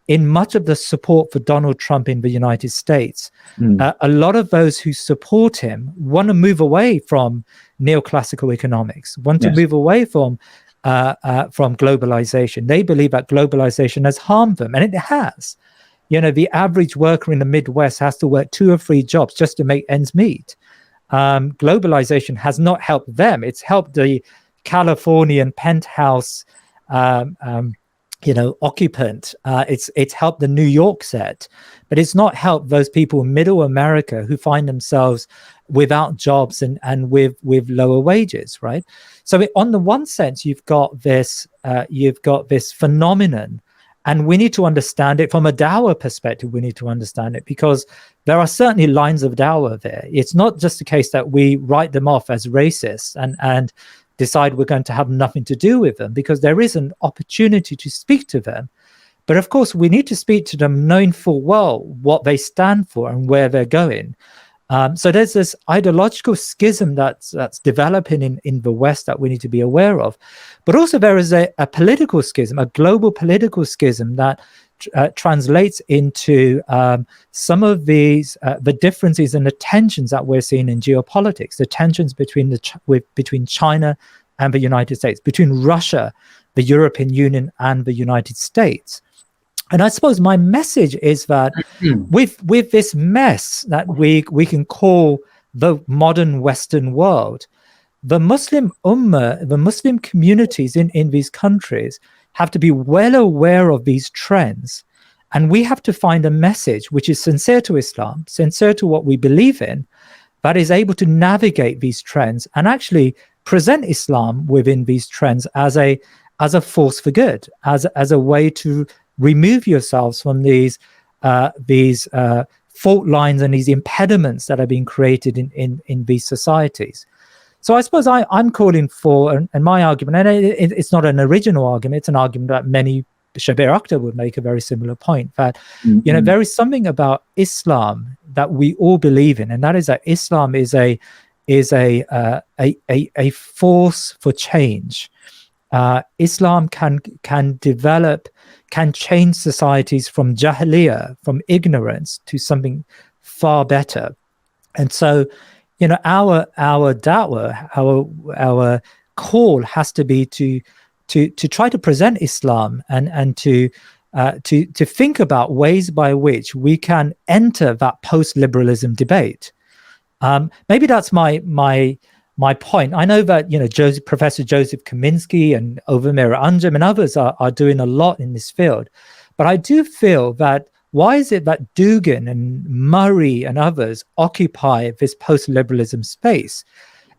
Speaker 2: in much of the support for Donald Trump in the United States. A lot of those who support him want to move away from neoclassical economics, want to move away from globalization. They believe that globalization has harmed them, and it has. The average worker in the Midwest has to work 2 or 3 jobs just to make ends meet. Globalization has not helped them. It's helped the Californian penthouse occupant. It's helped the New York set, but it's not helped those people in middle America who find themselves without jobs and with lower wages, right? So on the one sense, you've got this phenomenon, and we need to understand it from a Dawa perspective. We need to understand it because there are certainly lines of Dawa there. It's not just a case that we write them off as racist and decide we're going to have nothing to do with them, because there is an opportunity to speak to them. But of course, we need to speak to them knowing full well what they stand for and where they're going. So there's this ideological schism that's developing in the West that we need to be aware of. But also there is a political schism, a global political schism that translates into some of these the differences and the tensions that we're seeing in geopolitics, the tensions between between China and the United States, between Russia, the European Union, and the United States. And I suppose my message is that with this mess that we can call the modern Western world, the Muslim Ummah, the Muslim communities in these countries have to be well aware of these trends. And we have to find a message which is sincere to Islam, sincere to what we believe in, that is able to navigate these trends and actually present Islam within these trends as a force for good, as a way to remove yourselves from these fault lines and these impediments that are being created in these societies. So I suppose I'm calling for, and my argument, and it's not an original argument, it's an argument that many, Shabir Akhtar would make a very similar point, that there is something about Islam that we all believe in, and that is that Islam is a force for change. Islam can develop, can change societies from jahiliyyah, from ignorance, to something far better. And so, our da'wah, our call has to be to try to present Islam and to think about ways by which we can enter that post-liberalism debate. Maybe that's my point. I know that Professor Joseph Kaminsky and Ovamir Anjem and others are doing a lot in this field, but I do feel that why is it that Dugan and Murray and others occupy this post-liberalism space,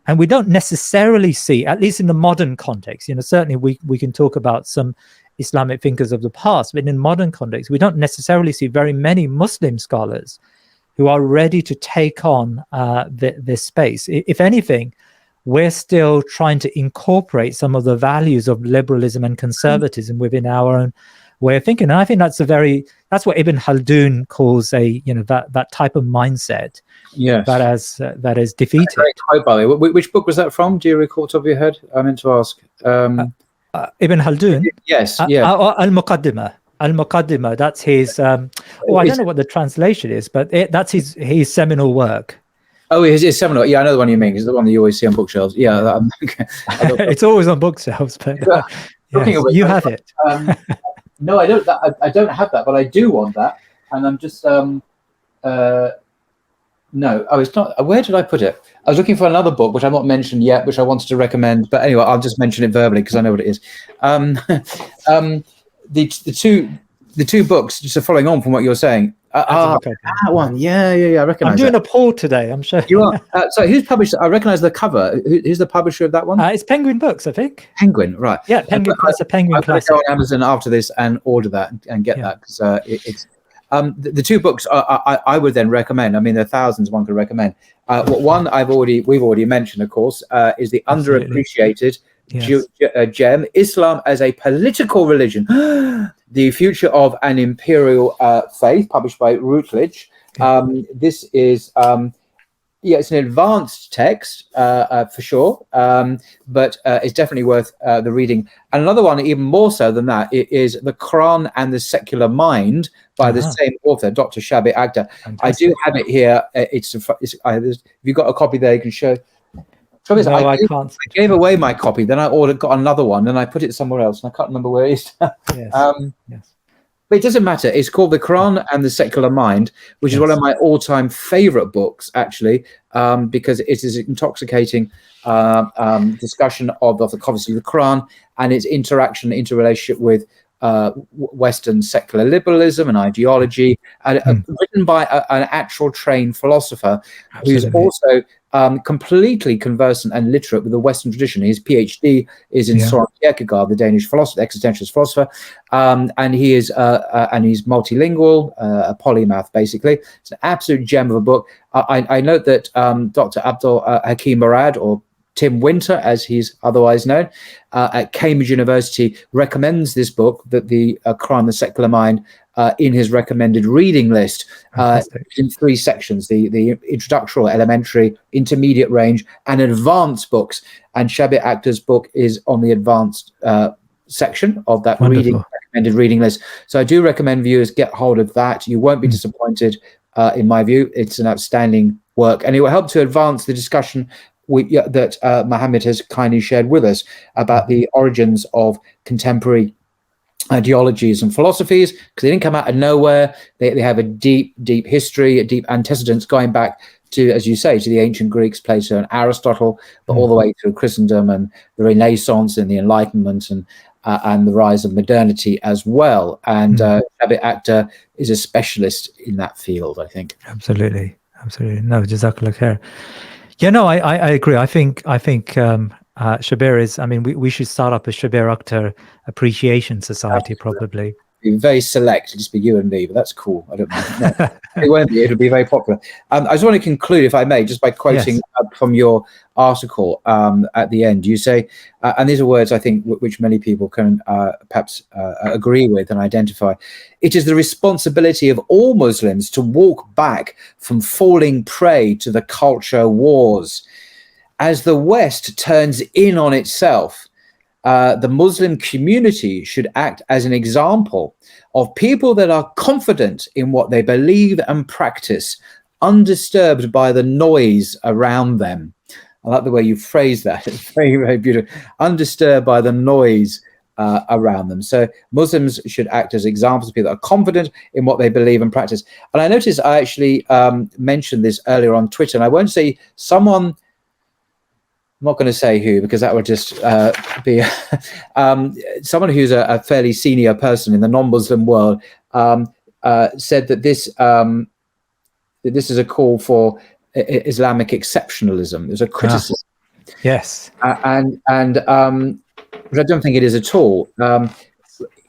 Speaker 2: and we don't necessarily see, at least in the modern context, certainly we can talk about some Islamic thinkers of the past, but in modern context, we don't necessarily see very many Muslim scholars who are ready to take on this space. If anything, we're still trying to incorporate some of the values of liberalism and conservatism within our own way of thinking. And I think that's what Ibn Khaldun calls that type of mindset.
Speaker 1: Yes.
Speaker 2: That is defeated.
Speaker 1: Great quote, by the way. Which book was that from? Do you recall top of your head? I meant to ask.
Speaker 2: Ibn Khaldun?
Speaker 1: Yes. Yeah.
Speaker 2: Al-Muqaddimah. Al-Muqaddimah, that's his I don't know what the translation is, but that's his seminal work.
Speaker 1: Oh, his seminal. Yeah, I know the one you mean. It's the one that you always see on bookshelves. Yeah.
Speaker 2: It's always on bookshelves, but yes, you have it.
Speaker 1: No, I don't. I don't have that, but I do want that, and I'm just no. Oh, it's not. Where did I put it? I was looking for another book which I've not mentioned yet, which I wanted to recommend. But anyway, I'll just mention it verbally because I know what it is. The two books, just following on from what you're saying. That one, yeah, I recognise.
Speaker 2: I'm doing a poll today. I'm sure
Speaker 1: you are. So who's published? I recognise the cover. Who's the publisher of that one?
Speaker 2: It's Penguin Books, I think.
Speaker 1: Penguin, right?
Speaker 2: Yeah, Penguin. It's a Penguin classic.
Speaker 1: I'm going to go on Amazon after this and order that and get that because it's the two books I would then recommend. I mean, there are thousands one could recommend. One we've already mentioned, of course, is the underappreciated gem, Islam as a Political Religion. The Future of an Imperial Faith, published by Routledge. This is, it's an advanced text for sure, but it's definitely worth the reading. And another one, even more so than that, is The Quran and the Secular Mind by the same author, Dr. Shabir Akhtar. Fantastic. I do have it here. If you've got a copy there, you can show.
Speaker 2: No, I can't.
Speaker 1: I gave away my copy, then I got another one, and I put it somewhere else, and I can't remember where it is.
Speaker 2: Yes.
Speaker 1: But it doesn't matter. It's called The Quran and the Secular Mind, which is one of my all-time favorite books, actually, because it is an intoxicating discussion of the concept of the Quran and its interrelationship with Western secular liberalism and ideology, and written by an actual trained philosopher who's also completely conversant and literate with the Western tradition. His PhD is in Søren Kierkegaard, the Danish philosopher, existentialist philosopher, and he's multilingual, a polymath, basically. It's an absolute gem of a book. I note that Dr. Abdul Hakim Murad, or Tim Winter, as he's otherwise known, at Cambridge University, recommends this book, that the Quran, the Secular Mind, in his recommended reading list, in 3 sections: the introductory, elementary, intermediate range, and advanced books. And Shabir Akhtar's book is on the advanced section of that recommended reading list. So I do recommend viewers get hold of that. You won't be disappointed, in my view. It's an outstanding work, and it will help to advance the discussion that Mohammed has kindly shared with us about the origins of contemporary ideologies and philosophies, because they didn't come out of nowhere. They have a deep history, a deep antecedents going back to, as you say, to the ancient Greeks, Plato and Aristotle, but all the way through Christendom and the Renaissance and the Enlightenment and the rise of modernity as well. And Shabir Akhtar is a specialist in that field, I think.
Speaker 2: Absolutely. No, Jazakallah khair. Yeah, no, I agree. I think Shabir is. I mean, we should start up a Shabir Akhtar Appreciation Society, probably.
Speaker 1: Be very select, just be you and me, but that's cool. I don't mind. No, it won't be. It'll be very popular. I just want to conclude, if I may, just by quoting from your article at the end. You say, and these are words I think which many people can perhaps agree with and identify. It is the responsibility of all Muslims to walk back from falling prey to the culture wars. As the West turns in on itself, the Muslim community should act as an example of people that are confident in what they believe and practice, undisturbed by the noise around them. I like the way you phrase that. It's very, very beautiful. Undisturbed by the noise around them. So Muslims should act as examples of people that are confident in what they believe and practice. And I noticed I actually mentioned this earlier on Twitter, and I won't say someone. I'm not going to say who, because that would just be someone who's a fairly senior person in the non-Muslim world, said that this is a call for Islamic exceptionalism. There's a criticism.
Speaker 2: Yes.
Speaker 1: And which I don't think it is at all.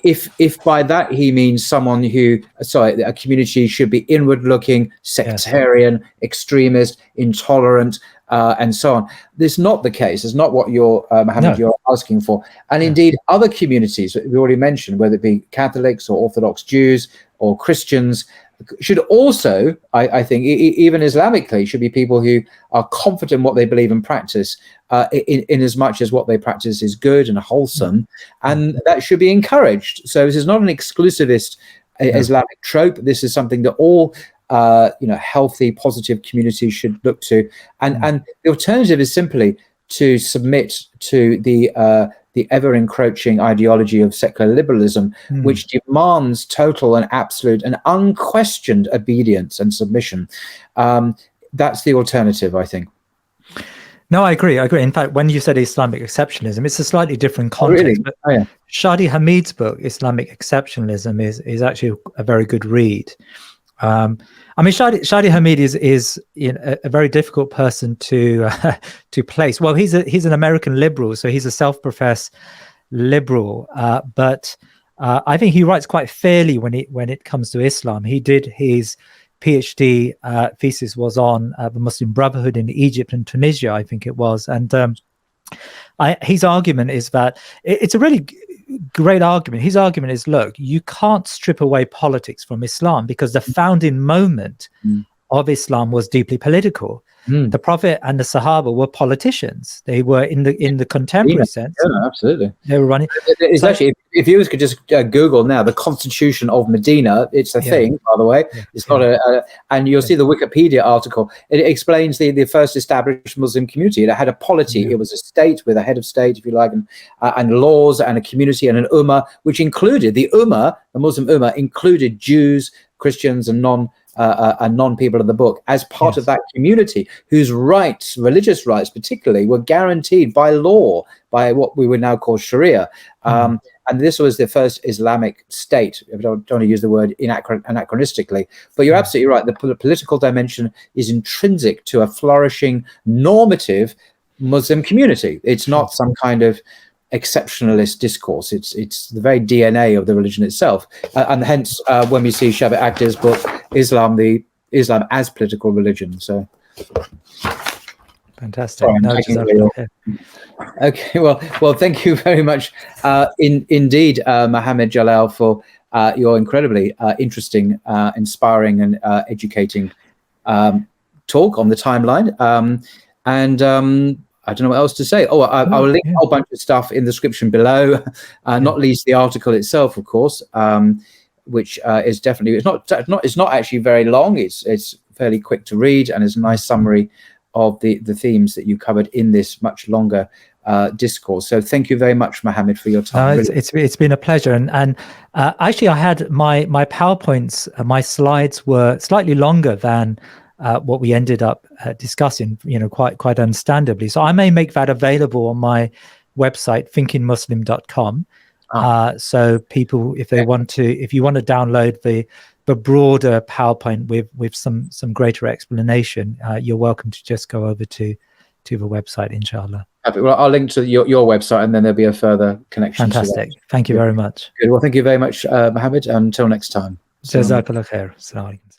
Speaker 1: If by that he means someone who, a community should be inward-looking, sectarian, extremist, intolerant, and so on. This is not the case. It's not what you're, Mohammed, you're asking for. And indeed, other communities, we already mentioned, whether it be Catholics or Orthodox Jews or Christians, should also, I think, even Islamically, should be people who are confident in what they believe and practice, in as much as what they practice is good and wholesome, and that should be encouraged. So this is not an exclusivist Islamic trope. This is something that all healthy, positive communities should look to. And the alternative is simply to submit to the ever-encroaching ideology of secular liberalism, which demands total and absolute and unquestioned obedience and submission. That's the alternative, I think.
Speaker 2: No, I agree. In fact, when you said Islamic exceptionalism, it's a slightly different context.
Speaker 1: Really?
Speaker 2: But Shadi Hamid's book, Islamic Exceptionalism, is actually a very good read. I mean, Shadi Hamid is a very difficult person to place. Well, he's an American liberal, so he's a self-professed liberal, but I think he writes quite fairly when it comes to Islam. He did his PhD thesis was on the Muslim Brotherhood in Egypt and Tunisia, I think it was, and his argument is that it's a really great argument. His argument is, look, you can't strip away politics from Islam, because the founding moment of Islam was deeply political. The Prophet and the Sahaba were politicians. They were in the contemporary sense.
Speaker 1: Yeah, absolutely.
Speaker 2: They were running.
Speaker 1: It's actually, if viewers could just Google now the Constitution of Medina, it's a thing, by the way. It's not and you'll see the Wikipedia article. It explains the first established Muslim community. It had a polity. It was a state with a head of state, if you like, and laws and a community and an ummah, which included the Muslim ummah included Jews, Christians, and non-people of the book as part of that community, whose rights, religious rights particularly, were guaranteed by law, by what we would now call Sharia. And this was the first Islamic state. I don't want to use the word anachronistically, but you're absolutely right. The political dimension is intrinsic to a flourishing, normative Muslim community. It's not some kind of exceptionalist discourse. It's the very DNA of the religion itself, and hence when we see Shabbat Akhtar's book Islam as political religion. So
Speaker 2: fantastic.
Speaker 1: Okay, well thank you very much indeed, Mohammed Jalal, for your incredibly interesting, inspiring and educating talk on the timeline, and I don't know what else to say. I will link a whole bunch of stuff in the description below, not least the article itself, of course, which is definitely it's not actually very long. It's fairly quick to read, and it's a nice summary of the themes that you covered in this much longer discourse. So thank you very much, Mohammed, for your time.
Speaker 2: It's been a pleasure, and actually I had my PowerPoints, my slides were slightly longer than what we ended up discussing, quite understandably. So I may make that available on my website, thinkingmuslim.com. So people, if you want to download the broader PowerPoint with some greater explanation, you're welcome to just go over to the website, inshallah.
Speaker 1: Well, I'll link to your website, and then there'll be a further connection.
Speaker 2: Fantastic. Thank you very much.
Speaker 1: Good. Well, thank you very much, Mohammed. Until next time.
Speaker 2: Jazakallah khair. Assalamu alaikum.